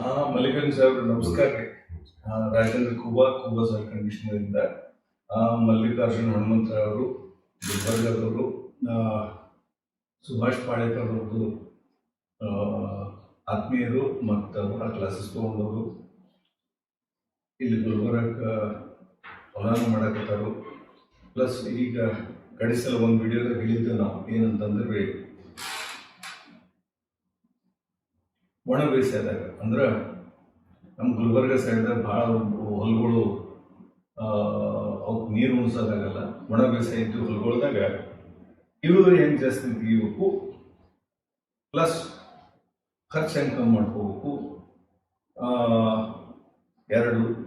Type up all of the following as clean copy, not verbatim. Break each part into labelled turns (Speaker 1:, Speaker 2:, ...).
Speaker 1: ಮಲ್ಲಿಕಾರ್ಜುನ್ ಸಾಹೇಬ್ರು ನಮಸ್ಕಾರ ರೀ. ರಾಜೇಂದ್ರ ಕೂಬಾ ಸರ್ ಕಂಡೀಷನರಿಂದ ಮಲ್ಲಿಕಾರ್ಜುನ್ ಹನುಮಂತರಾವ್ ಅವರು, ಗುಲ್ಬರ್ಗದವರು, ಸುಭಾಷ್ ಪಾಳೇಕರ್ ಅವ್ರದ್ದು ಆತ್ಮೀಯರು ಮತ್ತು ಅವರ ಕ್ಲಾಸಸ್ ತೊಗೊಂಡವರು ಇಲ್ಲಿ ಗುಲ್ಬರ್ಗ ಹೊಲಾನ ಮಾಡಕತ್ತಾರು. ಪ್ಲಸ್ ಈಗ ಕಡಿಸಲ ಒಂದು ವಿಡಿಯೋದಾಗ ಹೇಳಿದ್ದೇವೆ ನಾವು ಏನಂತಂದ್ರೆ ಒಣ ಬೇಸಾಯದಾಗ ಅಂದ್ರೆ ನಮ್ಮ ಗುಲ್ಬರ್ಗ ಸೈಡ್ದಾಗ ಭಾಳ ಹೊಲಗಳು ಅವಕ್ಕೆ ನೀರು ಉಣಿಸೋದಾಗಲ್ಲ. ಒಣ ಬೇಸಾಯ ಇದ್ದು ಹೊಲಗಳ್ದಾಗ ಇಳುವರಿ ಹೆಂಗೆ ಜಾಸ್ತಿ ತೆಗಿಬೇಕು, ಪ್ಲಸ್ ಖರ್ಚು ಹೆಂಗೆ ಕಮ್ಮಿ ಮಾಡ್ಕೋಬೇಕು.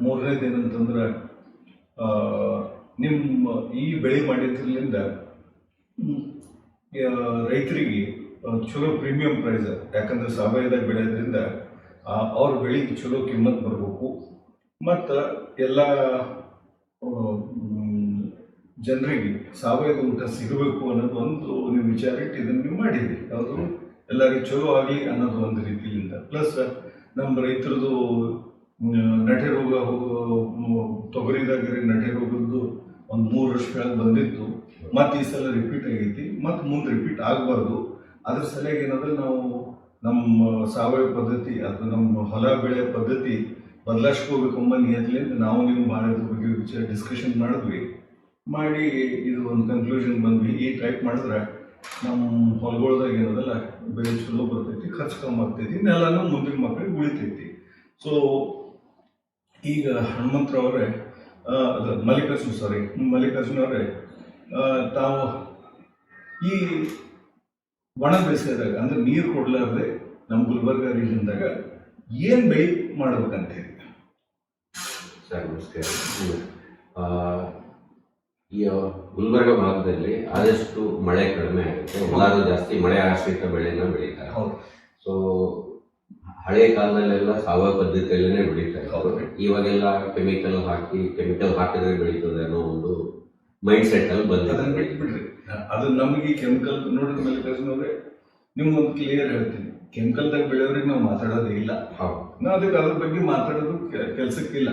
Speaker 1: ಮೂರನೇದು ಏನಂತಂದ್ರೆ ನಿಮ್ಮ ಈ ಬೆಳೆ ಮಾಡಿದ್ರಿಂದ ರೈತರಿಗೆ ಚಲೋ ಪ್ರೀಮಿಯಂ ಪ್ರೈಸ್, ಯಾಕಂದ್ರೆ ಸಾವಯವದಾಗ ಬೆಳೆಯೋದ್ರಿಂದ ಅವ್ರ ಬೆಳೆಗೆ ಚಲೋ ಕಿಮ್ಮತ್ ಬರಬೇಕು. ಮತ್ತು ಎಲ್ಲ ಜನರಿಗೆ ಸಾವಯವ ಊಟ ಸಿಗಬೇಕು ಅನ್ನೋದು ಒಂದು ನೀವು ವಿಚಾರ ಇಟ್ಟು ಇದನ್ನು ನೀವು ಮಾಡಿದ್ರಿ. ಯಾವುದು ಎಲ್ಲರಿಗೂ ಚಲೋ ಆಗಲಿ ಅನ್ನೋದು ಒಂದು ರೀತಿಯಿಂದ. ಪ್ಲಸ್ ನಮ್ಮ ರೈತರದು ನಟೆ ರೋಗ ತೊಗರಿದಾಗ ನಟೆ ರೋಗದ್ದು ಒಂದು 3 ವರ್ಷ ಕೆಳಗೆ ಬಂದಿತ್ತು. ಮತ್ತು ಈ ಸಲ ರಿಪೀಟ್ ಆಗೈತಿ, ಮತ್ತು ಮುಂದೆ ರಿಪೀಟ್ ಆಗಬಾರ್ದು. ಅದ್ರ ಸಲುವಾಗಿ ಏನಾದ್ರೆ ನಾವು ನಮ್ಮ ಸಾವಯವ ಪದ್ಧತಿ ಅಥವಾ ನಮ್ಮ ಹೊಲ ಬೆಳೆ ಪದ್ಧತಿ ಬದಲಾಯಿಸ್ಕೋಬೇಕು ಎಂಬ ನಿಯತ್ಲಿಂದ ನಾವು ನೀವು ಭಾಳ ಬಗ್ಗೆ ವಿಚಾರ ಡಿಸ್ಕಷನ್ ಮಾಡಿ ಇದು ಒಂದು ಕನ್ಕ್ಲೂಷನ್ ಬಂದ್ವಿ. ಈ ಟೈಪ್ ಮಾಡಿದ್ರೆ ನಮ್ಮ ಹೊಲಗೊಳ್ದಾಗ ಏನದಲ್ಲ ಬೆಳೆ ಚಲೋ ಬರ್ತೈತಿ, ಖರ್ಚು ಕಮ್ಮಿ ಆಗ್ತೈತಿ, ನೆಲನೂ ಮುಂದಿನ ಮಕ್ಕಳಿಗೆ ಉಳಿತೈತಿ. ಸೊ ಈಗ ಹನುಮಂತರಾವ್ರೆ ಮಲ್ಲಿಕಾರ್ಜುನ್ ಅವರೇ, ತಾವು ಈ ಒಣ ಬೇಸಾಯದಾಗ ಅಂದ್ರೆ ನೀರು ಕೊಡ್ಲಾರ್ದೆ ನಮ್ಮ ಗುಲ್ಬರ್ಗ ರೀಜನ್ದಾಗ ಏನು ಬೆಳೆ ಮಾಡ್ಬೇಕಂತ ಹೇಳಿ
Speaker 2: ಸರ್ ನಮಸ್ಕಾರ. ಈ ಗುಲ್ಬರ್ಗ ಭಾಗದಲ್ಲಿ ಆದಷ್ಟು ಮಳೆ ಕಡಿಮೆ ಆಗುತ್ತೆ, ಎಲ್ಲರೂ ಜಾಸ್ತಿ ಮಳೆ ಆಶ್ರಿತ ಬೆಳೆನ ಬೆಳೀತಾರೆ. ಸೊ ಹಳೆಯ ಕಾಲದಲ್ಲೆಲ್ಲ ಸಾವಯವ ಪದ್ಧತಿಯಲ್ಲೇ ಬೆಳೀತಾರೆ. ಇವಾಗೆಲ್ಲ ಕೆಮಿಕಲ್ ಹಾಕಿದ್ರೆ ಬೆಳೀತದೆ ಅನ್ನೋ ಒಂದು ಮೈಂಡ್ ಸೆಟ್ ಅಲ್ಲಿ ಬಂದಿದೆ.
Speaker 1: ಬಿಟ್ಬಿಡ್ರಿ, ಅದು ನಮಗೆ ಕೆಮಿಕಲ್ ನೋಡಿದ ಮಲ್ಲಿಕಾರ್ಜುನವ್ರೆ, ನಿಮ್ಗೊಂದು ಕ್ಲಿಯರ್ ಹೇಳ್ತೀನಿ, ಕೆಮಿಕಲ್ದಾಗ ಬೆಳೆಯೋರಿಗೆ ನಾವು ಮಾತಾಡೋದೇ ಇಲ್ಲ. ನಾವು ಅದಕ್ಕೆ ಅದ್ರ ಬಗ್ಗೆ ಮಾತಾಡೋದು ಕೆಲಸಕ್ಕಿಲ್ಲ.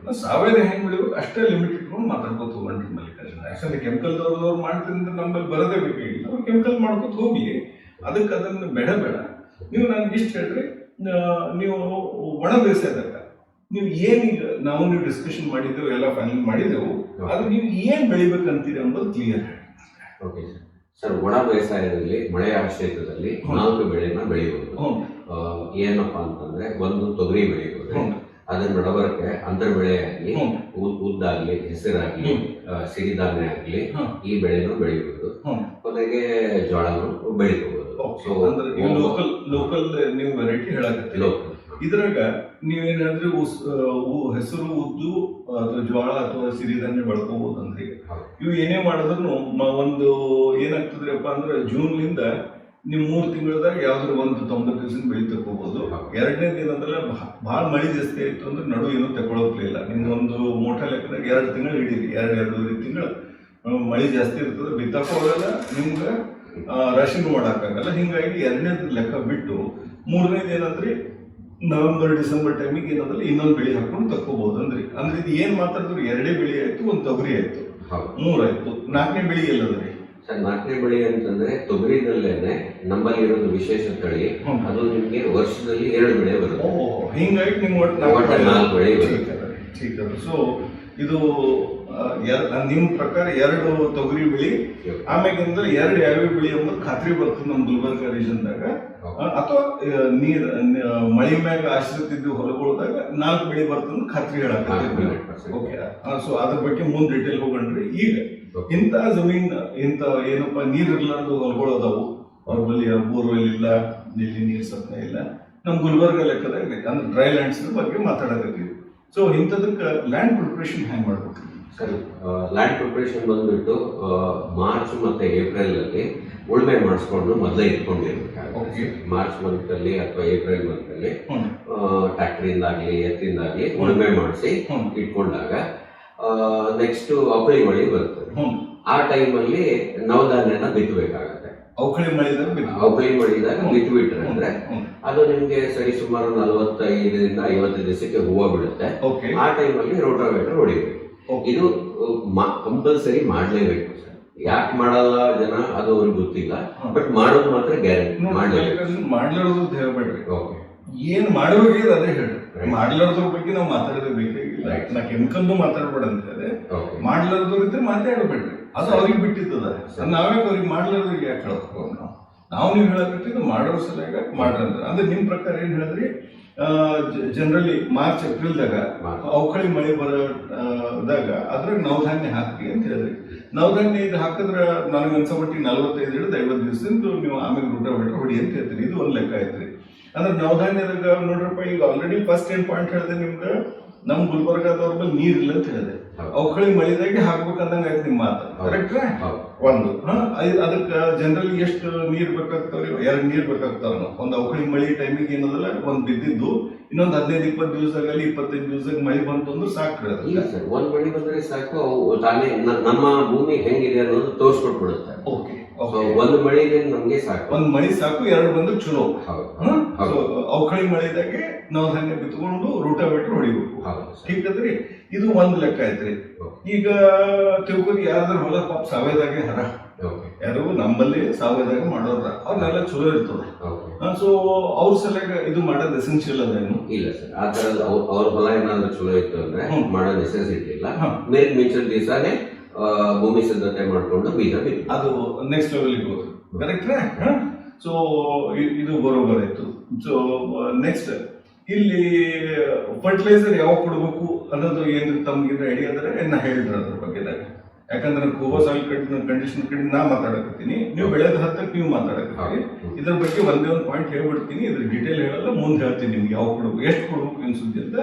Speaker 1: ನಾವು ಸಾವಯವ ಹೆಂಗೆ ಬೆಳೆಯೋದು ಅಷ್ಟೇ ಲಿಮಿಟ್ ಇಟ್ಕೊಂಡು ಮಾತಾಡ್ಕೋತ ಹೋಗ್ರಿ ಮಲ್ಲಿಕಾರ್ಜುನ. ಯಾಕಂದ್ರೆ ಕೆಮಿಕಲ್ದವ್ರು ಮಾಡ್ತಿದ್ರೆ ನಮ್ಮಲ್ಲಿ ಬರೋದೇ ಬೇಕಾಗಿಲ್ಲ. ಅವ್ರು ಕೆಮಿಕಲ್ ಮಾಡ್ಕೊತ ಹೋಗಿ ಅದಕ್ಕೆ ಅದನ್ನು ಬೇಡ. ನೀವು ನನ್ಗೆ ಇಷ್ಟು ಹೇಳ್ರಿ, ನೀವು ಒಣ ಬೇಸಾಯದಾಗ ನೀವು ಏನೀಗ ನೀವು ಡಿಸ್ಕಷನ್ ಮಾಡಿದ್ದೆವು, ಎಲ್ಲ ಫೈನಲ್ ಮಾಡಿದೆವು, ಅದು ನೀವು ಏನು ಬೆಳಿಬೇಕಂತೀರಿ ಅನ್ನೋದು ಕ್ಲಿಯರ್ ಹೇಳಿ.
Speaker 2: ಓಕೆ ಸರ್, ಒಣ ಬೇಸಾಯದಲ್ಲಿ ಮಳೆ ಆಶ್ರಿತದಲ್ಲಿ 4 ಬೆಳೆನ ಬೆಳೆಯಬಹುದು. ಏನಪ್ಪಾ ಅಂತಂದ್ರೆ, ಒಂದು ತೊಗರಿ ಬೆಳೆಯಬಹುದು, ಅದರ ನಡಬರಕ್ಕೆ ಅಂತರ್ ಬೆಳೆ ಆಗಲಿ, ಉದ್ದಾಗ್ಲಿ, ಹೆಸರಾಗ್ಲಿ, ಸಿರಿಧಾನ್ಯ ಆಗ್ಲಿ, ಈ ಬೆಳೆನೂ ಬೆಳೆಯಬಹುದು. ಕೊನೆಗೆ ಜೋಳನು ಬೆಳಿಬಹುದು.
Speaker 1: ಲೋಕಲ್ ನೀವು ವೆರೈಟಿ ಹೇಳಕತ್ತೀರಿ. ಇದ್ರಾಗ ನೀವೇನಾದ್ರೆ ಹೆಸರು, ಉದ್ದು ಅಥವಾ ಜೋಳ ಅಥವಾ ಸಿರಿಧಾನ್ಯ ಬೆಳ್ಕೋಬಹುದಂದ್ರಿ. ಇವು ಏನೇ ಮಾಡಿದ್ರು ಒಂದು ಏನಾಗ್ತದ್ರಪ್ಪ ಅಂದ್ರೆ ಜೂನ್ಲಿಂದ ನೀವು 3 ತಿಂಗಳದಾಗ ಯಾವ್ದಾದ್ರು ಒಂದು 90 ದಿವಸ ಬೆಳೆ ತಗೋಬಹುದು. ಎರಡನೇದು ಏನಂದ್ರೆ ಭಾಳ ಮಳೆ ಜಾಸ್ತಿ ಆಯ್ತು ಅಂದ್ರೆ ನಡು ಏನೂ ತಗೊಳಕ್ಲಿಲ್ಲ. ನಿಮ್ಗೊಂದು ಮೋಟ ಲೆಕ್ಕದಾಗ 2 ತಿಂಗಳು ಹಿಡೀರಿ, 2.5 ತಿಂಗಳು ಮಳೆ ಜಾಸ್ತಿ ಇರ್ತದೆ, ಬಿತ್ತಕ್ಕೂ ಹೋಗಲ್ಲ, ನಿಮ್ಗೆ ರಾಶಿನೂ ಮಾಡೋಕ್ಕಾಗಲ್ಲ. ಹಿಂಗಾಗಿ 2ನೇದು ಲೆಕ್ಕ ಬಿಟ್ಟು 3ನೇದು ಏನಂದ್ರಿ ನವೆಂಬರ್ ಡಿಸೆಂಬರ್ ಟೈಮಿಗೆ ಏನಂದ್ರೆ ಇನ್ನೊಂದು ಬೆಳೆ ಹಾಕೊಂಡು ತಕ್ಕೋಬಹುದು ಅಂದ್ರೆ ಇದು ಏನ್ ಮಾತಾಡಿದ್ರು 2 ಬೆಳೆ ಆಯ್ತು, ಒಂದು ತೊಗರಿ ಆಯ್ತು, 3 ಆಯ್ತು. 4ನೇ ಬೆಳೆ ಎಲ್ಲದ್ರಿ
Speaker 2: ಸರ್? 4ನೇ ಬೆಳೆ ಅಂತಂದ್ರೆ ತೊಗರಿದಲ್ಲೇನೆ ನಮ್ಮಲ್ಲಿ ಇರೋದು ವಿಶೇಷ ತಳಿ, ಅದು ನಿಮ್ಗೆ ವರ್ಷದಲ್ಲಿ 2 ಬೆಳೆ ಬರುತ್ತೆ.
Speaker 1: ಹಿಂಗಾಗಿ ನಿಮ್ ಒಟ್ಟು
Speaker 2: 4 ಬೆಳೆ
Speaker 1: ಬರುತ್ತೆ. ಸೊ ಇದು ನಿಮ್ ಪ್ರಕಾರ 2 ತೊಗರಿ ಬೆಳಿ, ಆಮ್ಯಾಗಿಂದ 2 ಯಾವ್ಯಾವ ಬೆಳಿ ಎಂಬುದು ಖಾತ್ರಿ ಬರ್ತದೆ ನಮ್ಮ ಗುಲ್ಬರ್ಗ ರೀಜನ್ದಾಗ. ಅಥವಾ ಮಳೆ ಮ್ಯಾಗ ಆಶ್ರಿತಿದ್ದು ಹೊಲಗೊಳ್ದಾಗ 4 ಬೆಳೆ ಬರ್ತದೆ ಖಾತ್ರಿ ಹೇಳಕ್ಕೆ. ಓಕೆ, ಸೊ ಅದ್ರ ಬಗ್ಗೆ ಮುಂದೆ ಡೀಟೇಲ್ ಹೋಗಣ್ರಿ. ಈಗ ಇಂಥ ಜಮೀನ್ ಏನಪ್ಪ ನೀರಿರ್ಲಾರ್ದು ಹೊಲಗಳು ಅದಾವು, ಅವ್ರ ಬಳಿ ಬೋರ್ವೆಲ್ ಇಲ್ಲ, ಇಲ್ಲಿ ನೀರು ಸತ್ನ ಇಲ್ಲ, ನಮ್ಮ ಗುಲ್ಬರ್ಗ ಲೆಕ್ಕದಾಗ ಅಂದ್ರೆ ಡ್ರೈ ಲ್ಯಾಂಡ್ಸ್ ಬಗ್ಗೆ ಮಾತಾಡೋದಕ್ಕೆ. ಸೊ ಇಂಥದಕ್ಕೆ ಲ್ಯಾಂಡ್ ಪ್ರಿಪ್ರೇಷನ್ ಹೆಂಗೆ ಮಾಡ್ಬೇಕು
Speaker 2: ಸರ್? ಲ್ಯಾಂಡ್ ಪ್ರಿಪ್ರೇಷನ್ ಬಂದ್ಬಿಟ್ಟು ಮಾರ್ಚ್ ಮತ್ತೆ ಏಪ್ರಿಲ್ ಅಲ್ಲಿ ಉಳುಮೆ ಮಾಡಿಸ್ಕೊಂಡು ಮೊದಲೇ ಇಟ್ಕೊಂಡಿರ್ಬೇಕಾಗುತ್ತೆ. ಮಾರ್ಚ್ ಮಂತ್ ಅಲ್ಲಿ ಅಥವಾ ಏಪ್ರಿಲ್ ಮಂತ್ ಅಲ್ಲಿ ಟ್ರ್ಯಾಕ್ಟರಿಂದಾಗ್ಲಿ ಎತ್ತಿಂದಾಗ್ಲಿ ಉಳುಮೆ ಮಾಡಿಸಿ ಇಟ್ಕೊಂಡಾಗ ನೆಕ್ಸ್ಟ್ ಅಪ್ಳಿ ಮಳೆ ಬರ್ತದೆ. ಆ ಟೈಮಲ್ಲಿ ನವಧಾನ್ಯನ ಬಿತ್ತಬೇಕಾಗತ್ತೆ.
Speaker 1: ಅವಕಳಿ ಮಳೆದಾಗ
Speaker 2: ಅವಕಳಿ ಮಳಿದಾಗ ಬಿಟ್ಟು ಬಿಟ್ರೆ ಅಂದ್ರೆ ಅದು ನಿಮ್ಗೆ ಸರಿ ಸುಮಾರು 45ರಿಂದ 50 ದಿವಸಕ್ಕೆ ಹೂವು ಬಿಡುತ್ತೆ. ಆ ಟೈಮಲ್ಲಿ ರೋಟಾವೇಟರ್ ಹೊಡಿಬೇಕು. ಇದು ಕಂಪಲ್ಸರಿ ಮಾಡ್ಲೇಬೇಕು ಸರ್. ಯಾಕೆ ಮಾಡಲ್ಲ ಜನ ಅದು ಅವ್ರಿಗೆ ಗೊತ್ತಿಲ್ಲ, ಬಟ್ ಮಾಡೋದು ಮಾತ್ರ ಗ್ಯಾರಂಟಿ
Speaker 1: ಮಾಡ್ಲಿರೋದು ಹೇಳ್ಬೇಡ್ರಿ. ಏನ್ ಮಾಡಬೇಕು ಅದೇ ಹೇಳ್ರಿ. ಮಾಡ್ಲಾರ್ದ್ರ ಬಗ್ಗೆ ನಾವು ಮಾತಾಡೋದೇ ಬೇಕಾಗಿಲ್ಲ. ನಾ ಕೆಮಿಕಲ್ನು ಮಾತಾಡ್ಬೇಡ ಅಂತ ಹೇಳಿದೆ. ಮಾಡ್ಲಾರ್ದ್ರ ಇದ್ರೆ ಮಾತಾಡ್ಬೇಡ್ರಿ, ಅದು ಅವ್ರಿಗೆ ಬಿಟ್ಟಿದ್ದದ. ನಾವೇ ಅವ್ರಿಗೆ ಮಾಡ್ಲಾರ್ದ್ರಿಗೆ ಯಾಕೆ ಹೇಳ್ಬೇಕು? ನಾವು ನೀವು ಹೇಳಕತ್ತಿದ್ದು ಮಾಡೋರ್ ಸಲುವಾಗ ಮಾಡ್ರಂದ್ರೆ ಅಂದ್ರೆ ನಿಮ್ ಪ್ರಕಾರ ಏನ್ ಹೇಳಿದ್ರಿ? ಜನರಲಿ ಮಾರ್ಚ್ ಏಪ್ರಿಲ್ದಾಗ ಅವಕಳಿ ಮಳೆ ಬರೋದಾಗ ಅದ್ರಾಗ ನವಧಾನ್ಯ ಹಾಕ್ರಿ ಅಂತ ಹೇಳಿದ್ರಿ. ನವಧಾನ್ಯ ಇದು ಹಾಕಿದ್ರೆ ನನಗೆ ಅನ್ಸಮಟ್ಟಿಗೆ 45 ಹಿಡಿದು 50 ದಿವಸದಿಂದ ನೀವು ಆಮೇಲೆ ರೋಟಾವೇಟರ್ ಹೊಡಿ ಅಂತ ಹೇಳ್ತೀರಿ. ಇದು ಒಂದ್ ಲೆಕ್ಕ ಐತ್ರಿ. ಅಂದ್ರೆ ನವಧಾನ್ಯದಾಗ ನೋಡ್ರಪ್ಪ, ಈಗ ಆಲ್ರೆಡಿ ಫಸ್ಟ್ ಏನ್ ಪಾಯಿಂಟ್ ಹೇಳಿದೆ ನಿಮ್ಗೆ, ನಮ್ ಗುಲ್ಬರ್ಗಾದವ್ರ ಬಳಿ ನೀರ್ ಇಲ್ಲ ಅಂತ ಹೇಳಿದೆ. ಅವಕಳಿ ಮಳಿದಾಗೆ ಹಾಕ್ಬೇಕಂದಂಗ ಆಯ್ತು ನಿಮ್ ಮಾತು. ಕರೆಕ್ಟ್ ಒಂದು ಅದಕ್ಕೆ ಜನರಲಿ ಎಷ್ಟು ನೀರ್ ಬೇಕಾಗ್ತಾವ್ರಿ? 2 ನೀರ್ ಬೇಕಾಗ್ತಾವ. ಒಂದ್ ಅವಕಳಿ ಮಳಿ ಟೈಮಿಗೆ ಏನದಲ್ಲ ಒಂದ್ ಬಿದ್ದಿದ್ದು, ಇನ್ನೊಂದ್ 15-20 ದಿವಸದಲ್ಲಿ 25 ದಿವಸಕ್ಕೆ ಮಳಿ ಬಂತು ಅಂದ್ರೆ ಸಾಕ್ರಿ.
Speaker 2: ಇಲ್ಲ ಸರ್, ಒಂದ್ ಮಳಿ ಬಂದ್ರೆ ಸಾಕು. ತಾನೇ ನಮ್ಮ ಭೂಮಿ ಹೆಂಗಿದೆ ಅನ್ನೋದು ತೋರ್ಸ್ಕೊಟ್ಬಿಡುತ್ತೆ.
Speaker 1: ಓಕೆ,
Speaker 2: ಒಂದು ಮಳಿಗೆ ನಮ್ಗೆ ಸಾಕು.
Speaker 1: ಒಂದ್ ಮಳಿ ಸಾಕು, 2 ಬಂದು ಚಲೋ. ಅವಕಳಿ ಮಳಿದಾಗೆ ನವಧಾನ್ಯ ಬಿತ್ಕೊಂಡು ರೋಟಾವೇಟರ್ ಹೊಡಿಬೇಕು. ठीक ಅದ್ರಿ. ಇದು ಒಂದ್ ಲೆಕ್ಕ ಐತ್ರಿ. ಈಗ ತಿಳ್ಕೊರಿ, ಯಾರ್ದಾರ ಹೊಲ ಪಾಪ ಸಾವಯದಾಗೆ ಹರ, ಯಾರು ನಮ್ಮಲ್ಲಿ ಸಾವಯದಾಗ ಮಾಡೋರ ಅವ್ರನ್ನೆಲ್ಲ ಚಲೋ ಇರ್ತದ. ಸೊ ಅವ್ರ ಸಲಗ ಇದು ಮಾಡೋದು ಎಸೆನ್ಷಿಯಲ್ ಅದೇನು
Speaker 2: ಇಲ್ಲ ಸರ್. ಆ ತರದ ಅವ್ರ ಹೊಲ ಏನಾದ್ರು ಚಲೋ ಇತ್ತು ಅಂದ್ರೆ ಮಾಡೋ ನೆಸೆಸಿಟಿ ಇಲ್ಲ. ಮೇಲ್ ಮಿಂಚಿನ ದಿವಸನೇ ಭೂಮಿ ಸಿದ್ಧತೆ ಮಾಡ್ಕೊಂಡು ಬೀಜ ಬಿತ್ತು, ಅದು
Speaker 1: ನೆಕ್ಸ್ಟ್ ಲೆವೆಲ್ಗೆ ಹೋದ್ರು. ಕರೆಕ್ಟ್. ಸೊ ಇದು ಬರೋಬರ್ ಆಯ್ತು. ಸೊ ನೆಕ್ಸ್ಟ್ ಇಲ್ಲಿ ಫರ್ಟಿಲೈಸರ್ ಯಾವಾಗ ಕೊಡ್ಬೇಕು ಅನ್ನೋದು ಏನು ತಮ್ಗೆ ಐಡಿಯಾ ಅಂದ್ರೆ ನಾ ಹೇಳಿದ್ರ ಅದ್ರ ಬಗ್ಗೆ. ಯಾಕಂದ್ರೆ ಕೋಬಾ ಸಾಯಿಲ್ ಕಂಡೀಷನ್ ಕಡೆ ನಾ ಮಾತಾಡಕತ್ತೀನಿ, ನೀವು ಬೆಳೆದ ಹತ್ತಕ್ಕೆ ನೀವು ಮಾತಾಡಕತ್ತೀರಿ. ಇದ್ರ ಬಗ್ಗೆ ಒಂದೇ ಒಂದು ಪಾಯಿಂಟ್ ಹೇಳ್ಬಿಡ್ತೀನಿ, ಇದ್ರ ಡೀಟೇಲ್ ಹೇಳಲ್ಲ, ಮುಂದೆ ಹೇಳ್ತೀನಿ ನಿಮ್ಗೆ ಯಾವ ಕೊಡ್ಬೇಕು, ಎಷ್ಟು ಕೊಡ್ಬೇಕು ಏನ್ ಸುದ್ದಿ ಅಂತ.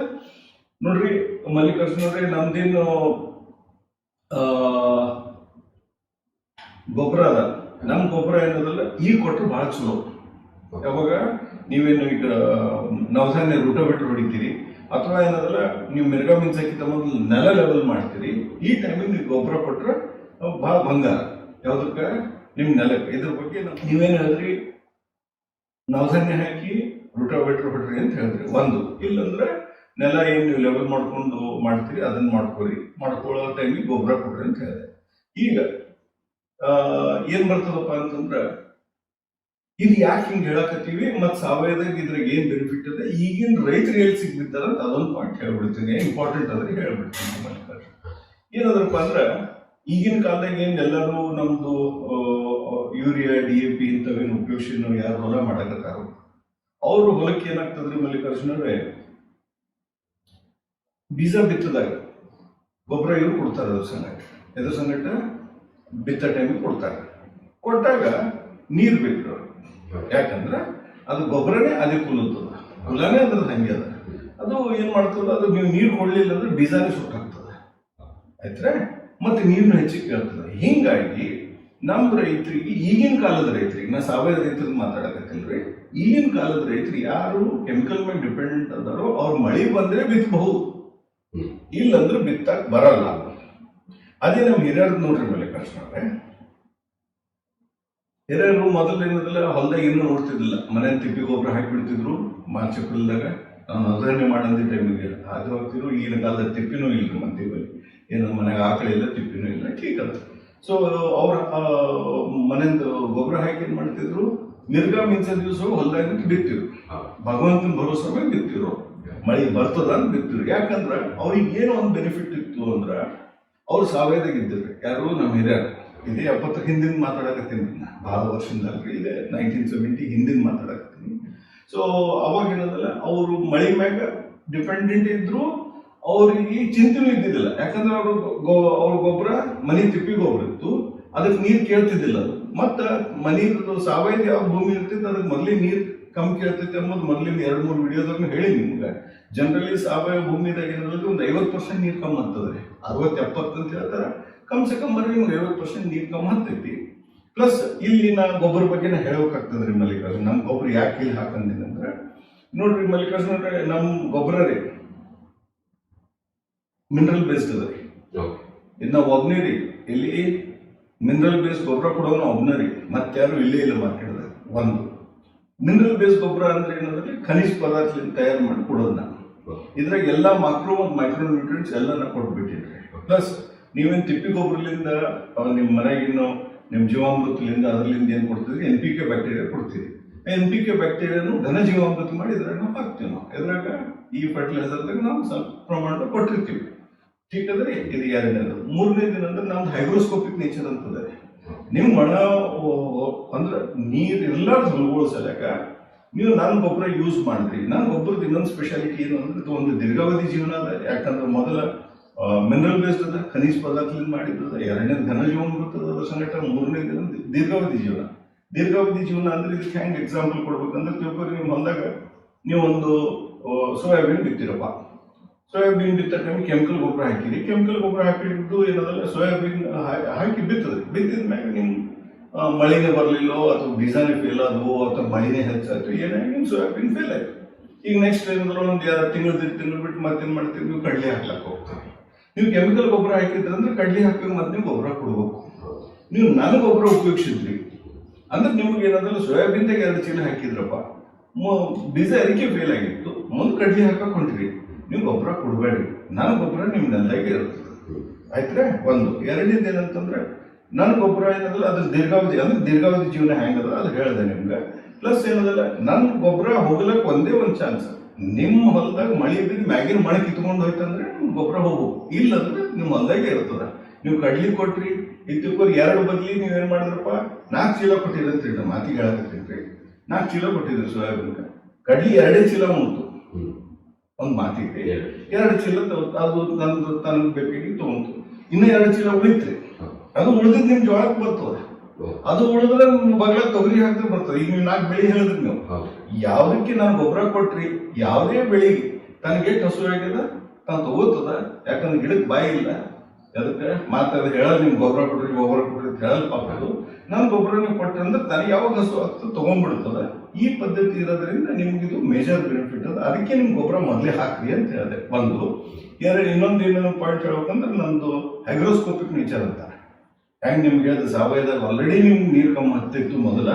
Speaker 1: ನೋಡ್ರಿ ಮಲ್ಲಿಕಾರ್ಜುನ ಅವ್ರೆ, ನಮ್ದೇನು ಗೊಬ್ಬರ ಅದ, ನಮ್ ಗೊಬ್ಬರ ಏನದಲ್ಲ ಈಗ ಕೊಟ್ಟರು ಬಹಳ ಚಲೋ. ಯಾವಾಗ ನೀವೇನು ಈಗ ನವಧಾನ್ಯ ರೋಟಾವೇಟರ್ ಹೊಡಿತೀರಿ ಅಥವಾ ಏನದಲ್ಲ ನೀವು ಮಿರ್ಗಾ ಮಿಂಚಕ್ಕಿಂತ ಮೊದಲು ನೆಲ ಲೆವೆಲ್ ಮಾಡ್ತೀರಿ, ಈ ಟೈಮಿಗೆ ನೀವು ಗೊಬ್ಬರ ಕೊಟ್ರೆ ಬಹಳ ಬಂಗಾರ. ಯಾವ್ದಕ್ಕ? ನಿಮ್ ನೆಲಕ್ಕೆ. ಇದ್ರ ಬಗ್ಗೆ ನೀವೇನು ಹೇಳಿದ್ರಿ? ನವಧಾನ್ಯ ಹಾಕಿ ರೋಟಾವೇಟರ್ ಹೊಡ್ರಿ ಅಂತ ಹೇಳಿದ್ರಿ. ಒಂದು ಇಲ್ಲಂದ್ರೆ ನೆಲ ಏನ್ ನೀವು ಲೆವೆಲ್ ಮಾಡ್ಕೊಂಡು ಮಾಡ್ತೀರಿ ಅದನ್ನ ಮಾಡ್ಕೊರಿ, ಮಾಡ್ಕೊಳ್ಳೋ ಟೈಮಿಗೆ ಗೊಬ್ಬರ ಕೊಡ್ರಿ ಅಂತ ಹೇಳಿದೆ. ಈಗ ಏನ್ ಬರ್ತದಪ್ಪ ಅಂತಂದ್ರ, ಇದು ಯಾಕೆ ಹಿಂಗ್ ಹೇಳಕತ್ತೀವಿ ಮತ್ ಸಾವಯವದಾಗ ಇದ್ರಾಗ ಏನ್ ಬೆನಿಫಿಟ್ ಇದೆ, ಈಗಿನ ರೈತರು ಎಲ್ಲಿ ಸಿಗ್ಬಿಡ್ತಾರ ಅಂತ ಅದೊಂದು ಪಾಯಿಂಟ್ ಹೇಳ್ಬಿಡ್ತೀನಿ. ಇಂಪಾರ್ಟೆಂಟ್ ಆದ್ರೆ ಹೇಳ್ಬಿಡ್ತೀನಿ. ಏನದ್ರಪ್ಪ ಅಂದ್ರ, ಈಗಿನ ಕಾಲದಾಗ ಏನ್ ಎಲ್ಲರೂ ನಮ್ದು ಯೂರಿಯಾ DAP ಇಂಥವೇನು ಉಪಯೋಗಿಸಿ ಯಾರು ಹೊಲ ಮಾಡಕತ್ತಾರ, ಅವ್ರ ಹೊಲಕ್ಕೆ ಏನಾಗ್ತದ್ರಿ ಮಲ್ಲಿಕಾರ್ಜುನವ್ರೆ, ಬೀಜ ಬಿತ್ತದಾಗ ಗೊಬ್ಬರ ಇವ್ರು ಕೊಡ್ತಾರೆ. ಅದ್ರ ಸಂಗಟ ಎದ್ರ ಸಂಗಟ ಬಿತ್ತ ಟೈಮಿಗೆ ಕೊಡ್ತಾರೆ. ಕೊಟ್ಟಾಗ ನೀರ್ ಬೇಕು. ಯಾಕಂದ್ರ ಅದು ಗೊಬ್ಬರನೇ ಅದೇ ಕುಲತದ, ಕುಲನೇ ಅದ್ರದ್ದು ಹಂಗೆ ಅದ. ಅದು ಏನ್ ಮಾಡ್ತದ, ಅದು ನೀವು ನೀರು ಕೊಡ್ಲಿಲ್ಲ ಅಂದ್ರೆ ಬೀಜಾನೇ ಸುಟ್ಟಾಗ್ತದ. ಆಯ್ತ್ರೆ, ಮತ್ತೆ ನೀರ್ನು ಹೆಚ್ಚಿಗೆ ಕೇಳ್ತದ. ಹಿಂಗಾಗಿ ನಮ್ ರೈತರಿಗೆ, ಈಗಿನ ಕಾಲದ ರೈತರಿಗೆ, ನಾ ಸಾವಯವ ರೈತರಿಗೆ ಮಾತಾಡಕತ್ತಿಲ್ರಿ, ಈಗಿನ ಕಾಲದ ರೈತರು ಯಾರು ಕೆಮಿಕಲ್ ಮೇಲೆ ಡಿಪೆಂಡೆಂಟ್ ಅದಾರೋ ಅವ್ರು ಮಳೆ ಬಂದ್ರೆ ಬಿತ್ತಬಹುದು, ಇಲ್ಲಂದ್ರೆ ಬಿತ್ತಾಕ್ ಬರಲ್ಲ. ಅದೇ ನಮ್ ಹಿರಿಯರ್ ನೋಡ್ರಿ ಮಲ್ಲಿಕಾರ್ಜುನ, ಹಿರಿಯರು ಮೊದಲು ಏನದಲ್ಲ ಹೊಲದಾಗ ಏನು ನೋಡ್ತಿದ್ದಿಲ್ಲ, ಮನೆ ತಿಪ್ಪಿ ಗೊಬ್ಬರ ಹಾಕಿಬಿಡ್ತಿದ್ರು. ಮಾರ್ಚ್ ಏಪ್ರಿಲ್ದಾಗ ನಾವು ನವಧಾನ್ಯ ಮಾಡಂದ ಟೈಮಿಗೆ ಅದು ಹೋಗ್ತಿದ್ರು. ಈಗಿನ ಕಾಲದ ತಿಪ್ಪಿನೂ ಇಲ್ರಿ ಮಂದಿ ಬಳಿ, ಏನು ಮನೆಗೆ ಆಕಳಿಲ್ಲ, ತಿಪ್ಪಿನೂ ಇಲ್ಲ. ಠೀಕ್ ಅದ. ಸೊ ಅವ್ರ ಮನೆಯಿಂದ ಗೊಬ್ಬರ ಹಾಕಿ ಏನ್ ಮಾಡ್ತಿದ್ರು, ಮಿರ್ಗಾ ಮಿಂಚ ದಿವಸ ಹೊಲದಾಗ ಬಿತ್ತಿರು, ಭಗವಂತನ ಭರೋಸೆ ಮೇಲೆ ಬಿತ್ತಿರು, ಮಳೆ ಬರ್ತದ ಅಂತ ಬಿತ್ತಿರು. ಯಾಕಂದ್ರ ಅವ್ರಿಗೆ ಏನೋ ಒಂದು ಬೆನಿಫಿಟ್ ಇತ್ತು ಅಂದ್ರ ಅವ್ರು ಸಾವಯವದಾಗ ಇದ್ದಿರ್ರಿ. ಯಾರು ನಮ್ಮ ಹಿರಿಯರು, ಇದೇ 70 ಹಿಂದಿನ ಮಾತಾಡಕತ್ತೀನಿ, ಬಹಳ ವರ್ಷದಿಂದ ಅಲ್ರಿ, ಇದೆ 1970 ಹಿಂದಿನ ಮಾತಾಡಕತ್ತೀನಿ. ಸೊ ಅವಾಗ ಏನದಲ್ಲ, ಅವರು ಮಳೆ ಮ್ಯಾಗ ಡಿಪೆಂಡೆಂಟ್ ಇದ್ರು, ಅವ್ರಿಗೆ ಚಿಂತೆನೂ ಇದ್ದಿದ್ದಿಲ್ಲ. ಯಾಕಂದ್ರೆ ಅವ್ರ ಗೊಬ್ಬರ ಮನಿ ತಿಪ್ಪಿ ಗೊಬ್ಬರ ಇತ್ತು, ಅದಕ್ಕೆ ನೀರ್ ಕೇಳ್ತಿದ್ದಿಲ್ಲ. ಅದು ಮತ್ತ ಮನಿದು ಸಾವಯವ ಯಾವ ಭೂಮಿ ಇರ್ತಿತ್ತು ಅದಕ್ಕೆ ಮೊದ್ಲೇ ನೀರ್ ಕಮ್ಮಿ ಕೇಳ್ತೈತಿ ಅನ್ನೋದು ಮೊದ್ಲಿನ 2-3 ವಿಡಿಯೋದಾಗ ಹೇಳಿ ನಿಮ್ಗೆ. ಜನರಲಿ ಸಾವಯವ ಭೂಮಿದಾಗ ಏನಂದ್ರೆ ಒಂದು 50% ನೀರ್ ಕಮ್ಮಿ ಆಗ್ತದ್ರಿ. 60-70 ಅಂತ ಹೇಳ್ತಾರ. ಕಮ್ಸೆ ಕಮ್ ಬರ್ರಿ ನಿಮ್ಗೆ 50% ನೀರ್ ಕಮ್ಮಿ ಆಗ್ತೈತಿ. ಪ್ಲಸ್ ಇಲ್ಲಿ ನಾ ಗೊಬ್ಬರ ಬಗ್ಗೆ ಹೇಳ್ಬೇಕಾಗ್ತದ್ರಿ ಮಲ್ಲಿಕಾರ್ಜುನ್. ನಮ್ ಗೊಬ್ಬರ ಯಾಕೆ ಇಲ್ಲಿ ಹಾಕಂದಿನ ಅಂದ್ರೆ, ನೋಡ್ರಿ ಮಲ್ಲಿಕಾರ್ಜುನ್, ನಮ್ ಗೊಬ್ಬರ ರೀ ಮಿನರಲ್ ಬೇಸ್ಡ್ ಅದ ರೀ. ಇನ್ನ ಒಬ್ನೇ ರೀ, ಇಲ್ಲಿ ಮಿನರಲ್ ಬೇಸ್ ಗೊಬ್ಬರ ಕೊಡೋನು ಒಬ್ಬನೇ ರೀ, ಮತ್ತಾರು ಇಲ್ಲೇ ಇಲ್ಲ ಮಾರ್ಕೆಟ್ದಾಗ. ಒಂದು ಮಿನರಲ್ ಬೇಸ್ ಗೊಬ್ಬರ ಅಂದ್ರೆ ಏನಂದ್ರೆ ಖನಿಜ ಪದಾರ್ಥದಿಂದ ತಯಾರು ಮಾಡಿ ಕೊಡೋದು ನಾನು. ಇದ್ರಾಗ ಎಲ್ಲ ಮಾಕ್ರೋ ಮತ್ತು ಮೈಕ್ರೋ ನ್ಯೂಟ್ರಿಯೆಂಟ್ಸ್ ಎಲ್ಲ ಕೊಟ್ಬಿಟ್ಟಿದ್ರಿ. ಪ್ಲಸ್ ನೀವೇನು ತಿಪ್ಪಿ ಗೊಬ್ಬರಲಿಂದ ನಿಮ್ಮ ಮನೆಗಿನ್ನೋ ನಿಮ್ಮ ಜೀವಾಮೃತಲಿಂದ ಅದರಲ್ಲಿಂದ ಏನು ಕೊಡ್ತೀವಿ, NPK ಬ್ಯಾಕ್ಟೀರಿಯಾ ಕೊಡ್ತೀವಿ. NPK ಬ್ಯಾಕ್ಟೀರಿಯಾನು ಘನ ಜೀವಾಮೃತ ಮಾಡಿ ಇದ್ರಾಗ ನಾವು ಹಾಕ್ತೀವಿ. ನಾವು ಇದ್ರಾಗ ಈ ಫರ್ಟಿಲೈಸರ್ದಾಗ ನಾವು ಸ್ವಲ್ಪ ಪ್ರಮಾಣದಾಗ ಕೊಟ್ಟಿರ್ತೀವಿ. ठीक ಅದ್ರಿ. ಇದು ಎರಡನೇದು. ಮೂರನೇದು ಏನಂದ್ರೆ ನಮ್ದು ಹೈಗ್ರೋಸ್ಕೋಪಿಕ್ ನೇಚರ್ ಅಂತದೆ. ನೀವು ಮಣ ಅಂದ್ರೆ ನೀರು ಇರ್ಲಾರ್ದು ಹೊಲಗಳು ಸಲಕ ನೀವು ನನ್ನ ಗೊಬ್ಬರ ಯೂಸ್ ಮಾಡಿದ್ರಿ. ನನ್ನ ಗೊಬ್ಬರದ ಇನ್ನೊಂದು ಸ್ಪೆಷಾಲಿಟಿ ಏನು ಅಂದ್ರೆ ಇದು ಒಂದು ದೀರ್ಘಾವಧಿ ಜೀವನ ಅದ. ಯಾಕಂದ್ರೆ ಮೊದಲ ಮಿನರಲ್ ಬೇಸ್ಡ್ ಅದ, ಖನಿಜ ಪದಾರ್ಥದಿಂದ ಮಾಡಿದ್ದದ. ಎರಡನೇದು ಘನ ಜೀವಾಮೃತ ಅದ ಸಂಗಟ. ಮೂರನೇದು ದೀರ್ಘಾವಧಿ ಜೀವನ. ದೀರ್ಘಾವಧಿ ಜೀವನ ಅಂದ್ರೆ ಇದಕ್ಕೆ ಹೆಂಗೆ ಎಕ್ಸಾಂಪಲ್ ಕೊಡ್ಬೇಕಂದ್ರೆ ತಿಳ್ಕೊರಿ, ನಿಮ್ಮ ಹೊಲದಾಗ ನೀವು ಒಂದು ಸೋಯಾಬೀನ್ ಬಿತ್ತಿರಪ್ಪ. ಸೋಯಾಬೀನ್ ಬಿತ್ತ ಟೈಮ್ ಕೆಮಿಕಲ್ ಗೊಬ್ಬರ ಹಾಕಿರಿ. ಕೆಮಿಕಲ್ ಗೊಬ್ಬರ ಹಾಕಿದ್ದು ಏನದಲ್ಲ, ಸೋಯಾಬೀನ್ ಹಾಕಿ ಬಿತ್ತದ್ರಿ. ಬಿತ್ತಿದ ಮ್ಯಾಗ ನಿಮ್ಮ ಮಳೆನೇ ಬರಲಿಲ್ಲೋ ಅಥವಾ ಬೀಜಾನೇ ಫೇಲ್ ಆದವು ಅಥವಾ ಮಳೆನೇ ಹೆಚ್ಚಾಯ್ತು, ಏನಾಗಿ ನಿಮ್ಮ ಸೋಯಾಬೀನ್ ಫೇಲ್ ಆಯ್ತು. ಈಗ ನೆಕ್ಸ್ಟ್ ಏನಂದ್ರೆ ಒಂದು 2 ತಿಂಗಳು ಬಿಟ್ಟು ಮತ್ತೇನು ಮಾಡ್ತೀವಿ, ನೀವು ಕಡ್ಲಿ ಹಾಕ್ಲಕ್ಕೆ ಹೋಗ್ತೀವಿ. ನೀವು ಕೆಮಿಕಲ್ ಗೊಬ್ಬರ ಹಾಕಿದ್ರಂದ್ರೆ ಕಡ್ಲಿ ಹಾಕಿ ಮತ್ತೆ ನೀವು ಗೊಬ್ಬರ ಕೊಡ್ಬೇಕು. ನೀವು ನನ್ನ ಗೊಬ್ಬರ ಉಪಯೋಗಿಸಿದ್ರಿ ಅಂದ್ರೆ ನಿಮ್ಗೆ ಏನಂದ್ರೆ ಸೋಯಾಬೀನ್ದಾಗ 2 ಚೀಲ ಹಾಕಿದ್ರಪ್ಪ, ಬೀಜ ಅರಿಕೆ ಫೇಲ್ ಆಗಿತ್ತು, ಮುಂದೆ ಕಡ್ಲಿ ಹಾಕಕ್ ಹೊಂಟ್ರಿ, ನೀವು ಗೊಬ್ಬರ ಕೊಡಬೇಡ್ರಿ. ನನ್ನ ಗೊಬ್ಬರ ನಿಮ್ಮ ನೆಲದಾಗೆ ಇರ್ತದೆ. ಆಯ್ತ್ರೆ ಒಂದು. ಎರಡನೇದು ಏನಂತಂದ್ರೆ ನನ್ನ ಗೊಬ್ಬರ ಏನದಲ್ಲ ಅದು ದೀರ್ಘಾವಧಿ ಅಂದ್ರೆ ದೀರ್ಘಾವಧಿ ಜೀವನ ಹೆಂಗದ ಅದು ಹೇಳಿದೆ ನಿಮ್ಗೆ. ಪ್ಲಸ್ ಏನದಲ್ಲ ನನ್ನ ಗೊಬ್ಬರ ಹೋಗ್ಲಕ್ಕೆ ಒಂದೇ ಒಂದು ಚಾನ್ಸ್, ನಿಮ್ಮ ಹೊಲದಾಗ ಮಳೆ ಬಿದ್ದು ಮ್ಯಾಗಿನ ಮಳೆ ಕಿತ್ಕೊಂಡು ಹೋಯ್ತಂದ್ರೆ ನಿಮ್ಮ ಗೊಬ್ಬರ ಹೋಗ್ಬೇಕು. ಇಲ್ಲಂದ್ರೆ ನಿಮ್ಮ ಹೊಲದಾಗೆ ಇರ್ತದ. ನೀವು ಕಡ್ಲಿ ಕೊಟ್ರಿ, ಇದ್ದಕ್ಕೋರು 2 ಬದಲಿ ನೀವೇನು ಮಾಡಿದ್ರಪ್ಪ 4 ಚೀಲ ಕೊಟ್ಟಿರಂತ್ರಿ. ನಮ್ಮ ಮಾತಿಗೆ ಹೇಳಕತ್ತೀರಿ, 4 ಚೀಲ ಕೊಟ್ಟಿದ್ರಿ ಸೋಯಾಬೀನ್ಗೆ. ಕಡ್ಲಿ 2 ಚೀಲ ಮುಗಿತು. ಒಂದು ಮಾತಿಗೆ 2 ಚೀಲ ಅದು ನಂದು ತನಗೆ ಬೇಕಾಗಿ ತಗೊಂತು. ಇನ್ನು 2 ಚೀಲ ಉಳಿತ್ರಿ. ಅದು ಉಳಿದಿದ್ದು ನಿಮ್ ಜೋಳಕ್ಕೆ ಬರ್ತದೆ. ಅದು ಉಳಿದ್ರೆ ನಿಮ್ಮ ಬಗಲ ತೊಗರಿ ಹಾಕಿದ್ರೆ ಬರ್ತದೆ. ಈಗ ನೀವು 4 ಬೆಳೆ ಹೇಳಿದ್ರಿ ನೀವು. ಯಾವ್ದಕ್ಕೆ ನಾನು ಗೊಬ್ಬರ ಕೊಟ್ರಿ, ಯಾವುದೇ ಬೆಳೆಗೆ ತನಗೆ ಹಸು ಆಗ್ಯದ ತಾನು ತಗೋತದ. ಯಾಕಂದ್ರೆ ಗಿಡಕ್ಕೆ ಬಾಯಿ ಇಲ್ಲ. ಅದಕ್ಕೆ ಮಾತಾಡ ಹೇಳೋದು ನಿಮ್ಗೆ ಗೊಬ್ಬರ ಕೊಟ್ರಿ ಅಂತ ಹೇಳಲ್ ಪಾಪದು. ನನ್ನ ಗೊಬ್ಬರ ನೀವು ಕೊಟ್ರಿ ಅಂದ್ರೆ ತನಗೆ ಯಾವಾಗ ಹಸು ಆಗ್ತದೆ ತಗೊಂಡ್ಬಿಡ್ತದೆ. ಈ ಪದ್ಧತಿ ಇರೋದ್ರಿಂದ ನಿಮ್ಗಿದು ಮೇಜರ್ ಬೆನಿಫಿಟ್ ಅದ. ಅದಕ್ಕೆ ನಿಮ್ ಗೊಬ್ಬರ ಮೊದಲೇ ಹಾಕ್ರಿ ಅಂತ ಹೇಳಿದೆ. ಒಂದು. ಇನ್ನೊಂದು ಏನೇನೋ ಪಾಯಿಂಟ್ ಹೇಳ್ಬೇಕಂದ್ರೆ ನಂದು ಹೈಗ್ರೋಸ್ಕೋಪಿಕ್ ನೇಚರ್ ಅಂತ. ಹೆಂಗ್ ನಿಮ್ಗೆ ಹೇಳಿದ ಸಾವಯವದಾಗ ಆಲ್ರೆಡಿ ನಿಮ್ಗೆ ನೀರು ಕಮ್ಮಿ ಹತ್ತಿತ್ತು ಮೊದಲ,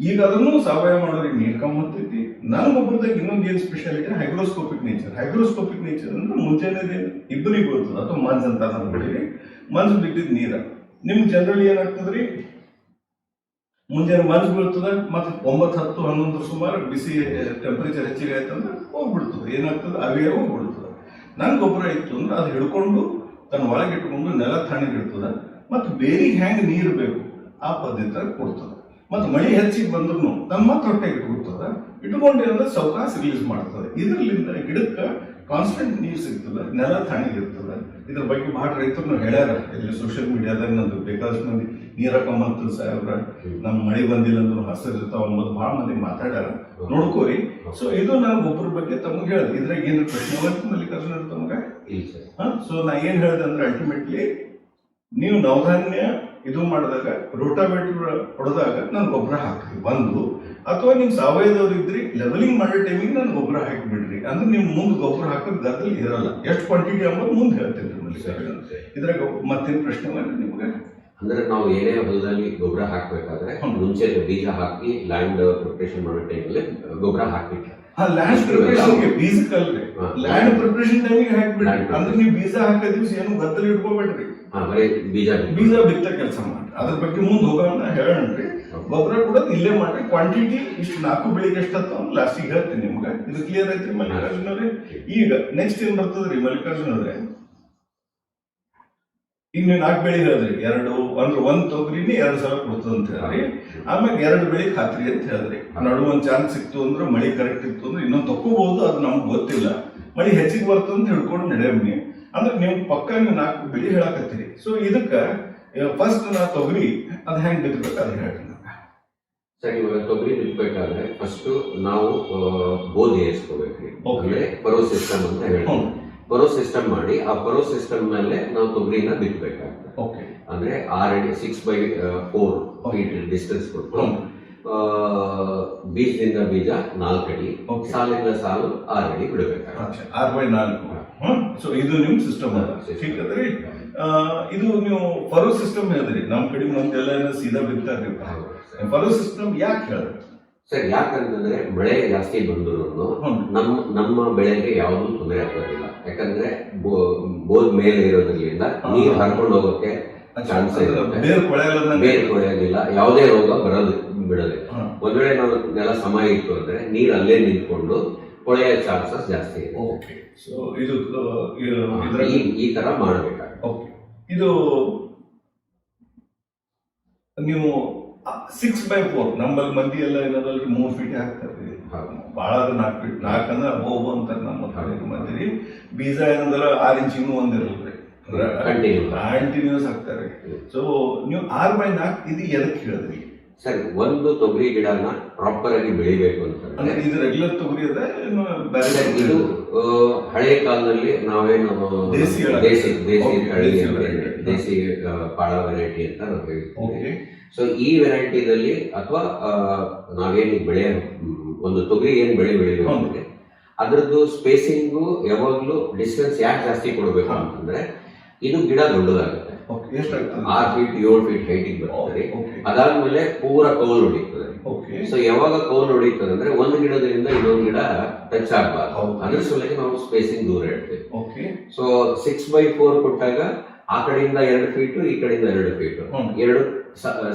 Speaker 1: ಈಗ ಅದನ್ನು ಸಾವಯವ ಮಾಡೋರಿಗೆ ನೀರು ಕಮ್ಮಿ ಹತ್ತೈತಿ. ನನ್ನ ಗೊಬ್ಬರದಾಗ ಇನ್ನೊಂದು ಏನು speciality, hygroscopic nature. Hygroscopic nature ಅಂದ್ರೆ ಮುಂಚೆನೇ ಇಬ್ಬರಿಗೆ ಬರ್ತದೆ ಅಥವಾ ಮಂಜ್ ಅಂತ ಅಂದ್ಬಿಟ್ಟಿರಿ. ಮಂಜ್ ಬಿಟ್ಟಿದ್ ನೀರ ನಿಮ್ಗೆ ಜನರಲಿ ಏನಾಗ್ತದ್ರಿ, ಮುಂಜಾನೆ ಮಂಜು ಬೀಳ್ತದೆ, ಮತ್ತೆ 9, 10, 11 ಸುಮಾರು ಬಿಸಿ ಟೆಂಪರೇಚರ್ ಹೆಚ್ಚಿಗೆ ಆಯ್ತಂದ್ರೆ ಹೋಗ್ಬಿಡ್ತದೆ. ಏನಾಗ್ತದೆ, ಅವೇ ಹೋಗ್ಬಿಡ್ತದೆ. ನನ್ನ ಗೊಬ್ಬರ ಇತ್ತು ಅಂದ್ರೆ ಅದು ಹಿಡ್ಕೊಂಡು ತನ್ನ ಒಳಗೆ ಇಟ್ಕೊಂಡು ನೆಲ ತಣ್ಣಗಿರ್ತದೆ. ಮತ್ತು ಬೇರಿಗೆ ಹೆಂಗೆ ನೀರು ಬೇಕು ಆ ಪದ್ಧತಿ ಕೊಡ್ತದೆ. ಮತ್ತು ಮಳೆ ಹೆಚ್ಚಿಗೆ ಬಂದ್ರು ತಮ್ಮ ಮತ್ತೆ ಹೊಟ್ಟೆಗೆ ಇಟ್ಕೊಡ್ತದೆ. ಇಟ್ಕೊಂಡು ಏನಂದ್ರೆ ಸವಕಾಶ ರಿಲೀಸ್ ಮಾಡ್ತದೆ. ಇದರಿಂದ ಗಿಡಕ್ಕೆ ಕಾನ್ಸ್ಟೆಂಟ್ ನೀರು ಸಿಗ್ತದೆ, ನೆಲ ತಣ್ಣಗಿರ್ತದೆ. ಇದ್ರ ಬಗ್ಗೆ ಭಾಳ ರೈತರು ಹೇಳ್ಯಾರ. ಇಲ್ಲಿ ಸೋಷಿಯಲ್ ಮೀಡಿಯಾದಾಗ ನಂದು ಬೇಕಾದಷ್ಟು ಮಂದಿ ನೀರ ಕಮ್ಮಂತ ಸಾಹೇಬ್ರ ನಮ್ಮ ಮಳೆ ಬಂದಿಲ್ಲ ಅಂದ್ರೂ ಹಸಿರಿರ್ತಾವ ಅಂಬೋದು ಭಾಳ ಮಂದಿ ಮಾತಾಡ್ಯಾರ. ನೋಡ್ಕೋರಿ. ಸೊ ಇದು ನಾನು ಗೊಬ್ಬರ ಬಗ್ಗೆ ತಮಗೆ ಹೇಳಿದೆ. ಇದ್ರಾಗ ಏನು ಪ್ರಶ್ನೆ ಬಂತು ಮಲ್ಲಿಕಾರ್ಜುನ ತಮಗೆ? ಸೊ ನಾ ಏನ್ ಹೇಳಿದೆ ಅಂದ್ರೆ ಅಲ್ಟಿಮೇಟ್ಲಿ ನೀವು ನವಧಾನ್ಯ ಇದು ಮಾಡಿದಾಗ ರೋಟಾವೇಟರ್ ಹೊಡೆದಾಗ ನಾನು ಗೊಬ್ಬರ ಹಾಕ್ರಿ ಒಂದು. ಅಥವಾ ನೀವು ಸಾವಯವದವ್ರು ಇದ್ರಿ ಲೆವೆಲಿಂಗ್ ಮಾಡೋ ಟೈಮಿಗೆ ನಾನು ಗೊಬ್ಬರ ಹಾಕಿಬಿಡ್ರಿ. ಅಂದ್ರೆ ನೀವು ಮುಂದೆ ಗೊಬ್ಬರ ಹಾಕೋದು ಗದ್ದಲ್ ಇರಲ್ಲ. ಎಷ್ಟು ಕ್ವಾಂಟಿಟಿ ಅಂಬೋದು ಮುಂದೆ ಹೇಳ್ತೀನಿ ಮಲ್ಲಿಕಾರ್ಜುನ. ಇದ್ರಾಗ ಮತ್ತೇನು ಪ್ರಶ್ನೆ ಮಾಡಿ ನಿಮ್ಗೆ?
Speaker 2: ಅಂದ್ರೆ ನಾವು ಏನೇ ಹೊಲದಲ್ಲಿ ಗೊಬ್ಬರ ಹಾಕ್ಬೇಕಾದ್ರೆ ಮುಂಚೆ ಬೀಜ ಹಾಕಿ ಲ್ಯಾಂಡ್ ಪ್ರಿಪರೇಷನ್ ಮಾಡೋ ಟೈಮಲ್ಲಿ ಗೊಬ್ಬರ ಹಾಕ್ಬಿಟ್ರೆ
Speaker 1: ಲ್ಯಾಂಡ್ ಪ್ರಿಪರೇಷನ್ಗೆ ಬೀಜಕ್ಕಲ್ರಿ, ಲ್ಯಾಂಡ್ ಪ್ರಿಪರೇಷನ್ ಟೈಮಿಗೆ ಹಾಕ್ಬಿಡ್ರಿ. ಅಂದ್ರೆ ನೀವು ಬೀಜ ಹಾಕೋ ದಿವಸ ಏನು ಗದ್ದಲ ಇಟ್ಕೋಬೇಡ್ರಿ. ಬೀಜ ಬಿತ್ತ ಕೆಲಸ ಮಾಡ್ರಿ. ಅದ್ರ ಬಗ್ಗೆ ಮುಂದೆ ಹೋಗೋಣ ಹೇಳಣ್ರಿ. ಗೊಬ್ಬರ ಕೂಡ ಇಲ್ಲೇ ಮಾಡ್ರಿ. ಕ್ವಾಂಟಿಟಿ ಇಷ್ಟು 4 ಬೆಳಿಗ್ಗೆ ಎಷ್ಟತ್ತ ಲಾಸ್ಟಿಗೆ ಹೇಳ್ತೀನಿ ನಿಮ್ಗೆ. ಇದು ಕ್ಲಿಯರ್ ಐತ್ರಿ ಮಲ್ಲಿಕಾರ್ಜುನ ಅವ್ರೆ? ಈಗ ನೆಕ್ಸ್ಟ್ ಏನ್ ಬರ್ತದ್ರಿ ಮಲ್ಲಿಕಾರ್ಜುನ ಅವ್ರೆ? ಈಗ ನೀವು 4 ಬೆಳೆ ಹೇಳಿದ್ರಿ. 2 ಅಂದ್ರೆ 1 ತೊಗರಿನೇ 2 ಸಲ ಕೊಡ್ತದ ಅಂತ ಹೇಳ್ರಿ. ಆಮೇಲೆ 2 ಬೆಳೆಗೆ ಹಾಕ್ರಿ ಅಂತ ಹೇಳಿದ್ರಿ. ನಡು ಒಂದು ಚಾನ್ಸ್ ಸಿಕ್ತು ಅಂದ್ರೆ ಮಳೆ ಕರೆಕ್ಟ್ ಇತ್ತು ಅಂದ್ರೆ ಇನ್ನೊಂದು ತಕ್ಕೋಬಹುದು. ಅದು ನಮ್ಗೆ ಗೊತ್ತಿಲ್ಲ. ಮಳೆ ಹೆಚ್ಚಿಗೆ ಬರ್ತದೆ ಅಂತ ಹಿಡ್ಕೊಂಡು ನಡೆಯಮ್ಮಿ. ಅಂದ್ರೆ ನೀವು ಪಕ್ಕ ನೀವು 4 ಬೆಳೆ ಹೇಳಕತ್ತೀರಿ. ಸೊ ಇದಕ್ಕೆ ಫಸ್ಟ್ ನಾ ತೊಗರಿ ಅದು ಹೆಂಗ್ ಬಿತ್ತಬೇಕು ಅದು ಹೇಳ್ರಿ.
Speaker 2: ಸರ್, ಇವಾಗ ತೊಗರಿ ಬಿತ್ತಬೇಕಾದ್ರೆ ಫಸ್ಟ್ ನಾವು ಬೋಧಿ ಏರಿಸ್ಕೋಬೇಕ್ರಿ. ಅಂದ್ರೆ ಪರೋ ಸಿಸ್ಟಮ್ ಅಂತ ಹೇಳ್ತೀವಿ. ಪರೋ ಸಿಸ್ಟಮ್ ಮಾಡಿ ಆ ಪರೋ ಸಿಸ್ಟಮ್ ಮೇಲೆ ನಾವು ತೊಗರಿನ ಬಿತ್ತಬೇಕಾಗ್ತದೆ. ಅಂದ್ರೆ 6 ಅಡಿ 6/4 ಫೀಟ್ ಡಿಸ್ಟೆನ್ಸ್ ಕೊಟ್ಟು ಬೀಜದಿಂದ ಬೀಜ 4 ಅಡಿ, ಸಾಲಿಂದ ಸಾಲು 6 ಅಡಿ ಬಿಡಬೇಕಾಗುತ್ತೆ.
Speaker 1: 6x4. ಸೊ ಇದು ನಿಮ್ ಸಿಸ್ಟಮ್ ಅದ. ಹೀಗಾದ್ರೆ ಇದು ನೀವು ಫರೋ ಸಿಸ್ಟಮ್ ಹೇಳಿದ್ರಿ. ನಮ್ ಕಡೆ ಮಂದೆಲ್ಲ ಸೀದಾ ಬಿಡ್ತಾರೆ. ಫರೋ ಸಿಸ್ಟಮ್ ಯಾಕೆ ಹೇಳಿದ್ರಿ
Speaker 2: ಸರ್? ಯಾಕಂತಂದ್ರೆ ಮಳೆ ಜಾಸ್ತಿ ಬಂದ್ರು ನಮ್ಮ ಬೆಳೆಗೆ ಯಾವ್ದು ತೊಂದರೆ ಆಗೋದಿಲ್ಲ. ಯಾಕಂದ್ರೆ ಬೋದ್ ಮೇಲೆ ಇರೋದ್ರಿಂದ ನೀರು ಹರ್ಕೊಂಡು ಹೋಗೋಕೆ ಚಾನ್ಸ್ ಇರುತ್ತೆ, ಬೇರೆ ಕೊಳೆಯೋದಿಲ್ಲ, ಯಾವುದೇ ರೋಗ ಬರೋದು ಬಿಡೋದಿಲ್ಲ. ಒಂದ್ ವೇಳೆ ನಾವು ನೆಲ ಸಮ ಇತ್ತು ಅಂದ್ರೆ ನೀರು ಅಲ್ಲೇ ನಿಂತ್ಕೊಂಡು ಕೊಳೆಯ ಚಾನ್ಸಸ್ ಜಾಸ್ತಿ ಇದೆ. ಈ ತರ ಮಾಡಬೇಕಾಗುತ್ತೆ.
Speaker 1: ಇದು ನೀವು 6x4 ನಮ್ಮಲ್ಲಿ ಮಂದಿ ಎಲ್ಲ ಏನಾದ್ರೂ 3 ಫೀಟ್ ಹಾಕ್ತಾರೆ. ಬಹಳ 4 ಫೀಟ್, 4 ಅಂದ್ರೆ ಅಬೋಬ್ ಅಂತಾರೆ ನಮ್ಮ ಮಂದಿ. ಬೀಜ ಏನಂದ್ರೆ 6 ಇಂಚಿಗೂ ಒಂದಿರಲ್ರಿ, ಕಂಟಿನ್ಯೂಸ್ ಹಾಕ್ತಾರೆ. ಸೊ ನೀವು 6x4 ಇದು ಎದಕ್ಕೆ ಹೇಳಿದ್ರಿ
Speaker 2: ಸರ್? ಒಂದು ತೊಗರಿ ಗಿಡನ ಪ್ರಾಪರ್ ಆಗಿ ಬೆಳಿಬೇಕು ಅಂತ.
Speaker 1: ಇದು ರೆಗ್ಯುಲರ್ ತೊಗರಿ ಅದ?
Speaker 2: ಇದು ಹಳೆ ಕಾಲದಲ್ಲಿ ನಾವೇನು ದೇಸಿ ಪಾಳ ವೆರೈಟಿ ಅಂತ ನಾವು ಹೇಳ್ತೀವಿ. ಸೊ ಈ ವೆರೈಟಿದಲ್ಲಿ ಅಥವಾ ನಾವೇನು ಬೆಳೆ ಒಂದು ತೊಗರಿ ಏನ್ ಬೆಳಿಬೇಕು ಅಂದ್ರೆ ಅದ್ರದ್ದು ಸ್ಪೇಸಿಂಗು ಯಾವಾಗ್ಲೂ ಡಿಸ್ಟೆನ್ಸ್ ಯಾಕೆ ಜಾಸ್ತಿ ಕೊಡ್ಬೇಕು ಅಂತಂದ್ರೆ ಇದು ಗಿಡ ದೊಡ್ಡದಾಗುತ್ತೆ. 6 ಫೀಟ್ 7 ಫೀಟ್ ಹೈಟಿಗೆ ಬರ್ತದೆ. ಅದಾದ್ಮೇಲೆ ಪೂರ ಕೌಲ್ ಹೊಡಿತದೆ. ಸೊ ಯಾವಾಗ ಕೌಲ್ ಹೊಡಿತದೆ ಅಂದ್ರೆ ಒಂದು ಗಿಡದಿಂದ ಇನ್ನೊಂದು ಗಿಡ ಟಚ್ ಆಗಬಾರ್ದು, ಅದ್ರ ಸಲುವಾಗಿ ನಾವು ಸ್ಪೇಸಿಂಗ್ ದೂರ ಇಡ್ತೀವಿ. ಸೊ 6x4 ಕೊಟ್ಟಾಗ ಆ ಕಡೆಯಿಂದ 2 ಫೀಟ್, ಈ ಕಡೆಯಿಂದ 2 ಫೀಟ್, 2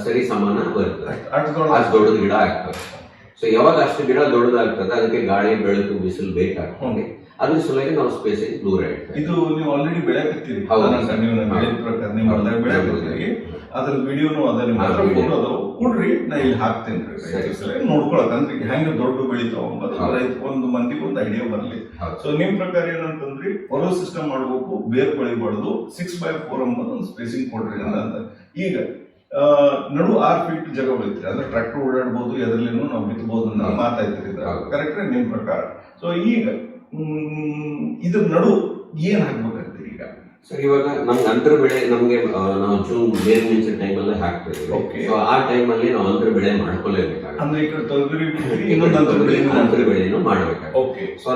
Speaker 2: ಸರಿ ಸಮಾನ ಬರ್ತದೆ. ಅಷ್ಟು ದೊಡ್ಡದು ಗಿಡ ಆಗ್ತದೆ. ಸೊ ಯಾವಾಗ ಅಷ್ಟು ಗಿಡ ದೊಡ್ಡದಾಗ್ತದೆ ಅದಕ್ಕೆ ಗಾಳಿ ಬೆಳಕು ಬಿಸಿಲು ಬೇಕಾಗ್ತದೆ. ಅದ್ರ ಸಲುವಾಗಿ ನಾವು ಸ್ಪೇಸಿಂಗ್ ದೂರ ಇಡ್ತೀವಿ.
Speaker 1: ಇದು ನೀವು ಆಲ್ರೆಡಿ ಬೆಳೆಯಕತ್ತೀರಿ, ಅದ್ರ ವಿಡಿಯೋನು ಅದ ಕೊಡ್ರಿ, ನಾ ಇಲ್ಲಿ ಹಾಕ್ತೇನೆ ನೋಡ್ಕೊಳಕ್. ಅಂದ್ರೆ ಹೆಂಗ ದೊಡ್ಡ ಬೆಳಿತಾವ ಒಂದು ಮಂದಿಗೆ ಒಂದು ಐಡಿಯಾ ಬರ್ಲಿ. ಸೊ ನಿಮ್ ಪ್ರಕಾರ ಏನಂತಂದ್ರಿ, ಫರೋ ಸಿಸ್ಟಮ್ ಮಾಡ್ಬೇಕು, ಬೇರ್ ಬೆಳಿಬಾರ್ದು, 6x4 ಅಂಬದು ಒಂದು ಸ್ಪೇಸಿಂಗ್ ಕೊಡ್ರಿ ಅಂತ. ಈಗ ನಡು 6 ಫೀಟ್ ಜಾಗ ಬೆಳಿತೀರಿ, ಅಂದ್ರೆ ಟ್ರ್ಯಾಕ್ಟರ್ ಓಡಾಡ್ಬೋದು, ಎದ್ರಲ್ಲೇನು ನಾವು ಬಿತ್ತಬಹುದು ಅಂತ ಮಾತಾಡ್ತೀರಿ. ಕರೆಕ್ಟ್ ನಿಮ್ ಪ್ರಕಾರ? ಸೊ ಈಗ ಇದ್ರ ನಡು ಏನ್ ಹಾಕ್ಬೇಕಂತೀರಿ ಈಗ
Speaker 2: ಸರ್? ಇವಾಗ ನಮ್ಗೆ ಅಂತರ ಬೆಳೆ ನಮ್ಗೆ ನಾವು ಜೂನ್ ಬೇರೆ ಮುಂಚೆ ಟೈಮಲ್ಲೇ ಹಾಕ್ತೇವೆ. ಸೊ ಆ ಟೈಮಲ್ಲಿ ನಾವು ಅಂತರ ಬೆಳೆ ಮಾಡ್ಕೊಳ್ಳೇಬೇಕಾಗುತ್ತೆ.
Speaker 1: ಅಂದ್ರೆ ಈ ಕಡೆ ತೊಗರಿ ಇನ್ನೊಂದು
Speaker 2: ಅಂತರ ಬೆಳೆಯನ್ನು ಮಾಡ್ಬೇಕಾಗುತ್ತೆ. ಸೊ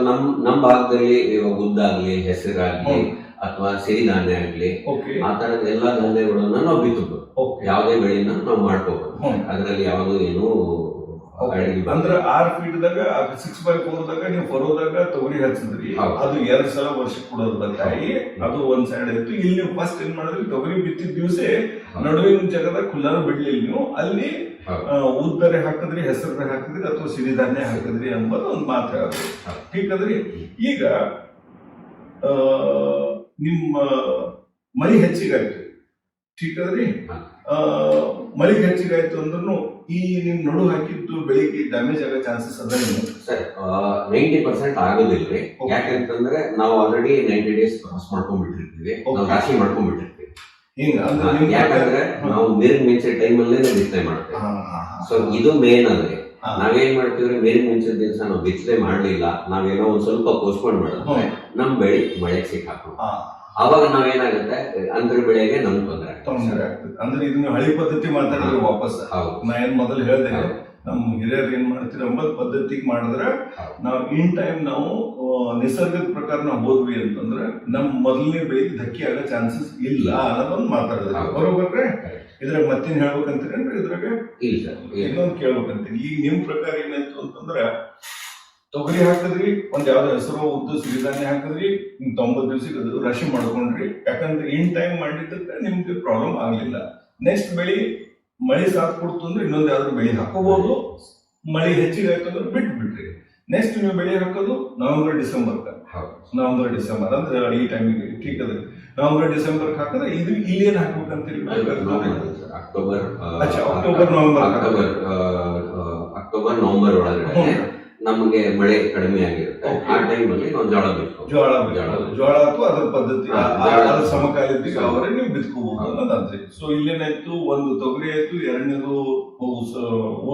Speaker 2: ನಮ್ ಭಾಗದಲ್ಲಿ ಇವಾಗ ಉದ್ದಾಗ್ಲಿ, ಹೆಸರಾಗ್ಲಿ ಅಥವಾ ಸಿರಿಧಾನ್ಯ ಆಗ್ಲಿ, ಆ ತರದ ಎಲ್ಲಾ ಧಾನ್ಯಗಳನ್ನ ನಾವು ಬಿತ್ತಬಹುದು. ಯಾವುದೇ ಬೆಳೆನ ನಾವು ಮಾಡ್ಕೋಬಹುದು. ಅದರಲ್ಲಿ ಯಾವುದು ಏನು
Speaker 1: ಅಂದ್ರೆ 6 ಫೀಟ್ದಾಗ 6x4ದಾಗ ನೀವು ಫರೋದಾಗ ತೊಗರಿ ಹಚ್ಚಿದ್ರಿ, ಅದು 2 ಸಲ ವರ್ಷಕ್ಕೆ ಕೊಡೋದಕ್ಕಾಗಿ ಅದು ಒಂದ್ ಸೈಡ್ ಆಯ್ತು. ಇಲ್ಲಿ ನೀವು ಫಸ್ಟ್ ಏನ್ ಮಾಡಿದ್ರಿ, ತೊಗರಿ ಬಿತ್ತಿದ ದಿವಸ ನಡುವಿನ ಜಾಗದಾಗ ಖುಲ್ಲಾರ ಬಿಡ್ಲಿಲ್ಲ ನೀವು, ಅಲ್ಲಿ ಉದ್ದರೆ ಹಾಕಿದ್ರಿ, ಹೆಸರು ಹಾಕಿದ್ರಿ ಅಥವಾ ಸಿರಿಧಾನ್ಯ ಹಾಕಿದ್ರಿ ಎಂಬುದು ಒಂದು ಮಾತು ಹೇಳಿದ್ರಿ. ಹೀಗಾದ್ರಿ ಈಗ ನಿಮ್ಮ ಮಳಿ ಹೆಚ್ಚಿಗಾಯ್ತು, ಠೀಕದ್ರಿ? ಮಳಿಗೆ ಹೆಚ್ಚಿಗಾಯ್ತು ಅಂದ್ರೂ ಈ ನಿಮ್ ನಡು ಹಾಕಿದ್ದು ಬೆಳಿಗ್ಗೆ ಡ್ಯಾಮೇಜ್ ಆಗೋ ಚಾನ್ಸಸ್ ಅದ
Speaker 2: ಸರ್? 90% ಆಗೋದಿಲ್ರಿ. ಯಾಕಂತಂದ್ರೆ ನಾವು ಆಲ್ರೆಡಿ 90 ಡೇಸ್ ಕ್ರಾಸ್ ಮಾಡ್ಕೊಂಡ್ಬಿಟ್ಟಿರ್ತೀವಿ, ನಾವು ರಾಶಿ ಮಾಡ್ಕೊಂಡ್ಬಿಟ್ಟಿರ್ತೀವಿ. ಯಾಕಂದ್ರೆ ನಾವು ನೀರಿನ ಮಿಂಚೆ ಟೈಮ್ ಅಲ್ಲೇ ಬಿತ್ತನೆ ಮಾಡ್ತೇವೆ. ಸೊ ಇದು ಮೇನ್ ಅಂದ್ರೆ ನಾವೇನ್ ಮಾಡ್ತೀವ್ರಿ, ನೀರಿನ ಮಿಂಚಿದ ದಿವಸ ನಾವು ಬಿತ್ತನೆ ಮಾಡ್ಲಿಲ್ಲ, ನಾವೇನೋ ಒಂದ್ ಸ್ವಲ್ಪ ಪೋಸ್ಟ್ಪೋನ್ ಮಾಡಿದ್ರೆ ನಮ್ ಬೆಳಿ ಮಳೆಗೆ ಸಿಕ್ಕಾಕೊಂಡು ಅವಾಗ ನಾವೇನಾಗುತ್ತೆ, ಅಂತರ ಬೆಳೆಗೆ ನಮ್ಗೆ ತೊಂದರೆ
Speaker 1: ಆಗ್ತದೆ. ಅಂದ್ರೆ ಇದನ್ನ ಹಳಿ ಪದ್ಧತಿ ಮಾತಾಡಿದ್ರೆ ವಾಪಸ್ ನಾ ಏನ್ ಮೊದಲು ಹೇಳ್ದೆ, ನಮ್ ಹಿರಿಯರು ಏನ್ ಮಾಡ್ತೀವಿ ಎಂಬತ್ ಪದ್ಧತಿಗೆ ಮಾಡಿದ್ರೆ ನಾವು ಇನ್ ಟೈಮ್ ನಾವು ನಿಸರ್ಗದ ಪ್ರಕಾರ ನಾವು ಹೋದ್ವಿ ಅಂತಂದ್ರೆ ನಮ್ ಮೊದಲನೇ ಬೆಳೆಗೆ ಧಕ್ಕೆ ಆಗೋ ಚಾನ್ಸಸ್ ಇಲ್ಲ ಅನ್ನೋದೊಂದು ಮಾತಾಡಿದ್ರೆ ಬರೋಬ್ರೆ. ಇದ್ರಾಗ ಮತ್ತೇನ್ ಹೇಳ್ಬೇಕಂತೀರೇನ್ರಿ? ಇದ್ರಾಗ ಇನ್ನೊಂದು ಕೇಳ್ಬೇಕಂತೀನಿ. ಈಗ ನಿಮ್ ಪ್ರಕಾರ ಏನಾಯ್ತು ಅಂತಂದ್ರ ತೊಗರಿ ಹಾಕಿದ್ರಿ, ಒಂದ್ ಯಾವ್ದೋ ಹೆಸರು ಉದ್ದು ಸಿರಿಧಾನ್ಯ ಹಾಕಿದ್ರಿ, 90 ದಿವಸಕ್ಕೆ ಅದು ರಾಶಿ ಮಾಡ್ಕೊಂಡ್ರಿ. ಯಾಕಂದ್ರೆ ಇನ್ ಟೈಮ್ ಮಾಡಿದ್ದಕ್ಕೆ ನಿಮ್ಗೆ ಪ್ರಾಬ್ಲಮ್ ಆಗ್ಲಿಲ್ಲ. ನೆಕ್ಸ್ಟ್ ಬೆಳಿ ಮಳಿ ಸಾಥ್ ಕೊಡ್ತು ಅಂದ್ರೆ ಇನ್ನೊಂದ್ ಯಾವ್ದು ಬೆಳಿ ಹಾಕೋಬಹುದು. ಮಳಿ ಹೆಚ್ಚಿಗೆ ಆಯ್ತು ಅಂದ್ರೆ ಬಿಟ್ಬಿಟ್ರಿ. ನೆಕ್ಸ್ಟ್ ನೀವು ಬೆಳಿ ಹಾಕೋದು ನವೆಂಬರ್ ಡಿಸೆಂಬರ್ ಅಂದ್ರೆ ಈ ಟೈಮಿಗೆ ಠೀಕ್ ಅದ್ರಿ. ನವೆಂಬರ್ ಡಿಸೆಂಬರ್ ಹಾಕಿದ್ರೆ ಇದು ಇಲ್ಲಿ ಏನ್ ಹಾಕ್ಬೇಕಂತೀರಿ?
Speaker 2: ಅಕ್ಟೋಬರ್ ನವೆಂಬರ್ ಒಳಗಡೆ ನಮಗೆ ಮಳೆ ಕಡಿಮೆ ಆಗಿರುತ್ತೆ. ಆ ಟೈಮ್ ಅಲ್ಲಿ ನಾವು
Speaker 1: ಜೋಳ ಅಥವಾ ಅದ್ರ ಪದ್ಧತಿ ಸಮಕಾಲೀನ ಅವರೇ ನೀವು ಬಿತ್ಕೋಬಹುದು ಅನ್ನೋದಂತ್ರಿ. ಸೊ ಇಲ್ಲೇನಾಯ್ತು, ಒಂದು ತೊಗರಿ ಆಯ್ತು, ಎರಡನೇದು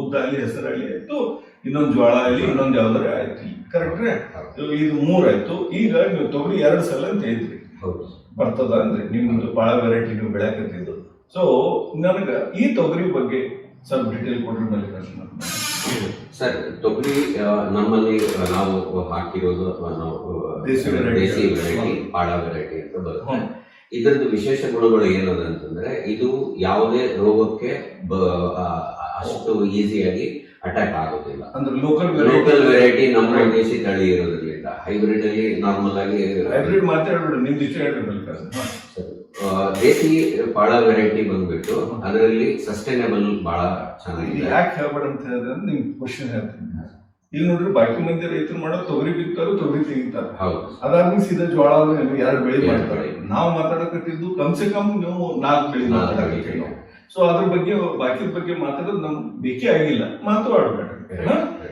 Speaker 1: ಉದ್ದಾಗಲಿ ಹೆಸರಾಗಲಿ ಆಯ್ತು, ಇನ್ನೊಂದು ಜೋಳ ಆಗಲಿ, ಇನ್ನೊಂದು ಯಾವ್ದಾರ ಆಯ್ತು. ಕರೆಕ್ಟ್ರಿ? ಇದು 3 ಆಯ್ತು. ಈಗ ನೀವು ತೊಗರಿ 2 ಸಲ ಅಂತ ಹೇಳಿದ್ರಿ, ಬರ್ತದ ಅಂದ್ರೆ ನಿಮ್ದು ಬಹಳ ವೆರೈಟಿ ನೀವು ಬೆಳೆಯಕತ್ತಿದ್ದು. ಸೊ ನನಗ ಈ ತೊಗರಿ ಬಗ್ಗೆ ಸ್ವಲ್ಪ ಡೀಟೇಲ್ ಕೊಡ್ರಿ ಮಲ್ಲಿಕಾರ್ಜುನ.
Speaker 2: ಸರ್, ತೊಗರಿ ನಮ್ಮಲ್ಲಿ ನಾವು ಹಾಕಿರೋದು
Speaker 1: ದೇಸಿ
Speaker 2: ವೆರೈಟಿ, ಪಾಡ ವೆರೈಟಿ ಅಂತ ಬರುತ್ತೆ. ಇದರದ್ದು ವಿಶೇಷ ಗುಣಗಳು ಏನದ ಅಂತಂದ್ರೆ, ಇದು ಯಾವುದೇ ರೋಗಕ್ಕೆ ಅಷ್ಟು ಈಸಿಯಾಗಿ ಅಟ್ಯಾಕ್ ಆಗೋದಿಲ್ಲ.
Speaker 1: ಅಂದ್ರೆ ಲೋಕಲ್
Speaker 2: ವೆರೈಟಿ ನಮ್ಮ ದೇಶಿ ತಳಿ ಇರೋದ್ರಿಂದ. ಹೈಬ್ರಿಡ್ ಅಲ್ಲಿ ನಾರ್ಮಲ್ ಆಗಿ
Speaker 1: ಹೈಬ್ರಿಡ್ ಮಾತಾಡ್ಬಿಡು, ನಿಮ್ ವಿಷಯ ಹೇಳ್ರಿ ಮಲ್ಲಿಕಾರ್ಜುನ.
Speaker 2: ದೇಸಿ ಪಾಳ ವೆರೈಟಿ ಬಂದ್ಬಿಟ್ಟು ಅದರಲ್ಲಿ ಸಸ್ಟೈನಬಲ್ ಬಹಳ ಚೆನ್ನಾಗಿದೆ.
Speaker 1: ಯಾಕೆ ಹೇಳ್ಬೇಡ ಅಂತ ಹೇಳಿದ್ರೆ ನಿಮ್ ಕ್ವಶನ್ ಹೇಳ್ತೀನಿ. ಇಲ್ಲಿ ನೋಡ್ರಿ, ಬಾಕಿ ಮಂದಿ ರೈತರು ಮಾಡೋ ತೊಗರಿ ಬಿತ್ತಾರು, ತೊಗರಿ ತೆಗಿತಾರೆ.
Speaker 2: ಹೌದು.
Speaker 1: ಅದಾದ್ಮೇಲೆ ಸೀದಾ ಜೋಳ ಎರಡು ಬೆಳೆ ಮಾಡ್ತಾರೆ. ನಾವು ಮಾತಾಡಕತ್ತಿದ್ದು ಕಮ್ಸೆ ಕಮ್ ನೀವು 4 ಬೆಳೆ ಮಾತಾಡಕತ್ತೀವಿ ನಾವು. ಸೊ ಅದ್ರ ಬಗ್ಗೆ ಬಾಕಿ ಬಗ್ಗೆ ಮಾತಾಡೋದು ನಮ್ಗೆ ಬೇಕೇ ಆಗಿಲ್ಲ, ಮಾತಾಡ್ಬೇಡ.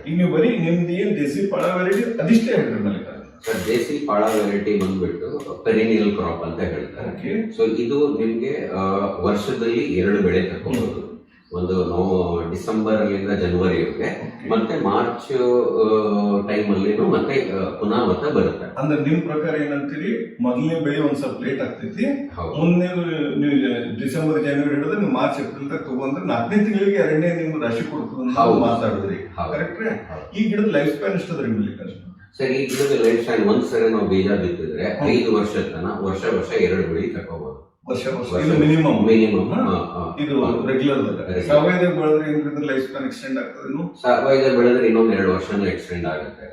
Speaker 1: ಈಗ ನೀವು ಬರೀ ನಿಮ್ದು ಏನ್ ದೇಸಿ ಪಾಳ ವೆರೈಟಿ ಅದಿಷ್ಟೇ ಹೇಳ್ರಿ ಮಲ್ಲಿಕಾರ್ಜುನ.
Speaker 2: ಸರ್, ದೇಸಿ ಪಾಳ ವೆರೈಟಿ ಬಂದ್ಬಿಟ್ಟು ಪೆರಿನಿಯಲ್ ಕ್ರಾಪ್ ಅಂತ ಹೇಳ್ತಾರೆ. ಸೊ ಇದು ನಿಮ್ಗೆ ವರ್ಷದಲ್ಲಿ 2 ಬೆಳೆ ತಗೋಬಹುದು. ಒಂದು ಡಿಸೆಂಬರ್ ಅಲ್ಲಿಂದ ಜನವರಿವರೆಗೆ, ಮತ್ತೆ ಮಾರ್ಚ್ ಟೈಮ್ ಅಲ್ಲಿ ಮತ್ತೆ ಪುನಃ ಮತ್ತೆ ಬರುತ್ತೆ.
Speaker 1: ಅಂದ್ರೆ ನಿಮ್ ಪ್ರಕಾರ ಏನಂತೀರಿ, ಮೊದಲನೇ ಬೆಳೆ ಒಂದ್ ಸ್ವಲ್ಪ ಲೇಟ್ ಆಗ್ತೈತಿ, ಮುಂದೆ ನೀವು ಡಿಸೆಂಬರ್ ಜನವರಿ ಹಿಡಿದ್ರೆ ನೀವು ಮಾರ್ಚ್ ಏಪ್ರಿಲ್ ತನಕ ತಗೊಂಡ್ರೆ 4ನೇ ತಿಂಗಳಿಗೆ 2ನೇ ನಿಮ್ಗೆ ರಾಶಿ ಕೊಡ್ತದ ಮಾತಾಡಿದ್ರಿ. ಕರೆಕ್ಟ್ರಿ? ಈ ಗಿಡದ ಲೈಫ್ ಸ್ಪ್ಯಾನ್ ಎಷ್ಟದ್ರಿ ಮಲ್ಲಿಕಾರ್ಜುನ?
Speaker 2: ಸರ್, ಈ ಗಿಡದ ಲೈಫ್ ಸ್ಟೈಲ್ ಒಂದ್ಸರಿ ನಾವು ಬೀಜ ಬಿತ್ತಿದ್ರೆ 5 ವರ್ಷ ತನಕ ವರ್ಷ 2 ಬೆಳೆ ತಗೋಬಹುದು.
Speaker 1: ಇದು ಮಿನಿಮಮ್. ಇದು ರೆಗ್ಯುಲರ್ ಸಾವಯವ ಬೆಳೆದ್ರೆ ಏನ್ರಿಂದ ಲೈಫ್ ಸ್ಪ್ಯಾನ್ ಎಕ್ಸ್ಟೆಂಡ್ ಆಗ್ತದೆ.
Speaker 2: ಸಾವಯವ ಬೆಳೆದ್ರೆ ಇನ್ನೊಂದು 2 ವರ್ಷನೂ ಎಕ್ಸ್ಟೆಂಡ್ ಆಗುತ್ತೆ.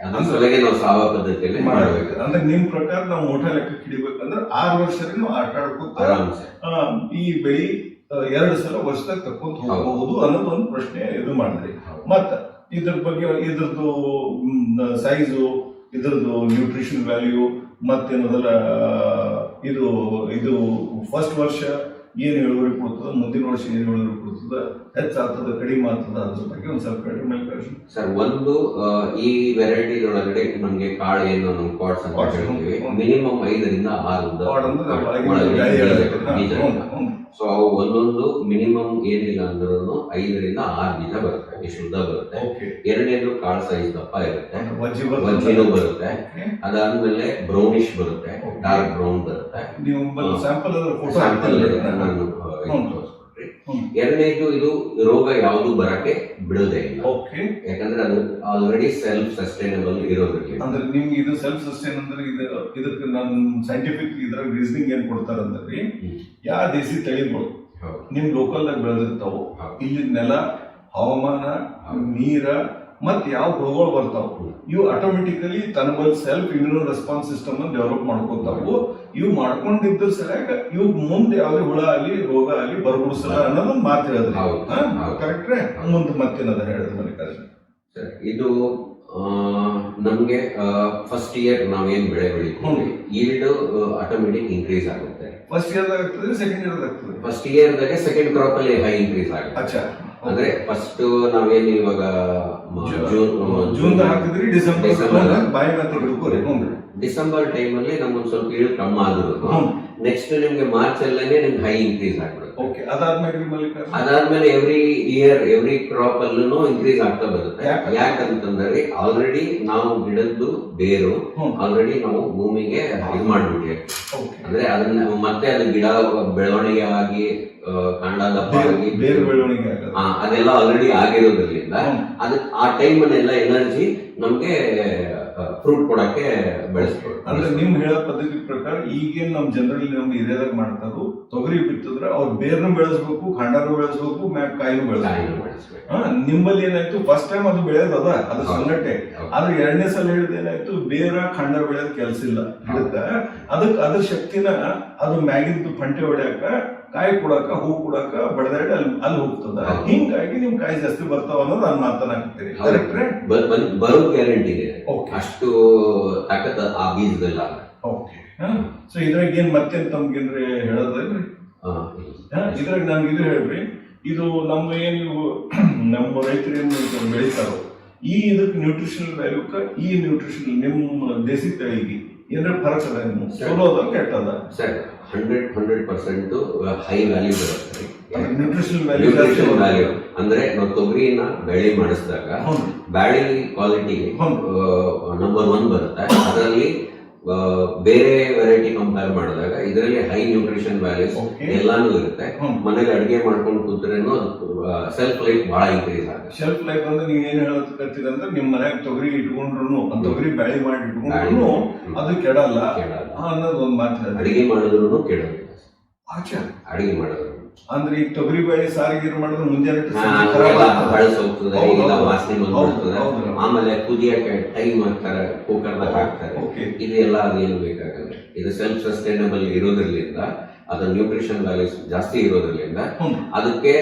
Speaker 2: ಅದ್ರ ನಾವು ಸಾವಯವ ಪದ್ಧತಿಯಲ್ಲಿ ಮಾಡಬೇಕು.
Speaker 1: ಅಂದ್ರೆ ನಿಮ್ ಪ್ರಕಾರ ನಾವು ಮೋಟಾ ಲೆಕ್ಕ ಹಿಡಿಬೇಕಂದ್ರೆ 6 ವರ್ಷನೂ ಆಟ ಆಡ್ಕೊತ ಈ ಬೆಳಿ 2 ಸಲ ವರ್ಷದಾಗ ತಕ್ಕೊಂತ ಹೋಗಬಹುದು ಅನ್ನೋದು ಒಂದು ಪ್ರಶ್ನೆ ಇದು ಮಾಡಿದ್ರಿ. ಮತ್ತ ಇದ್ರ ಬಗ್ಗೆ ಇದ್ರದ್ದು ಸೈಜು, ಇದ್ರದ್ದು ನ್ಯೂಟ್ರಿಷನ್ ವ್ಯಾಲ್ಯೂ, ಮತ್ತೇನದಲ್ಲ ಇದು ಇದು ಫಸ್ಟ್ ವರ್ಷ ಏನ್ ಇಳುವರಿ ಕೊಡ್ತದ, ಮುಂದಿನ ವರ್ಷ ಏನ್ ಇಳುವರಿ ಕೊಡ್ತದ, ಹೆಚ್ಚಾಗ್ತದ ಕಡಿಮೆ ಆಗ್ತದ, ಅದ್ರ ಬಗ್ಗೆ ಒಂದ್ ಸ್ವಲ್ಪ ಕಡಿಮೆ ಮಲ್ಲಿಕಾರ್ಜುನ.
Speaker 2: ಸರ್, ಒಂದು ಈ ವೆರೈಟಿ ಒಳಗಡೆ ನಮ್ಗೆ ಕಾಳು ಏನು ನಾವು ಪಾಟ್ಸ್ ಅಂತ ಹೇಳ್ತೀವಿ, ಮಿನಿಮಮ್ 5 ರಿಂದ 6 ಸೊ ಅವು ಒಂದೊಂದು ಮಿನಿಮಮ್ ಏನಿಲ್ಲ ಅಂದ್ರೂ 5 ರಿಂದ 6 ಬೀಜ ಬರುತ್ತೆ. ಇಷ್ಟು ಉದ್ದ ಬರುತ್ತೆ. ಎರಡನೇದು ಕಾಳು ಸೈಜ್ ದಪ್ಪ ಇರುತ್ತೆ, ವಜ್ಜಿನೂ ಬರುತ್ತೆ. ಅದಾದ್ಮೇಲೆ ಬ್ರೌನಿಶ್ ಬರುತ್ತೆ, ಡಾರ್ಕ್ ಬ್ರೌನ್ ಬರುತ್ತೆ. ಎರಡನೇದು ಇದು ರೋಗ ಯಾವುದು ಬರಕ್ಕೆ ಬಿಡೋದೇ ಇಲ್ಲ, ಯಾಕಂದ್ರೆ ಅದು ಆಲ್ರೆಡಿ ಸೆಲ್ಫ್ ಸಸ್ಟೈನಬಲ್ ಇರೋದ್ರಲ್ಲಿ.
Speaker 1: ಅಂದ್ರೆ ನಿಮ್ಗೆ ಇದು ಸೆಲ್ಫ್ ಸಸ್ಟೈನ್ ಅಂದ್ರೆ ಇದಕ್ಕೆ ನಾನು ಸೈಂಟಿಫಿಕ್ ಇದ್ರ ರೀಸನಿಂಗ್ ಏನ್ ಕೊಡ್ತಾರಂದ್ರಿ, ಯಾವ ದೇಸಿ ತಳಿಗಳು ನಿಮ್ ಲೋಕಲ್ ದಾಗ ಬೆಳೆದಿರ್ತಾವ, ಇಲ್ಲಿ ನೆಲ, ಹವಾಮಾನ, ನೀರ ಮತ್ ಯಾವ ರೋಗಗಳು ಬರ್ತಾವ, ಇವು ಆಟೋಮೆಟಿಕಲಿ ತನ್ನ ಸೆಲ್ಫ್ ಇಮ್ಯೂನೋ ರೆಸ್ಪಾನ್ಸ್ ಸಿಸ್ಟಮ್ ಅನ್ನು ಡೆವಲಪ್ ಮಾಡ್ಕೊತಾವು. ಇವು ಮಾಡ್ಕೊಂಡಿದ್ರ ಸರಿಯಾಗ ಇವು ಮುಂದೆ ಯಾವ್ದೇ ಹುಳ ಆಗಲಿ ರೋಗ ಆಗಲಿ ಬರ್ಬಿಡಿಸಲ್ಲ ಅನ್ನೋದೊಂದು ಮಾತು ಹೇಳಿದ್ರಿ. ಕರೆಕ್ಟ್ರೆ? ಮುಂದೆ ಮತ್ತೇನದ ಹೇಳಿದ್ರೆ ಮಲ್ಲಿಕಾರ್ಜುನ?
Speaker 2: ಇದು ನಮ್ಗೆ ಫಸ್ಟ್ ಇಯರ್ ನಾವೇನ್ ಬೆಳೆ ಬೆಳಿತೀವಿ, ಈಲ್ಡ್ ಆಟೋಮೆಟಿಕ್ ಇನ್ಕ್ರೀಸ್ ಆಗುತ್ತೆ.
Speaker 1: ಫಸ್ಟ್ ಇಯರ್ ಆಗ್ತದೆ, ಸೆಕೆಂಡ್ ಇಯರ್ ಆಗ್ತದೆ.
Speaker 2: ಫಸ್ಟ್ ಇಯರ್ ದಾಗೆ ಸೆಕೆಂಡ್ ಕ್ರಾಪ್ ಅಲ್ಲಿ ಹೈ ಇನ್ಕ್ರೀಸ್ ಆಗುತ್ತೆ. ಅಂದ್ರೆ ಫಸ್ಟ್ ನಾವೇನು ಇವಾಗ
Speaker 1: ಜೂನ್ ಹಾಕಿದ್ರಿ,
Speaker 2: ಡಿಸೆಂಬರ್ ಟೈಮ್ ಅಲ್ಲಿ ನಮ್ಗೊಂದ್ ಸ್ವಲ್ಪ ಇಳು ಕಮ್ಮಿ ಆದ್ರು, ನೆಕ್ಸ್ಟ್ ನಿಮ್ಗೆ ಮಾರ್ಚ್ ಅಲ್ಲೇ ನಿಮ್ಗೆ ಹೈ ಇನ್ಕ್ರೀಸ್ ಆಗ್ಬಿಡುತ್ತೆ. ಅದಾದ್ಮೇಲೆ ಎವ್ರಿ ಇಯರ್ ಎವ್ರಿ ಕ್ರಾಪ್ ಅಲ್ಲೂ ಇನ್ಕ್ರೀಸ್ ಆಗ್ತಾ ಬರುತ್ತೆ. ಯಾಕಂತಂದ್ರೆ ಆಲ್ರೆಡಿ ನಾವು ಗಿಡದ್ದು ಬೇರು ಆಲ್ರೆಡಿ ನಾವು ಭೂಮಿಗೆ ಇದು ಮಾಡ್ಬಿಟ್ವಿ. ಅಂದ್ರೆ ಅದನ್ನ ಮತ್ತೆ ಅದು ಗಿಡ ಬೆಳವಣಿಗೆ ಆಗಿ ಕಾಂಡ ದಪ್ಪ ಆಗಿ ಅದೆಲ್ಲ ಆಲ್ರೆಡಿ ಆಗಿರೋದ್ರಿಂದ ಅದಕ್ಕೆ ಆ ಟೈಮ್ ಅನ್ನೆಲ್ಲ ಎನರ್ಜಿ ನಮ್ಗೆ ಫ್ರೂಟ್ ಕೊಡಕ್ಕೆ ಬೆಳೆಸ್ಬೋದು.
Speaker 1: ಅಂದ್ರೆ ನಿಮ್ ಹೇಳೋ ಪದ್ಧತಿ ಪ್ರಕಾರ ಈಗೇನ್ ನಮ್ ಜನರಲ್ಲಿ ನಮ್ ಏರಿಯಾದಾಗ ಮಾಡ್ತಾರೋ, ತೊಗರಿ ಬಿತ್ತಿದ್ರೆ ಅವ್ರು ಬೇರ್ನು ಬೆಳೆಸ್ಬೇಕು, ಖಂಡನು ಬೆಳೆಸ್ಬೇಕು, ಮ್ಯಾಕ್ ಕಾಯಿನೂ ಬೆಳೆಸ್ಬೇಕು. ನಿಮ್ಮಲ್ಲಿ ಏನಾಯ್ತು, ಫಸ್ಟ್ ಟೈಮ್ ಅದು ಬೆಳೆಯೋದದ ಅದು ಸಂಗಟೆ, ಆದ್ರೆ 2ನೇ ಸಲ ಹೇಳಿದ ಏನಾಯ್ತು, ಬೇರ ಖಂಡ ಬೆಳೆಯೋದ್ ಕೆಲ್ಸ ಇಲ್ಲ ಗಿಡಕ್ಕ. ಅದಕ್ಕೆ ಅದ್ರ ಶಕ್ತಿನ ಅದು ಮ್ಯಾಗಿಂದು ಫಂಟೆ ಹೊಡ್ಯಾಕ, ಕಾಯಿ ಕೊಡಾಕ, ಹೂ ಕೊಡಾಕ ಬಡದಾಡಿ ಅಲ್ಲಿ ಹೋಗ್ತದ. ಹಿಂಗಾಗಿ ನಿಮ್ ಕಾಯಿ ಜಾಸ್ತಿ ಬರ್ತಾವ ಅನ್ನೋದು ನಾನು ಮಾತನಾಡ್ತೀರಿ. ಕರೆಕ್ಟ್ರೆ?
Speaker 2: ಬರೋದ್ ಗ್ಯಾರಂಟಿ ಇದೆ, ಅಷ್ಟು ತಾಕತ್ ಆ ಬೀಜದಲ್ಲ.
Speaker 1: ಸೊ ಇದ್ರಾಗ ಏನ್ ಮತ್ತೇನ್ ತಮ್ಗೇನ್ರಿ ಹೇಳೋದ್ರಿ? ಇದ್ರಾಗ ನಮ್ಗೆ ಇದು ಹೇಳ್ರಿ, ಇದು ನಮ್ಮ ಏನ್ ನಮ್ಮ ರೈತರು ಏನ್ ಬೆಳಿತಾರೋ ಈ ಇದಕ್ಕೆ ನ್ಯೂಟ್ರಿಷನಲ್ ವ್ಯಾಲ್ಯೂಕ ಈ ನ್ಯೂಟ್ರಿಷನಲ್ ನಿಮ್ಮ ದೇಸಿ ತಳಿಗೆ ಏನಾರ ಫರಕ್ ಅದ, ಚಲೋ ಅದ ಕೆಟ್ಟದ?
Speaker 2: ಸರ್, 100% ಹೈ ವ್ಯಾಲ್ಯೂ ಬರುತ್ತೆ.
Speaker 1: ನ್ಯೂಟ್ರಿಷನಲ್
Speaker 2: ವ್ಯಾಲ್ಯೂ ಅಂದ್ರೆ ನಾವು ತೊಗರಿನ ಬೆಳೆ ಮಾಡಿಸಿದಾಗ ಬ್ಯಾಳಿ ಕ್ವಾಲಿಟಿ ನಂಬರ್ 1 ಬರುತ್ತೆ. ಅದರಲ್ಲಿ ಬೇರೆ ವೆರೈಟಿ ಕಂಪೇರ್ ಮಾಡಿದಾಗ ಇದರಲ್ಲಿ ಹೈ ನ್ಯೂಟ್ರಿಷನ್ ವ್ಯಾಲ್ಯೂಸ್
Speaker 1: Okay.
Speaker 2: ಎಲ್ಲಾನು ಇರುತ್ತೆ. ಮನೇಲಿ ಅಡಿಗೆ ಮಾಡ್ಕೊಂಡು ಕೂತ್ರೇನು ಸೆಲ್ಫ್ ಲೈಫ್ ಬಹಳ ಇನ್ಕ್ರೀಸ್ ಆಗುತ್ತೆ.
Speaker 1: ಶೆಲ್ಫ್ ಲೈಫ್ ಅಂದ್ರೆ ನೀವ್ ಏನ್ ಹೇಳತ್ತೀರ ಅಂದ್ರೆ ನಿಮ್ ಮನ್ಯಾಗ ತೊಗರಿ ಇಟ್ಕೊಂಡ್ರು ತೊಗರಿ ಬ್ಯಾಳಿ ಮಾಡಿ ಇಟ್ಕೊಂಡ್ರು ಅದು ಕೆಡಲ್ಲ ಅನ್ನೋದು ಒಂದ್ ಮಾತು ಹೇಳ್ತಾರೆ.
Speaker 2: ಅಡಿಗೆ ಮಾಡಿದ್ರು ಕೆಡೋದಿಲ್ಲ.
Speaker 1: ಆಚೆ
Speaker 2: ಅಡಿಗೆ ಮಾಡಿದ್ರು
Speaker 1: ಅಂದ್ರೆ ಈಗ ತೊಗರಿ ಬೇಳೆ ಸಾರಿಗೆ ಮಾಡಿದ್ರೆ ಮುಂಜಾನೆ
Speaker 2: ಬಳಸಿ ಹೋಗ್ತದೆ, ಇಲ್ಲ ವಾಸನೆ ಬಂದ್ಬಿಡ್ತದೆ. ಆಮೇಲೆ ಕುದಿಯಕ್ಕೆ ಟೈಮ್ ಹಾಕ್ತಾರೆ, ಕುಕ್ಕರ್ದಾಗ ಹಾಕ್ತಾರೆ. ಇದೆಲ್ಲ ಅದೇನು ಬೇಕಾಗಲ್ಲ. ಇದು ಸೆಲ್ಫ್ ಸಸ್ಟೈನಬಲ್ ಇರೋದ್ರಲ್ಲಿಂದ, ಅದ್ರ ನ್ಯೂಟ್ರಿಷನ್ ವ್ಯಾಲ್ಯೂಸ್ ಜಾಸ್ತಿ ಇರೋದ್ರಲ್ಲಿಂದ ಅದಕ್ಕೆ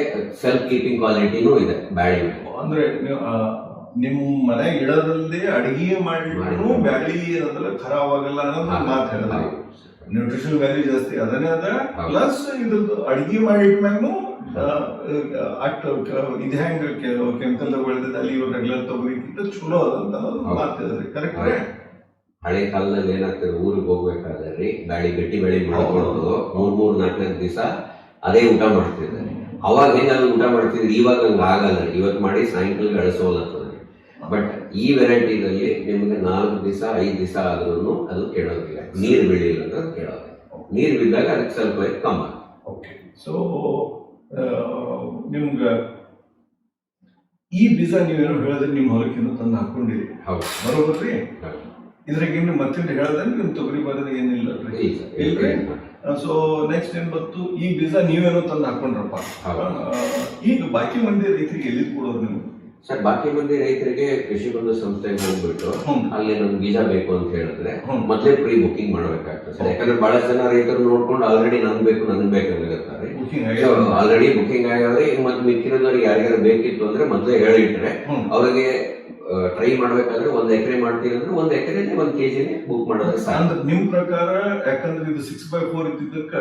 Speaker 2: ಸೆಲ್ಫ್ ಕೀಪಿಂಗ್ ಕ್ವಾಲಿಟಿನೂ ಇದೆ ಬ್ಯಾಳಿ.
Speaker 1: ಅಂದ್ರೆ ನಿಮ್ ಮನೆ ಗಿಡದಲ್ಲಿ ಅಡಿಗೆ ಮಾಡಿದ್ರು ಬ್ಯಾಳಿ ಏನಂದ್ರೆ ಖರಾಬ್ ಆಗಲ್ಲ ಅನ್ನೋದು ಮಾತು ಹೇಳಿದ್ರೆ ನ್ಯೂಟ್ರಿಷನ್ ವ್ಯಾಲ್ಯೂ ಜಾಸ್ತಿ ಅದನ್ನೇ ಅದ. ಪ್ಲಸ್ ಇದ್ರದ್ದು ಅಡಿಗೆ ಮಾಡಿಟ್ಮ್ಯಾಗೂ ಅಷ್ಟು ಇದು ಹೆಂಗ ಕೆಮಿಕಲ್ ಬೆಳೆದಿದೆ ಅಲ್ಲಿ ಇವಾಗ ರೆಗ್ಯುಲರ್ ತೊಗರಿಗಿಂತ ಚಲೋ ಅದಂತ ಮಾತು ಹೇಳಿದ್ರಿ. ಕರೆಕ್ಟ್.
Speaker 2: ಹಳೆ ಕಾಲದಲ್ಲಿ ಏನಾಗ್ತದೆ, ಊರಿಗೆ ಹೋಗ್ಬೇಕಾದ್ರೆ ಬ್ಯಾಳಿ ಗಟ್ಟಿ ಬ್ಯಾಳಿ ಮಾಡ್ಕೊಂಡು 3-4 ದಿವಸ ಅದೇ ಊಟ ಮಾಡ್ತಿದ್ದಾರೆ. ಅವಾಗ ಹೆಂಗಲ್ಲಿ ಊಟ ಮಾಡ್ತಿದ್ರು, ಇವಾಗ ಹಂಗ ಆಗಲ್ಲ. ಇವತ್ತು ಮಾಡಿ ಸಾಯಂಕಾಲ ಅಳಿಸೋಲತ್ತದ. ಬಟ್ ಈ ವೆರೈಟಿದಲ್ಲಿ ನಿಮ್ಗೆ 4 ದಿವಸ 5 ದಿವಸ ಆದ್ರೂ ಅದು ಕೆಡೋದಿಲ್ಲ. ನೀರು ಬೀಳಿಲ್ಲ ಅಂದ್ರೆ ಅದು ಕೆಡೋದಿಲ್ಲ. ನೀರು ಬಿದ್ದಾಗ ಅದಕ್ಕೆ ಸ್ವಲ್ಪ ಕಮ್ಮ.
Speaker 1: ಓಕೆ. ಸೊ ನಿಮ್ಗೆ ಈ ಬೀಜ ನೀವೇನೋ ಹೇಳಿದ್ರೆ ನಿಮ್ಮ ಹೊಲಕ್ಕಿಂತ ತಂದು ಹಾಕೊಂಡಿರಿ.
Speaker 2: ಹೌದು,
Speaker 1: ಬರೋಬರ್ರಿ. ಇದ್ರಾಗೇನು ಮತ್ತೆ ಹೇಳಿದ್ರೆ ನಿಮ್ ತೊಗರಿ ಬರೋದು ಏನಿಲ್ಲ ಇಲ್ರಿ. ಸೊ ನೆಕ್ಸ್ಟ್ ಏನ್ ಬಂತು, ಈ ಬೀಜ ನೀವೇನೋ ತಂದು ಹಾಕೊಂಡ್ರಪ್ಪ. ಈಗ ಬಾಕಿ ಮಂದಿ ರೈತರಿಗೆ ಎಲ್ಲಿ ಕೊಡೋರು ನೀವು?
Speaker 2: ಸರ್, ಬಾಕಿ ಮಂದಿ ರೈತರಿಗೆ ಕೃಷಿ ಬಂಧು ಸಂಸ್ಥೆಗೆ ಹೋಗ್ಬಿಟ್ಟು ಅಲ್ಲಿ ನಮ್ಗೆ ಬೀಜ ಬೇಕು ಅಂತ ಹೇಳಿದ್ರೆ ಮೊದಲೇ ಪ್ರೀ ಬುಕಿಂಗ್ ಮಾಡ್ಬೇಕಾಗ್ತದೆ ಸರ್. ಯಾಕಂದ್ರೆ ಬಹಳಷ್ಟು ಜನ ರೈತರು ನೋಡ್ಕೊಂಡು ಆಲ್ರೆಡಿ ನನ್ಗೆ ಬೇಕು ಅನ್ನಕತ್ತಾರೆ. Already booking ಆಗ್ಯಾವ್ರೆ. ಮತ್ತೆ ಮಿಕ್ಕಿರೋದವ್ರಿಗೆ ಯಾರ್ಯಾರು ಬೇಕಿತ್ತು ಅಂದ್ರೆ ಮೊದಲೇ ಹೇಳಿಟ್ರೆ ಅವ್ರಿಗೆ ಟ್ರೈ ಮಾಡ್ಬೇಕಾದ್ರೆ 1 ಎಕರೆ ಮಾಡ್ತೀವಿ ಅಂದ್ರೆ 1 ಎಕರೆಗೆ 1 kg ಬುಕ್ ಮಾಡೋದು ಸಾಕು.
Speaker 1: ನಿಮ್ ಪ್ರಕಾರ ಯಾಕಂದ್ರೆ ಇದು 6x4 ಇದ್ದಿದ್ದಕ್ಕ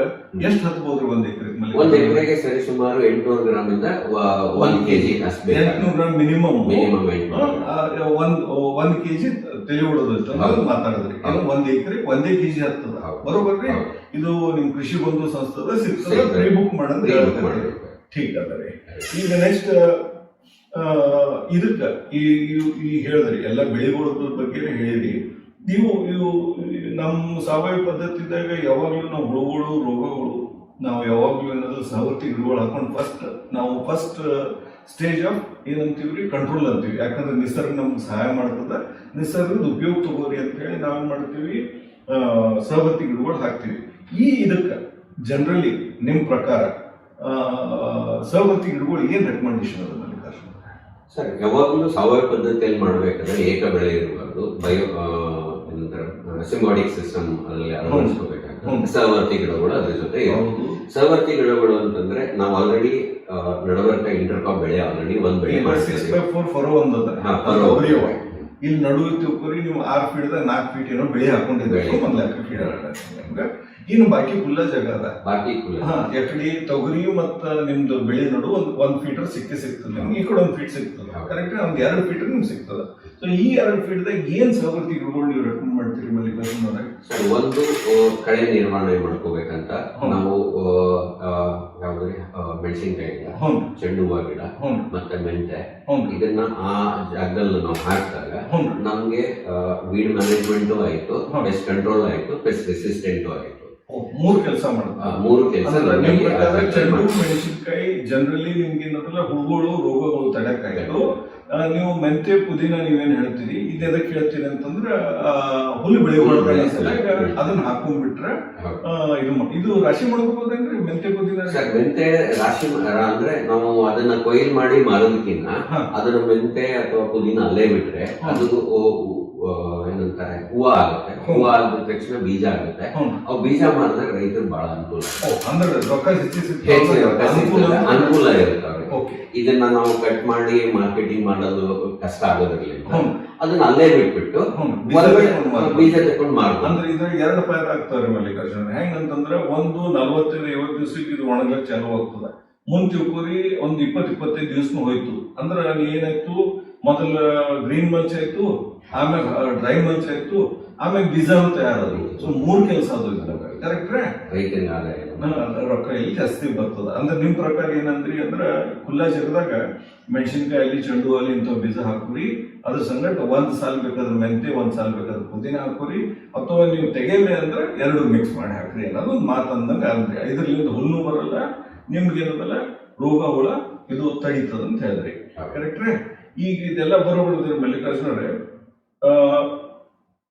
Speaker 1: ಎಷ್ಟು ಹತ್ಬೋದ್ರಿ 1 ಎಕರೆ?
Speaker 2: 1 ಎಕರೆಗೆ ಸರಿ ಸುಮಾರು 800 ಗ್ರಾಮ್ ಇಂದ 1 kg ಅಷ್ಟು ಬೇಕು.
Speaker 1: 800 ಗ್ರಾಮ್ ಮಿನಿಮಮ್ 1 kg ತಲೆ ಉಳೋದು ಮಾತಾಡಿದ್ರಿ. 1 ಎಕರೆ 1 kg ಹತ್ತದ. ಬರೋಬರ್ರಿ. ಇದು ನಿಮ್ ಕೃಷಿ ಬಂಧು ಸಂಸ್ಥೆದ ಸಿಗ್ತದೆ. ಪ್ರೀ ಬುಕ್ ಮಾಡೋದು ಠೀಕ್ ಅದರಿ. ಈಗ ನೆಕ್ಸ್ಟ್ ಇದಕ್ಕ ಈ ಹೇಳಿದ್ರಿ ಎಲ್ಲ ಬೆಳೆಗಳ ಬಗ್ಗೆ ಹೇಳಿರಿ ನೀವು. ಇವು ನಮ್ಮ ಸಾವಯವ ಪದ್ಧತಿದಾಗ ಯಾವಾಗ್ಲೂ ನಾವು ಹುಳುಗಳು ರೋಗಗಳು ನಾವು ಯಾವಾಗ್ಲೂ ಏನಾದ್ರು ಸವರ್ತಿ ಗಿಡಗಳು ಹಾಕೊಂಡು ಫಸ್ಟ್ ಸ್ಟೇಜ್ ಆಫ್ ಏನಂತೀವ್ರಿ, ಕಂಟ್ರೋಲ್ ಅಂತೀವಿ. ಯಾಕಂದ್ರೆ ನಿಸರ್ಗ ನಮ್ಗೆ ಸಹಾಯ ಮಾಡ್ತದ. ನಿಸರ್ಗದ ಉಪಯೋಗ ತಗೋರಿ ಅಂತ ಹೇಳಿ ನಾವೇನ್ ಮಾಡ್ತೀವಿ, ಸವರ್ತಿ ಗಿಡಗಳು ಹಾಕ್ತಿವಿ. ಇದಕ್ಕ ಜನರಲಿ ನಿಮ್ ಪ್ರಕಾರ ಸವರ್ತಿ ಗಿಡಗಳು ಏನ್ ರೆಕಮೆಂಡೇಶನ್ ಅದ?
Speaker 2: ಸರ್, ಯಾವಾಗಲೂ ಸಾವಯವ ಪದ್ಧತಿಯಲ್ಲಿ ಮಾಡಬೇಕಾದ್ರೆ ಏಕ ಬೆಳೆ ಇರಬಾರ್ದು. ಸಿಂಬಾಟಿಕ್ ಸಿಸ್ಟಮ್ ಅಲ್ಲಿ ಅಳವಡಿಸ್ಕೋಬೇಕಾಗ್ತದೆ. ಸಹವರ್ತಿ ಗಿಡಗಳು ಅದ್ರ ಜೊತೆ ಇರೋದು. ಸಹವರ್ತಿ ಗಿಡಗಳು ಅಂತಂದ್ರೆ ನಾವು ಆಲ್ರೆಡಿ ನಡವರ್ಕ ಇಂಟರ್ಕಾಪ್ ಬೆಳೆ ಆಲ್ರೆಡಿ ಒಂದ್ ಬೆಳೆ
Speaker 1: ಇಲ್ಲಿ ನಡುವೆ ತಿಳ್ಕೊರಿ ನೀವು 6 ಫೀಟ್ 4 ಫೀಟ್ ಏನೋ ಬೆಳೆ ಹಾಕೊಂಡಿದ್ದೀವಿ. ಒಂದ್ ಲೆಕ್ಕ ಇನ್ನು ಬಾಕಿ ಕುಲ್ಲ ಜಾಗ ಅದ. ಎಕಡಿ ತೊಗರಿ ಮತ್ತ ನಿಮ್ದು ಬೆಳೆ ನಡು 1 ಫೀಟರ್ ಸಿಗ್ತದೆ ನಿಮ್ಗೆ. ಈ ಕಡೆ 1 ಫೀಟ್ ಸಿಗ್ತದೆ. ಕರೆಕ್ಟ್. ಒಂದ್ 2 ಫೀಟರ್ ನಿಮ್ಗೆ ಸಿಗ್ತದ. ಸೊ ಈ 2 ಫೀಟ್ದಾಗ ಏನ್ ಸಹವರ್ತಿ ಗಿಡಗಳು ನೀವು ರೆಕಮೆಂಡ್ ಮಾಡ್ತೀರಿ ಮಲ್ಲಿಕಾರ್ಜುನ ಅವರೇ?
Speaker 2: ಒಂದು ಕಳೆ ನಿರ್ವಹಣೆ ಮಾಡ್ಕೋಬೇಕಂತ ನಾವು ಯಾವ್ದು ಮೆಣಸಿನ್ಕಾಯಿ ಗಿಡ, ಚೆಂಡು ಹೂವ ಗಿಡ ಮತ್ತೆ ಮೆಂತೆ ಇದನ್ನ ಆ ಜಾಗದಲ್ಲಿ ನಾವು ಹಾಕಿದಾಗ ನಮ್ಗೆ ವೀಡ್ ಮ್ಯಾನೇಜ್ಮೆಂಟು ಆಯ್ತು, ಪೆಸ್ಟ್ ಕಂಟ್ರೋಲ್ ಆಯ್ತು, ಪೆಸ್ಟ್ ರೆಸಿಸ್ಟೆಂಟು ಆಯ್ತು.
Speaker 1: 3 ಕೆಲಸ ಮಾಡುತ್ತೆ.
Speaker 2: 3 ಕೆಲಸ.
Speaker 1: ಚೆಂಡು ಮೆಣಸಿನ್ಕಾಯಿ ಜನರಲಿ ನಿಮ್ಗೆ ಏನಂತಲ್ಲ ಹುಳುಗಳು ರೋಗಗಳು ತಡೆಕಾಯ್ತು. ನೀವು ಮೆಂತೆ ಪುದೀನ ನೀವೇನ್ ಹೇಳ್ತೀರಿ, ಇದೆದಕ್ಕೆ ಹೇಳ್ತೀರಿ ಅಂತಂದ್ರೆ ಹುಲ್ಲು ಬೆಳೆಗಳು ಅದನ್ನ ಹಾಕೊಂಡ್ಬಿಟ್ರೆ ಇದು ರಾಶಿ ಮಾಡ್ಕೋಬೋದೇನ್ರಿ ಮೆಂತೆ ಪುದೀನ?
Speaker 2: ಮೆಂತೆ ರಾಶಿ ಅಂದ್ರೆ ನಾವು ಅದನ್ನ ಕೊಯ್ಲ್ ಮಾಡಿ ಮಾರೋದಕ್ಕಿಂತ ಅದನ್ನ ಮೆಂತೆ ಅಥವಾ ಪುದೀನ ಅಲ್ಲೇ ಬಿಟ್ರೆ ಅದು ಏನಂತಾರೆ ಹೂವ ಆಗುತ್ತೆ. ಹೂವ ಆದ ತಕ್ಷಣ ಬೀಜ ಆಗುತ್ತೆ. ಅವು ಬೀಜ ಮಾಡಿದ್ರೆ ರೈತರು ಬಹಳ ಅನುಕೂಲ, ಅನುಕೂಲ ಇರುತ್ತೆ ಅವ್ರಿಗೆ. ಇದನ್ನ ನಾವು ಕಟ್ ಮಾಡಿ ಮಾರ್ಕೆಟಿಂಗ್ ಮಾಡೋದು ಕಷ್ಟ ಆಗೋದ್ರಲ್ಲಿಂದ ಅದನ್ನ ಅಲ್ಲೇ ಬಿಟ್ಬಿಟ್ಟು ಬೀಜ ತಗೊಂಡು ಮಾಡ್ತಾರೆ.
Speaker 1: ಅಂದ್ರೆ ಇದ್ರಾಗ 2 ಫೈರ್ ಆಗ್ತಾವ್ರಿ ಮಲ್ಲಿಕಾರ್ಜುನ. ಹೆಂಗಂತಂದ್ರೆ ಒಂದು 45-50 ದಿವಸಕ್ಕೆ ಇದು ಒಣಗ್ಲಕ್ ಚಾಲು ಆಗ್ತದೆ. ಮುಂದ್ ತಿಳ್ಕೊರಿ ಒಂದು 20-25 ದಿವಸ ಹೋಯ್ತು ಅಂದ್ರೆ ಏನಾಯ್ತು, ಮೊದಲ ಗ್ರೀನ್ ಮಲ್ಚ್ ಆಯ್ತು, ಆಮ್ಯಾಗ ಡ್ರೈ ಮಲ್ಚ್ ಆಯ್ತು, ಆಮ್ಯಾಗ ಬೀಜಾನು ತಯಾರದು. ಸೊ 3 ಕೆಲಸ ಅದು. ಕರೆಕ್ಟ್ರೆ? ರೊಕ್ಕ ಇಲ್ಲಿ ಜಾಸ್ತಿ ಬರ್ತದ. ಅಂದ್ರೆ ನಿಮ್ ಪ್ರಕಾರ ಏನಂದ್ರಿ ಅಂದ್ರೆ ಖುಲ್ಲಾ ಜಾಗದಾಗ ಮೆಣಸಿನ್ಕಾಯಿ ಅಲ್ಲಿ ಚೆಂಡು ಅಲ್ಲಿ ಇಂಥ ಬೀಜ ಹಾಕ್ರಿ. ಅದ್ರ ಸಂಗಟ ಒಂದ್ ಸಾಲ್ ಬೇಕಾದ್ರೆ ಮೆಂತೆ, ಒಂದ್ ಸಾಲ್ ಬೇಕಾದ್ರೆ ಪುದೀನ ಹಾಕೋರಿ, ಅಥವಾ ನೀವು ತೆಗೆಯಲಿ ಅಂದ್ರೆ ಎರಡು ಮಿಕ್ಸ್ ಮಾಡಿ ಹಾಕ್ರಿ ಅನ್ನೋದು ಒಂದು ಮಾತು ಅಂದಂಗೆ ಅಲ್ರಿ. ಇದರಿಂದ ಹುಲ್ಲು ಬರಲ್ಲ, ನಿಮ್ಗೆ ಏನದಲ್ಲ ರೋಗ ಹುಳ ಇದು ತಡೀತದ ಅಂತ ಹೇಳಿದ್ರಿ. ಕರೆಕ್ಟ್ರಿ? ಈಗ ಇದೆಲ್ಲ ಬರೋಬಿಡಿದ್ರಿ ಮಲ್ಲಿಕಾರ್ಜುನವ್ರೆ.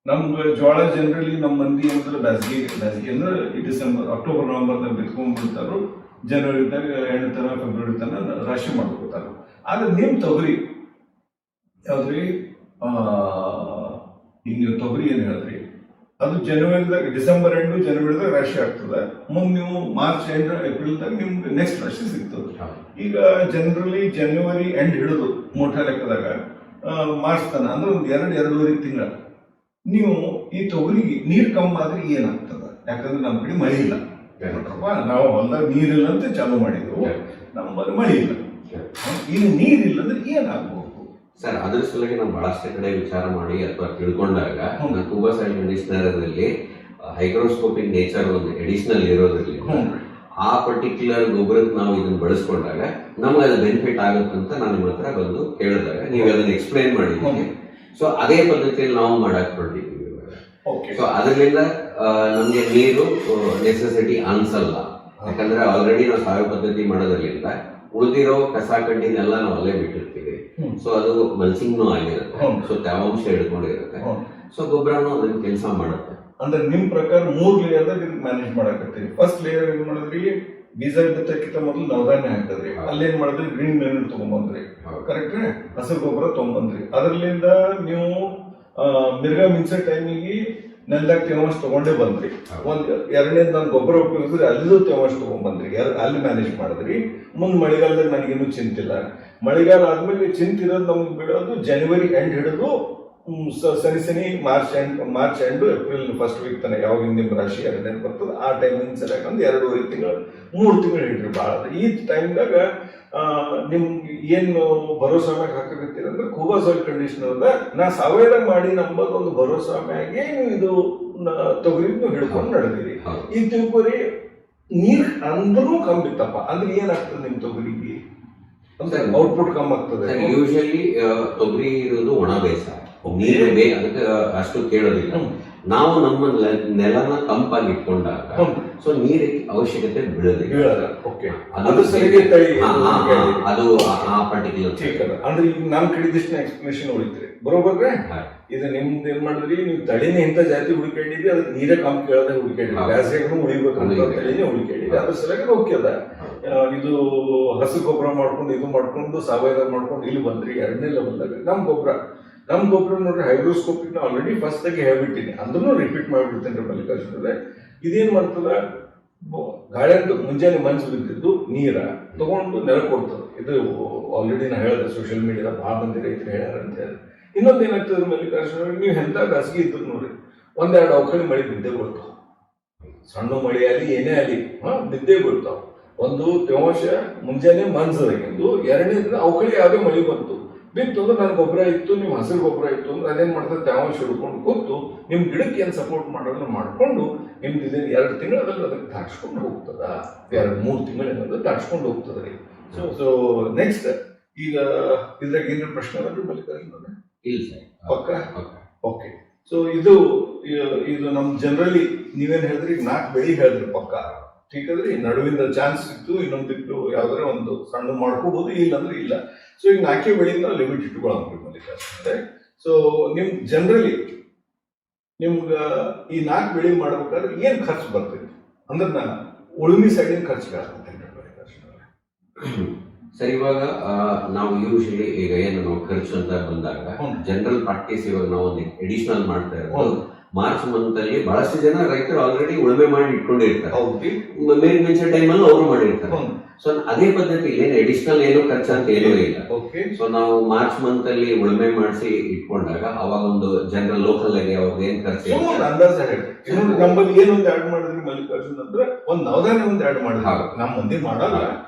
Speaker 1: ನಮ್ಗೆ ಜೋಳ ಜನರಲಿ ನಮ್ಮ ಮಂದಿ ಅಂದ್ರೆ ಬೇಸಿಗೆ ಅಂದ್ರೆ ಡಿಸೆಂಬರ್, ಅಕ್ಟೋಬರ್, ನವೆಂಬರ್ದಾಗ ಬಿತ್ಕೊಂಡ್ಬಿಡ್ತಾರೋ, ಜನವರಿದಾಗ ಎಂಟು ತನ ಫೆಬ್ರವರಿ ತನ ರಾಶಿ ಮಾಡ್ಕೊತಾರ. ಆದ್ರೆ ನಿಮ್ ತೊಗರಿ ಯಾವ್ದ್ರಿ, ಈಗ ನೀವು ತೊಗರಿ ಏನ್ ಹೇಳಿದ್ರಿ ಅದು ಜನವರಿದಾಗ, ಡಿಸೆಂಬರ್ ಎಂಟು ಜನವರಿದಾಗ ರಾಶಿ ಆಗ್ತದೆ. ಮುಂದೆ ನೀವು ಮಾರ್ಚ್ ಎಂಡ್ ಏಪ್ರಿಲ್ದಾಗ ನಿಮ್ಗೆ ನೆಕ್ಸ್ಟ್ ರಾಶಿ ಸಿಗ್ತದೆ. ಈಗ ಜನರಲಿ ಜನವರಿ ಎಂಡ್ ಹಿಡಿದು ಮೋಟಾ ಲೆಕ್ಕದಾಗ ಮಾರ್ಚ್ ತನ ಅಂದ್ರೆ ಒಂದು ಎರಡೂವರೆ ತಿಂಗಳ ನೀವು ಈ ತೊಗರಿಗೆ ನೀರು ಕಮ್ಮಿ ಆದ್ರೆ ಏನಾಗ್ತದ? ಯಾಕಂದ್ರೆ ನಮ್ಮ ಕಡೆ ಮಳೆ ಇಲ್ಲ. ನಾವು ಹೊಲದಾಗ ನೀರಿಲ್ಲ ಅಂತ ಚಾಲೂ ಮಾಡಿದೆವು, ನಮ್ಮಲ್ಲಿ ಮಳೆ ಇಲ್ಲ. ಇನ್ನು ನೀರಿಲ್ಲ ಅಂದ್ರೆ ಏನಾಗಬಹುದು
Speaker 2: ಸರ್? ಅದ್ರ ಸಲುವಾಗಿ ನಾವು ಬಹಳಷ್ಟು ಕಡೆ ವಿಚಾರ ಮಾಡಿ ಅಥವಾ ತಿಳ್ಕೊಂಡಾಗ ಕೂಬಾ ಸಾಯಿಲ್ ಕಂಡೀಷನರ್ ಅಲ್ಲಿ ಹೈಗ್ರೋಸ್ಕೋಪಿಕ್ ನೇಚರ್ ಒಂದು ಎಡಿಷನಲ್ ಇರೋದ್ರಲ್ಲಿ ಆ ಪರ್ಟಿಕ್ಯುಲರ್ ಗೊಬ್ಬರಕ್ಕೆ ನಾವು ಇದನ್ನ ಬಳಸ್ಕೊಂಡಾಗ ನಮ್ಗೆ ಅದು ಬೆನಿಫಿಟ್ ಆಗುತ್ತಂತ ನಾನು ನಿಮ್ಮ ಹತ್ರ ಬಂದು ಕೇಳಿದಾಗ ನೀವು ಅದನ್ನ ಎಕ್ಸ್ಪ್ಲೈನ್ ಮಾಡಿದ್ದೀನಿ. ಸೊ ಅದೇ ಪದ್ಧತಿಯಲ್ಲಿ ನಾವು ಮಾಡಕ್ ಹೊರಟಿದ್ದೀವಿ. ಸೊ ಅದರಿಂದ ನಮ್ಗೆ ನೀರು ನೆಸೆಸಿಟಿ ಅನ್ಸಲ್ಲ. ಯಾಕಂದ್ರೆ ಆಲ್ರೆಡಿ ನಾವು ಸಾವಯವ ಪದ್ಧತಿ ಮಾಡೋದ್ರಿಂದ ಉಳಿದಿರೋ ಕಸ ಕಡ್ಡಿನೆಲ್ಲ ನಾವು ಅಲ್ಲೇ ಬಿಟ್ಟಿರ್ತೀವಿ. ಸೊ ಅದು ಮಲ್ಸಿಂಗ್ನೂ ಆಗಿರುತ್ತೆ, ಸೊ ತೇವಾಂಶ ಹಿಡ್ಕೊಂಡಿರುತ್ತೆ. ಸೊ ಗೊಬ್ಬರನು ಅದನ್ನ ಕೆಲಸ ಮಾಡುತ್ತೆ.
Speaker 1: ಅಂದ್ರೆ ನಿಮ್ ಪ್ರಕಾರ 3 ಲೇಯರ್ದಾಗ ಇದನ್ನ ಮ್ಯಾನೇಜ್ ಮಾಡಕತ್ತೀವಿ. ಫಸ್ಟ್ ಲೇಯರ್ ಏನ್ ಮಾಡಿದ್ರಿ, ಬೀಜ ಬಿತ್ತಕ್ಕಿಂತ ಮೊದಲು ನವಧಾನ್ಯ ಹಾಕ್ತದ್ರಿ. ಅಲ್ಲೇನ್ ಮಾಡಿದ್ರಿ, ಗ್ರೀನ್ ಮ್ಯಾನ್ಯೂರ್ ತಗೊಂಬಂದ್ರಿ. ಕರೆಕ್ಟ್? ಹಸಿರು ಗೊಬ್ಬರ ತಗೊಂಬಂದ್ರಿ. ಅದರಲ್ಲಿಂದ ನೀವು ಮಿರ್ಗಾ ಮಿಂಚೆ ಟೈಮಿಗೆ ನೆಲದಾಗ ತೇವಾಂಶ ತಗೊಂಡೇ ಬಂದ್ರಿ. ಎರಡನೇದು ನಾನು ಗೊಬ್ಬರ ಉಪಯೋಗಿಸಿದ್ರೆ ಅಲ್ಲಿದ್ದು ತೇವಾಂಶ ತಗೊಂಡ್ಬಂದ್ರಿ, ಅಲ್ಲಿ ಮ್ಯಾನೇಜ್ ಮಾಡಿದ್ರಿ. ಮುಂದೆ ಮಳೆಗಾಲದಾಗ ನನಗೇನು ಚಿಂತಿಲ್ಲ. ಮಳೆಗಾಲ ಆದ್ಮೇಲೆ ಚಿಂತಿರೋದು ನಮ್ಗೆ ಬಿಡೋದು ಜನವರಿ ಎಂಡ್ ಹಿಡಿದು ಸನಿ March end April first week ತನಕ, ಯಾವಾಗ ನಿಮ್ಮ ರಾಶಿ ಎರಡನೇದು ಬರ್ತದೆ ಆ ಟೈಮಿಂಗ್ ಸರಿಯಾಗಿ ಒಂದು 2.5 ತಿಂಗಳು 3 ತಿಂಗಳು ಹಿಡ್ರಿ. ಭಾಳ ಈ ಟೈಮ್ದಾಗ ನಿಮ್ಗೆ ಏನು ಭರೋಸಾ ಮ್ಯಾಗ ಹಾಕಕತ್ತೀರ ಅಂದ್ರೆ ಕೂಬಾ ಸಾಯಿಲ್ ಕಂಡೀಷನರ್ ನಾ ಸಾವಯವ ಮಾಡಿ ನಂಬದು ಒಂದು ಭರೋಸಾ ಮ್ಯಾಗೆ ನೀವು ಇದು ತೊಗರಿ ನೀವು ಹಿಡ್ಕೊಂಡು ನಡೆದಿರಿ. ಈಗ ತಿಳ್ಕೊರಿ, ನೀರ್ ಅಂದ್ರೂ ಕಮ್ಮಿ ಬಿತ್ತಪ್ಪ ಅಂದ್ರೆ ಏನಾಗ್ತದೆ ನಿಮ್ ತೊಗರಿಗೆ? ಔಟ್ಪುಟ್ ಕಮ್ಮಿ ಆಗ್ತದೆ.
Speaker 2: ಯೂಶಲಿ ತೊಗರಿ ಇರೋದು ಒಣ ಬೇಸಾಯ, ನೀರು ಅದಕ್ಕೆ ಅಷ್ಟು ಕೇಳೋದಿಲ್ಲ. ನಾವು ನಮ್ಮ ನೆಲನ ತಂಪಾಗಿ ಇಟ್ಕೊಂಡಾಗ ಸೊ ನೀರಿಗೆ ಅವಶ್ಯಕತೆ ಬೀಳೋದಿಲ್ಲ. ಅದು ಆ ಪರ್ಟಿಕ್ಯುಲರ್
Speaker 1: ಅಂದ್ರೆ ಈಗ ನಮ್ ಕಡಿದಿಷ್ಟ ಎಕ್ಸ್ಪ್ಲನೇಷನ್ ಉಳಿತ್ರಿ. ಬರೋಬರ್ರೆ? ಇದು ನಿಮ್ದು ಏನ್ ಮಾಡಿದ್ರಿ, ನೀವು ತಳಿನೇ ಇಂಥ ಜಾತಿ ಹುಡುಕಾಡಿದ್ರಿ, ಅದಕ್ಕೆ ನೀರೇ ಕಮ್ಮಿ ಕೇಳೋದೇ ಹುಡುಕಾಡಿದ್ರಿ. ಬ್ಯಾಸಿಗೆಗೂ ಉಳಿಬೇಕಂತ ತಳಿನೇ ಹುಡುಕಾಡಿದ್ರಿ. ಅದ್ರ ಸಲುವಾಗಿ ಓಕೆ ಅದ. ಇದು ಹಸು ಗೊಬ್ಬರ ಮಾಡ್ಕೊಂಡು ಇದು ಮಾಡ್ಕೊಂಡು ಸಾವಯವ ಮಾಡ್ಕೊಂಡು ಇಲ್ಲಿ ಬಂದ್ರಿ. ಎರಡನೇ ಲೆವೆಲ್ದಾಗ ನಮ್ ಗೊಬ್ಬರ ನೋಡ್ರಿ ಹೈಡ್ರೋಸ್ಕೋಪಿಕ್ ನಾ ಆಲ್ರೆಡಿ ಫಸ್ಟ್ ಆಗಿ ಹೇಳ್ಬಿಟ್ಟಿನಿ, ಅಂದ್ರೂ ರಿಪೀಟ್ ಮಾಡ್ಬಿಡ್ತೇನೆ ರೀ ಮಲ್ಲಿಕಾರ್ಜುನ. ಇದೇನ್ ಮಾಡ್ತದ, ಗಾಳಿ ಮುಂಜಾನೆ ಮಂಜು ಬಿದ್ದಿದ್ದು ನೀರ ತಗೊಂಡು ನೆಲ ಕೊಡ್ತದೆ. ಇದು ಆಲ್ರೆಡಿ ನಾ ಹೇಳಿದೆ, ಸೋಷಿಯಲ್ ಮೀಡಿಯಾ ಭಾಳ ಮಂದಿ ರೈತರು ಹೇಳ್ಯಾರ ಅಂತ ಹೇಳಿ. ಇನ್ನೊಂದು ಏನಾಗ್ತದೆ ಮಲ್ಲಿಕಾರ್ಜುನ, ನೀವು ಎಂತ ಬೇಸಿಗೆ ಇದ್ರು ನೋಡ್ರಿ, 1-2 ಅವಕಾಳಿ ಮಳೆ ಬಿದ್ದೇ ಬಿಡ್ತಾವ. ಸಣ್ಣ ಮಳೆ ಆಗಲಿ ಏನೇ ಆಗಲಿ ಬಿದ್ದೇ ಬಿಡ್ತಾವ. ಒಂದು ತೇವಾಂಶ ಮುಂಜಾನೆ ಮಂಜದಾಗಿಂದು, ಎರಡನೇ ದಿನ ಅವಕಾಳಿ ಯಾವುದೇ ಮಳೆ ಬಂತು ಬಿತ್ತು ಅಂದ್ರೆ ನನ್ನ ಗೊಬ್ಬರ ಇತ್ತು, ನಿಮ್ಮ ಹಸಿರು ಗೊಬ್ಬರ ಇತ್ತು ಅಂದ್ರೆ ಅದೇನ್ ಮಾಡ್ತದೆ, ತೇವಾಂಶ ಹಿಡ್ಕೊಂಡು ಕೂತು ನಿಮ್ ಗಿಡಕ್ಕೆ ಏನ್ ಸಪೋರ್ಟ್ ಮಾಡೋದನ್ನ ಮಾಡ್ಕೊಂಡು ನಿಮ್ದು ಇದನ್ನ 2 ತಿಂಗಳಲ್ಲಿ ಅದಕ್ಕೆ ದಾಟ್ಸ್ಕೊಂಡು ಹೋಗ್ತದ. 2-3 ತಿಂಗಳು ಏನಾದ್ರು ದಾಟ್ಸ್ಕೊಂಡು ಹೋಗ್ತದ್ರಿ. ಸೊ ನೆಕ್ಸ್ಟ್ ಈಗ ಇದ್ರಾಗ ಏನಾದ್ರು ಪ್ರಶ್ನೆ ಅದ್ರಿ ಮಲ್ಲಿಕಾರ್ಜುನ? ಪಕ್ಕ? ಓಕೆ. ಸೊ ಇದು ನಮ್ ಜನರಲಿ ನೀವೇನ್ ಹೇಳಿದ್ರಿ, 4 ಬೆಳಿ ಹೇಳಿದ್ರಿ ಪಕ್ಕ. ठीक है ನಡುವಿನ ಚಾನ್ಸ್ ಇತ್ತು ಇನ್ನೊಂದಿಟ್ಟು ಯಾವ್ದಾರ ಒಂದು ಸಣ್ಣ ಮಾಡ್ಕೋಬಹುದು ಇಲ್ಲಂದ್ರೆ ಇಲ್ಲ. ಸೊ ಈಗ 4 ಬೆಳೆಯಿಂದ ಲಿಮಿಟ್ ಇಟ್ಕೊಳ್ಳೋದು ಮಲ್ಲಿಕಾರ್ಜುನ. ಸೊ ನಿಮ್ ಜನರಲಿ ನಿಮ್ಗೆ ಈ 4 ಬೆಳೆ ಮಾಡ್ಬೇಕಾದ್ರೆ ಏನ್ ಖರ್ಚು ಬರ್ತೈತಿ ಅಂದ್ರೆ ನಾ ಉಳುಮಿ ಸೈಡಿನ ಖರ್ಚು ಆಗ್ತೈತೆ ಮಲ್ಲಿಕಾರ್ಜುನ.
Speaker 2: ಸರ್ ಇವಾಗ ನಾವು ಯೂಶಲಿ ಈಗ ಏನು ನಾವು ಖರ್ಚು ಅಂತ ಬಂದಾಗ ಜನರಲ್ ಪ್ರಾಕ್ಟೀಸ್ ಇವಾಗ ನಾವು ಒಂದು ಎಡಿಷನಲ್ ಮಾಡ್ತಾ ಇರೋದು ಮಾರ್ಚ್ ಮಂತ್ ಅಲ್ಲಿ ಬಹಳಷ್ಟು ಜನ ರೈತರು ಆಲ್ರೆಡಿ ಉಳುಮೆ ಮಾಡಿ ಇಟ್ಕೊಂಡಿರ್ತಾರೆ. ಮೇನ್ ಮೆನ್ಷನ್ ಟೈಮ್ ಅಲ್ಲಿ ಅವರು ಮಾಡಿರ್ತಾರೆ. ಸೊ ಅದೇ ಪದ್ಧತಿ ಏನು ಎಡಿಷನಲ್ ಏನು ಖರ್ಚು ಅಂತ ಏನೂ ಇಲ್ಲ. ಸೊ ನಾವು ಮಾರ್ಚ್ ಮಂತ್ ಅಲ್ಲಿ ಉಳುಮೆ ಮಾಡಿಸಿ ಇಟ್ಕೊಂಡಾಗ ಅವಾಗ ಒಂದು ಜನರಲ್ ಲೋಕಲ್ ಆಗಿ ಅವ್ರದ್ದು ಏನ್ ಖರ್ಚು
Speaker 1: ಅಂದಾಜ ನಮ್ಮಲ್ಲಿ ಏನೊಂದು ಆಡ್ ಮಾಡಿದ್ರಿ ಮಲ್ಲಿಕಾರ್ಜುನ್ ಅಂದ್ರೆ ಒಂದು ನವಧಾನ್ಯ ಒಂದು ಆಡ್ ಮಾಡಿದ್ರೆ ನಮ್ಮ ಮಂದಿ ಮಾಡಲ್ಲ.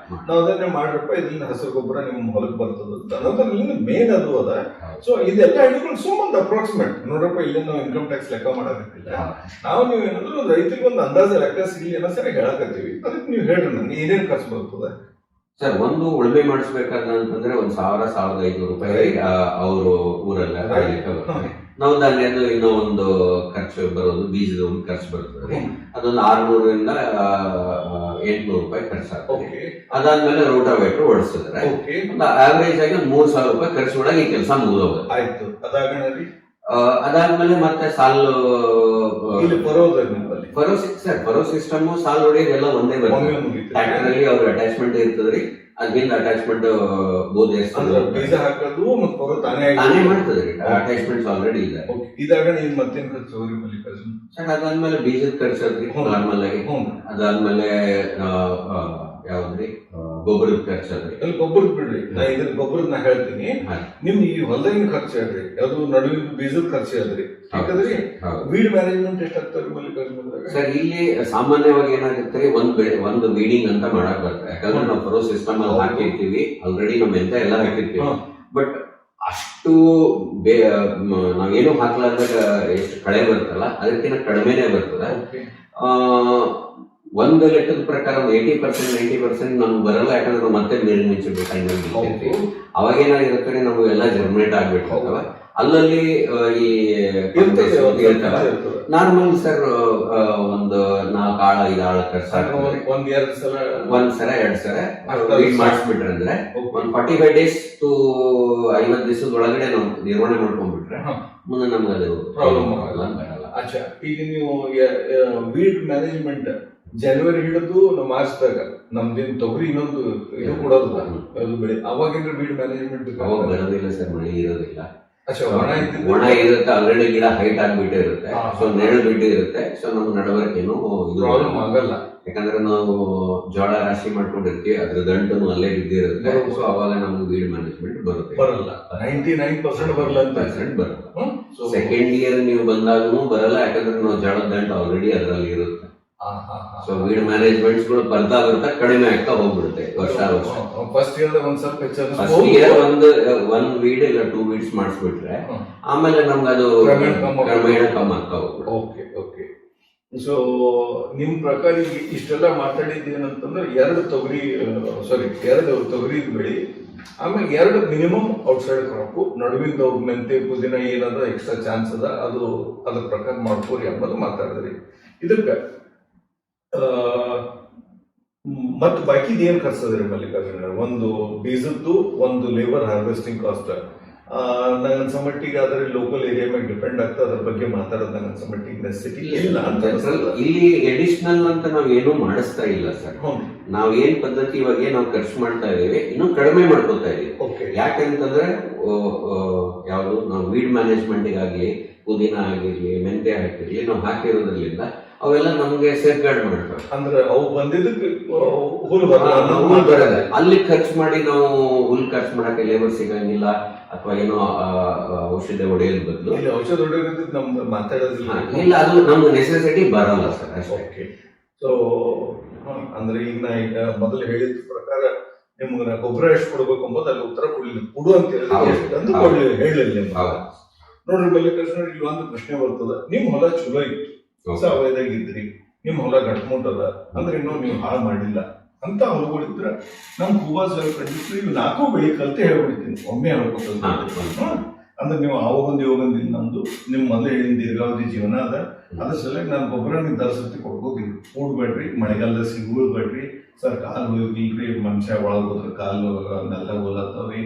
Speaker 1: ನವಧಾನ್ಯ ಮಾಡ್ರಪ್ಪ ಇದರಿಂದ ಹಸಿರು ಗೊಬ್ಬರ ನಿಮ್ ಹೊಲಕ್ಕೆ ಬರ್ತದ ಅಂತ ಅನ್ನೋದ್ರಲ್ಲಿ ಮೇನ್ ಅದು ಅದ. ಸೊ ಇದೆಲ್ಲ ಹಿಡ್ಕೊಂಡು ಸುಮ್ಮನೆ ಅಪ್ರಾಕ್ಸಿಮೇಟ್ ನೋಡ್ರಪ್ಪ ಇಲ್ಲಿ ನಾವು ಇನ್ಕಮ್ ಟ್ಯಾಕ್ಸ್ ಲೆಕ್ಕ ಮಾಡೋದಿಲ್ಲ. ನಾವು ನೀವು ಏನಂದ್ರೆ ರೈತರಿಗೆ ಒಂದು ಅಂದಾಜ ಲೆಕ್ಕ ಸಿಗಲಿ ಅನ್ನೋ ಸರಿ ಹೇಳಕತ್ತೀವಿ. ಅದಕ್ಕೆ ನೀವು ಹೇಳ್ರಿ ನನ್ಗೆ ಏನೇನು ಖರ್ಚು ಬರ್ತದೆ.
Speaker 2: ಸರ್ ಒಂದು ಉಳುಮೆ ಮಾಡಿಸ್ಬೇಕಾದಂತಂದ್ರೆ 1,000-1,500 ರೂಪಾಯಿ ಅವರು ಊರಲ್ಲ ಬರುತ್ತೆ. ನಾವು ಧಾನ್ಯದ ಇನ್ನೂ ಒಂದು ಖರ್ಚು ಬರೋದು, ಬೀಜದ ಒಂದು ಖರ್ಚು ಬರ್ತದೆ, ಅದೊಂದು 600ರಿಂದ 800 ರೂಪಾಯಿ ಖರ್ಚಾಗ್ತದೆ. ಅದಾದ್ಮೇಲೆ ರೋಟಾವೇಟರ್ ಓಡಿಸಿದ್ರೆ ಒಂದು ಆವರೇಜ್ ಆಗಿ 3,000 ರೂಪಾಯಿ ಖರ್ಚು ಒಳಗೆ ಈ ಕೆಲಸ ಮುಗಿದೋಗುತ್ತೆ.
Speaker 1: ಆಯ್ತು.
Speaker 2: ಅದಾದ್ಮೇಲೆ ಮತ್ತೆ ಸಾಲು ಫರೋ ಸಿಸ್ಟಮ್ ಸಾಲ್ ಹೊಡೆಯೋದೆಲ್ಲ ಒಂದೇ ಬರ್ತದೆ. ಟ್ರ್ಯಾಕ್ಟರ್ ಅಲ್ಲಿ ಅವ್ರ ಅಟ್ಯಾಚ್ಮೆಂಟ್ ಇರ್ತದ್ರಿ, ಅದ್ರಿಂದ ಅಟ್ಯಾಚ್ಮೆಂಟ್
Speaker 1: ಬೀಜ ಹಾಕೋದು ಮತ್ತು ತಾನೇ
Speaker 2: ಮಾಡ್ತದ್ರಿ. ಅಟ್ಯಾಚ್ಮೆಂಟ್ಸ್ ಆಲ್ರೆಡಿ ಇದೆ.
Speaker 1: ಇದಾಗ ನೀವು ಮತ್ತೇನ್ ಖರ್ಚು ಮಲ್ಲಿಕಾರ್ಜುನ್
Speaker 2: ಸರ್? ಅದಾದ್ಮೇಲೆ ಬೀಜದ ಖರ್ಚು ಅದ್ರಿ ನಾರ್ಮಲ್ ಆಗಿ. ಅದಾದ್ಮೇಲೆ ಯಾವ್ದ್ರಿ ಗೊಬ್ಬರದ ಖರ್ಚು ಅದ್ರಿ.
Speaker 1: ಅಲ್ಲಿ ಗೊಬ್ಬರದ ಬಿಡ್ರಿ, ನಾ ಇದ್ರ ಗೊಬ್ಬರದ ನಾ ಹೇಳ್ತೀನಿ. ನಿಮ್ ಈ ಹೊಲದಾಗಿನ ಖರ್ಚು ಹೇಳ್ರಿ, ಯಾವ್ದು ನಡುವಿನ ಬೀಜದ ಖರ್ಚು ಹೇಳ್ರಿ. ಯಾಕಂದ್ರಿ ವೀಡ್ ಮ್ಯಾನೇಜ್ಮೆಂಟ್ ಎಷ್ಟಾಗ್ತದೆ ಮಲ್ಲಿಕಾರ್ಜುನ್?
Speaker 2: ಸರ್ ಇಲ್ಲಿ ಸಾಮಾನ್ಯವಾಗಿ ಏನಾಗುತ್ತೆ, ಒಂದು ವೀಡಿಂಗ್ ಅಂತ ಮಾಡಕ್ ಬರ್ತದೆ. ಯಾಕಂದ್ರೆ ನಾವು ಫರೋ ಸಿಸ್ಟಮ್ ಅಲ್ಲಿ ಹಾಕಿರ್ತೀವಿ ಆಲ್ರೆಡಿ, ನಮ್ಮ ಎಂತ ಎಲ್ಲ ಹಾಕಿರ್ತೀವಿ. ಬಟ್ ಅಷ್ಟು ನಾವೇನು ಹಾಕ್ಲಾರ್ದಾಗ ಎಷ್ಟು ಕಳೆ ಬರ್ತಲ್ಲ ಅದಕ್ಕಿಂತ ಕಡಿಮೆನೆ ಬರ್ತದೆ. ಒಂದು ಲೆಕ್ಕದ ಪ್ರಕಾರ 80%-90% ನಮ್ಗೆ ಬರಲ್ಲ. ಯಾಕಂದ್ರೆ ನಾವು ಮತ್ತೆ ನೀರು ಮಿಂಚಬೇಕು. ಅವಾಗೇನಾಗಿರುತ್ತೆ, ನಾವು ಎಲ್ಲ ಜರ್ಮಿನೇಟ್ ಆಗ್ಬಿಟ್ಟಿರ್ತವೆ. ಅಲ್ಲಲ್ಲಿ ಈ ನಾರ್ಮಲ್ ಸರ್ ಒಂದು 4-5 ಆಳ ಒಂದ್ ಸಲ 2 ಸಲ ಮಾಡಿಸ್ಬಿಟ್ರೆ ಅಂದ್ರೆ ಒಂದು 45 ಡೇಸ್ to 50 ದಿವಸದ ಒಳಗಡೆ ನಾವು ನಿರ್ವಹಣೆ ಮಾಡ್ಕೊಂಡ್ಬಿಟ್ರೆ ಮುಂದೆ ನಮ್ಗೆ ಅದು ಪ್ರಾಬ್ಲಮ್ ಬರಲ್ಲ.
Speaker 1: ಈಗ ನೀವು ವೀಡ್ ಮ್ಯಾನೇಜ್ಮೆಂಟ್ ಜನವರಿ ಹಿಡಿದು ನಾವು ಮಾರ್ಚ್ದಾಗ ನಮ್ದೇನು ತೊಗರಿ ಇನ್ನೊಂದು ಇದು ಕೊಡೋದಿಲ್ಲ ಅದು ಬೆಳೆ, ಅವಾಗಿಂದ ವೀಡ್ ಮ್ಯಾನೇಜ್ಮೆಂಟ್
Speaker 2: ಅವಾಗ ಬರೋದಿಲ್ಲ ಸರ್, ಮಳೆ ಇರೋದಿಲ್ಲ. ಒಣ ಇರುತ್ತೆ, ಆಲ್ರೆಡಿ ಗಿಡ ಹೈಟ್ ಆಗ್ಬಿಟ್ಟಿರುತ್ತೆ, ಸೊ ನೆರಳು ಬಿಟ್ಟು ಇರುತ್ತೆ. ಸೊ ನಮ್ಗೆ ನಡವಳಿಕೆನು ಇದು
Speaker 1: ಪ್ರಾಬ್ಲಮ್ ಆಗಲ್ಲ.
Speaker 2: ಯಾಕಂದ್ರೆ ನಾವು ಜೋಳ ರಾಶಿ ಮಾಡ್ಕೊಂಡಿರ್ತೀವಿ, ಅದ್ರ ದಂಟು ಅಲ್ಲೇ ಬಿದ್ದಿರುತ್ತೆ. ಸೊ ಅವಾಗ ನಮ್ಗೆ ವೀಡ್ ಮ್ಯಾನೇಜ್ಮೆಂಟ್
Speaker 1: ಬರಲ್ಲ. 99% ಬರಲ್ಲ ಅಂತ
Speaker 2: ಬರಲ್ಲ. ಸೆಕೆಂಡ್ ಇಯರ್ ನೀವು ಬಂದಾಗೂ ಬರಲ್ಲ, ಯಾಕಂದ್ರೆ ನಾವು ಜೋಳದ ದಂಟು ಆಲ್ರೆಡಿ ಅದರಲ್ಲಿ ಇರುತ್ತೆ. ಸೊ ವೀಡ್ ಮ್ಯಾನೇಜ್ಮೆಂಟ್ಸ್ ಗಳು ಬರ್ತಾ ಕಡಿಮೆ ಆಗ್ತಾ ಹೋಗ್ಬಿಡುತ್ತೆ ವರ್ಷ.
Speaker 1: ಫಸ್ಟ್ ಇಯರ್ ಒಂದ್ ಸ್ವಲ್ಪ
Speaker 2: ಫಸ್ಟ್ ಇಯರ್ ಒಂದ್ ವೀಡ್ ಇಲ್ಲ 2 ವೀಡ್ಸ್ ಮಾಡಿಸ್ಬಿಟ್ರೆ ಆಮೇಲೆ ನಮ್ಗೆ ಅದು ಕ್ರಮೇಣ ಕಮ್ಮಿ ಆಗ್ತಾ ಹೋಗ್ಬಿಡುತ್ತೆ.
Speaker 1: Okay okay. ಸೊ ನಿಮ್ ಪ್ರಕಾರ ಇಷ್ಟೆಲ್ಲ ಮಾತಾಡಿದ್ದೇನಂತಂದ್ರೆ 2 ತೊಗರಿ ಬೆಳಿ, ಆಮೇಲೆ 2 ಮಿನಿಮಮ್ ಔಟ್ಸೈಡ್ ಕ್ರಾಪ್, ನಡುವಿಂದ ಮೆಂತೆ ಪುದೀನ ಏನದ ಎಕ್ಸ್ಟ್ರಾ ಚಾನ್ಸ್ ಅದ ಅದು ಅದ್ರ ಪ್ರಕಾರ ಮಾಡ್ಕೋರಿ ಅನ್ನೋದು ಮಾತಾಡಿದ್ರಿ. ಇದಕ್ಕೆ ಮತ್ತು ಬಾಕಿದ್ ಏನ್ ಖರ್ಚದ್ರಿ ಮಲ್ಲಿಕಾರ್ಜುನ? ಒಂದು ಬೀಜದ್ದು, ಒಂದು ಲೇಬರ್ ಹಾರ್ವೆಸ್ಟಿಂಗ್ ಕಾಸ್ಟ್. ನಂಗೆ ಅನ್ಸಮಟ್ಟಿಗೆ ಅದ್ರ ಲೋಕಲ್ ಏರಿಯಾ ಮೇಲೆ ಡಿಪೆಂಡ್ ಆಗ್ತದೆ, ಅದ್ರ ಬಗ್ಗೆ ಮಾತಾಡೋದು ನಂಗೆ ಅನ್ಸಮಟ್ಟಿಗೆ ನೆಸಿಟಿ ಇಲ್ಲ ಅಂತ.
Speaker 2: ಇಲ್ಲಿ ಎಡಿಷನಲ್ ಅಂತ ನಾವ್ ಏನು ಮಾಡಿಸ್ತಾ ಇಲ್ಲ ಸರ್. ನಾವ್ ಏನ್ ಪದ್ಧತಿ ಇವಾಗ ನಾವು ಖರ್ಚು ಮಾಡ್ತಾ ಇದೀವಿ, ಇನ್ನು ಕಡಿಮೆ ಮಾಡ್ಕೊತಾ ಇದೀವಿ. ಯಾಕಂತಂದ್ರೆ ಯಾವ್ದು ನಾವು ವೀಡ್ ಮ್ಯಾನೇಜ್ಮೆಂಟ್ಗಾಗ್ಲಿ, ಪುದೀನ ಆಗಿರ್ಲಿ, ಮೆಂತೆ ಹಾಕಿರ್ಲಿ, ನಾವು ಹಾಕಿರೋದ್ರಿಂದ ಅವೆಲ್ಲ ನಮ್ಗೆ ಸೇಫ್ ಗಾರ್ಡ್ ಮಾಡ್ತಾರೆ.
Speaker 1: ಅಂದ್ರೆ ಅವು ಬಂದಿದ್ದಕ್ಕೆ ಹುಲ್
Speaker 2: ಬರಲ್ಲ. ಅಲ್ಲಿ ಖರ್ಚು ಮಾಡಿ ನಾವು ಹುಲ್ ಖರ್ಚು ಮಾಡಕ್ಕೆ ಲೇಬರ್ ಸಿಗಂಗಿಲ್ಲ, ಅಥವಾ ಏನೋ ಔಷಧ ಹೊಡೆಯೋದ್ ಬದಲು
Speaker 1: ಔಷಧ ಹೊಡೆಯೋದು ನಮ್ಗೆ ಮಾತಾಡೋದಿಲ್ಲ.
Speaker 2: ಇಲ್ಲ, ಅದು ನಮ್ಗೆ ನೆಸೆಸಿಟಿ ಬರಲ್ಲ ಸರ್ ಅಷ್ಟೇ.
Speaker 1: ಸೊ ಅಂದ್ರೆ ಈಗ ಮೊದಲು ಹೇಳಿದ ಪ್ರಕಾರ ನಿಮ್ಗೆ ಗೊಬ್ಬರ ಎಷ್ಟು ಕೊಡ್ಬೇಕು ಅಂಬೋದು ಅಲ್ಲಿ ಉತ್ತರ ಕೊಡ್ಲಿಲ್ಲ. ಕೊಡು ಅಂತ ಹೇಳಿಲ್ಲ. ನೋಡ್ರಿ ಮಲ್ಲಿಕಾರ್ಜುನ, ಇಲ್ಲಿ ಒಂದು ಪ್ರಶ್ನೆ ಬರ್ತದ. ನಿಮ್ ಹೊಲ ಚಲೋ ಇತ್ತು, ಸಾವಯದಾಗ ಇದ್ರಿ, ನಿಮ್ ಹೊಲ ಗಟ್ಮುಟ್ಟದ ಅಂದ್ರೆ ಇನ್ನೂ ನೀವು ಹಾಳು ಮಾಡಿಲ್ಲ ಅಂತ ಹೊಲಗಳಿದ್ರ ನಮ್ ಹೂವಾಸ್ ಕಂಡಿತ್ತು. ಇವು 4 ಬೆಳಿ ಕಲ್ತೆ ಹೇಳ್ಬಿಡ್ತೀನಿ, ಒಮ್ಮೆ ಹೇಳ್ಕೊತ. ಅಂದ್ರೆ ನೀವು ಆವಾಗೊಂದು ಇವಾಗೊಂದಿಲ್ಲ. ನಮ್ದು ನಿಮ್ ಮೊದಲೇ ಹೇಳಿದ ದೀರ್ಘಾವಧಿ ಜೀವನ ಅದ. ಅದ್ರ ಸಲುವಾಗಿ ನಾನು ಗೊಬ್ಬರ ನೀವು ದರ್ಸತಿ ಕೊಡ್ಕೋತೀನಿ. ಕೂಡ್ಬೇಡ್ರಿ, ಮಳೆಗಾಲದ ಸಿಗ್ಬೇಡ್ರಿ ಸರ್. ಕಾಲು ಹೋಗಿಲ್ರಿ, ಮನುಷ್ಯ ಒಳಗೋದ್ರ ಕಾಲು ನೆಲ್ಲ ಹೋಲತ್ತವ್ರಿ,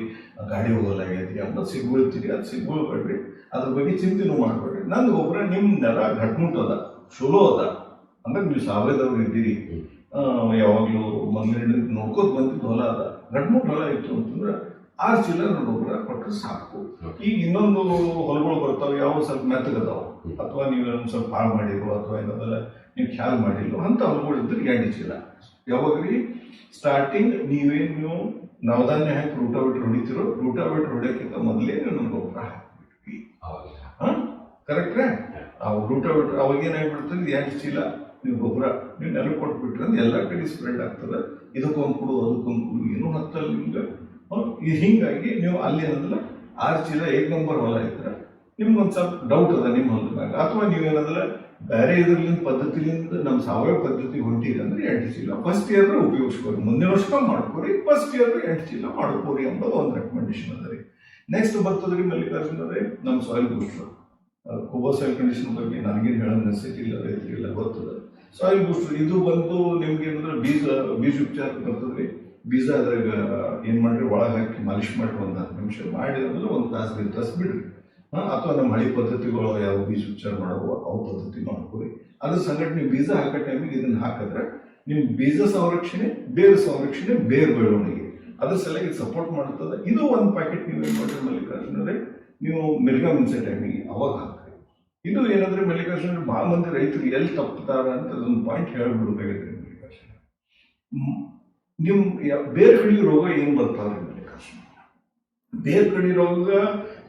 Speaker 1: ಗಾಡಿ ಹೋಗಲಾಗೈತಿ ಅಂತ ಸಿಗ್ಬೀಳ್ತೀರಿ. ಅದು ಸಿಗ್ಬೀಳ್ಬೇಡ್ರಿ, ಅದ್ರ ಬಗ್ಗೆ ಚಿಂತೆನೂ ಮಾಡ್ಬೇಡ್ರಿ. ನಂದು ಗೊಬ್ಬರ ನಿಮ್ ನೆಲ ಗಟ್ಮುಟ್ಟದ, ಚಲೋ ಅದ. ಅಂದ್ರೆ ನೀವು ಸಾವಯವದವ್ರು ಇದ್ದೀರಿ, ಯಾವಾಗ್ಲೂ ಮೊದಲೇ ನೋಡ್ಕೋತ ಬಂದಿದ್ದು ಹೊಲ ಅದ, ಗಟ್ಮುಟ್ ಹೊಲ ಇತ್ತು ಅಂತಂದ್ರೆ 6 ಚೀಲ ಗೊಬ್ಬರ ಕೊಟ್ಟರೆ ಸಾಕು. ಈಗ ಇನ್ನೊಂದು ಹೊಲಗಳು ಬರ್ತಾವೆ, ಯಾವ ಸ್ವಲ್ಪ ಮೆತ್ತಗದಾವ, ಅಥವಾ ನೀವು ಸ್ವಲ್ಪ ಹಾಳು ಮಾಡಿರೋ, ಅಥವಾ ಏನದಲ್ಲ ನೀವು ಖ್ಯಾಲ್ ಮಾಡಿರೋ ಅಂತ ಹೊಲಗಳು ಇದ್ರೆ 2 ಚೀಲ. ಯಾವಾಗ್ರಿ ಸ್ಟಾರ್ಟಿಂಗ್ ನೀವು ನವಧಾನ್ಯ ಹಾಕಿ ರೂಟಾವೇಟರ್ ಹೊಡಿತಿರೋ, ರೂಟಾವೇಟರ್ ಹೊಡಿಯೋಕ್ಕಿಂತ ಮೊದಲೇ ನನ್ನ ಗೊಬ್ಬರ ಹಾಕ್ಬಿಟ್ವಿ. ಕರೆಕ್ಟ್ರೇ? ಆ ರೂಟಾವೇಟರ್ ಅವಾಗೇನಾಗ್ಬಿಡ್ತದೆ, 2 ಚೀಲ ನೀವು ಗೊಬ್ಬರ ನೀವು ನೆಲ ಕೊಟ್ಬಿಟ್ರೆ ಎಲ್ಲ ಕಡೆ ಸ್ಪ್ರೆಡ್ ಆಗ್ತದೆ. ಇದಕ್ಕೊಂದು ಕೊಡು, ಅದಕ್ಕೊಂದು ಕೊಡು, ಏನೂ ಹತ್ತಲ್ಲ ನಿಮ್ಗೆ. ಹಿಂಗಾಗಿ ನೀವು ಅಲ್ಲಿ ಏನದಲ್ಲ 6 ಚೀಲ 1 ನಂಬರ್ ಹೊಲ ಇದ್ರೆ ನಿಮ್ಗೊಂದು ಸ್ವಲ್ಪ ಡೌಟ್ ಅದ ನಿಮ್ಮ ಹೊಲದ ಮ್ಯಾಗ, ಅಥವಾ ನೀವೇನಂದ್ರೆ ಬೇರೆ ಇದರ್ಲಿಂದ ಪದ್ಧತಿಲಿಂದ ನಮ್ಮ ಸಾವಯವ ಪದ್ಧತಿ ಹೊಂಟಿರಿ ಅಂದ್ರೆ 8 ಚೀಲ ಫಸ್ಟ್ ಇಯರ್ ಉಪಯೋಗಿಸ್ಕೋರಿ, ಮುಂದಿನ ವರ್ಷ ಮಾಡ್ಕೋರಿ, ಫಸ್ಟ್ ಇಯರ್ 8 ಚೀಲ ಮಾಡ್ಕೋರಿ ಎಂಬುದು ಒಂದು ರೆಕಮೆಂಡೇಶನ್ ಅದ ರೀ. ನೆಕ್ಸ್ಟ್ ಬರ್ತದ್ರಿ ಮಲ್ಲಿಕಾರ್ಜುನ ಅವರೇ, ನಮ್ಮ ಸಾಯಿಲ್ ಬೂಸ್ಟರ್ ಕೋಬೋ ಸಾಯಿಲ್ ಕಂಡೀಷನ್ ಬಗ್ಗೆ ನನಗೇನು ಹೇಳೋ ನೆಸೆಸಿಟಿ ಇಲ್ಲ, ರೈತರಿಗೆಲ್ಲ ಗೊತ್ತದ. ಸಾಯಿಲ್ ಬೂಸ್ಟರ್ ಇದು ಬಂದು ನಿಮ್ಗೆ ಏನಂದ್ರೆ ಬೀಜ ಉಪಚಾರ ಬರ್ತದ್ರಿ. ಬೀಜ ಅದ್ರಾಗ ಏನ್ ಮಾಡ್ರಿ, ಒಳಗೆ ಹಾಕಿ ಮಾಲಿಶ್ ಮಾಡಿ ಒಂದು 10 ನಿಮಿಷ ಮಾಡಿ ಅಂದ್ರೆ 1 ತಾಸು ಬಿಡ್ರಿ. ಅಥವಾ ನಮ್ಮ ಹಳಿ ಪದ್ಧತಿಗಳು ಯಾವ ಬೀಜ ಉಪಚಾರ ಮಾಡುವ ಅವು ಪದ್ಧತಿ ಮಾಡ್ಕೊರಿ. ಅದ್ರ ಸಂಗಟ ನೀವು ಬೀಜ ಹಾಕೋ ಟೈಮಿಗೆ ಇದನ್ನ ಹಾಕಿದ್ರೆ ನಿಮ್ ಬೀಜ ಸಂರಕ್ಷಣೆ, ಬೇರು ಸಂರಕ್ಷಣೆ, ಬೇರು ಬೆಳವಣಿಗೆ ಅದ್ರ ಸಲುವಾಗಿ ಸಪೋರ್ಟ್ ಮಾಡ್ತದೆ. ಇದು ಒಂದು ಪ್ಯಾಕೆಟ್ ನೀವು ಏನ್ ಮಾಡ್ರಿ ಮಲ್ಲಿಕಾರ್ಜುನರೇ, ನೀವು ಮಿರ್ಗಾ ಮಿನ್ಸೆ ಟೈಮಿಗೆ ಅವಾಗ ಹಾಕ್ರಿ. ಇದು ಏನಂದ್ರೆ ಮಲ್ಲಿಕಾರ್ಜುನ ಭಾಳ ಮಂದಿ ರೈತರು ಎಲ್ಲಿ ತಪ್ಪುತ್ತಾರ ಅಂತ ಅದೊಂದು ಪಾಯಿಂಟ್ ಹೇಳ್ಬಿಡ್ಬೇಕಾಗಿದ್ರಿ ಮಲ್ಲಿಕಾರ್ಜುನ. ನಿಮ್ ಬೇರೆ ಕಡೆ ರೋಗ ಏನ್ ಬರ್ತಾವ್ರಿ ಮಲ್ಲಿಕಾರ್ಜುನ? ಬೇರೆ ಕಡೆ ರೋಗ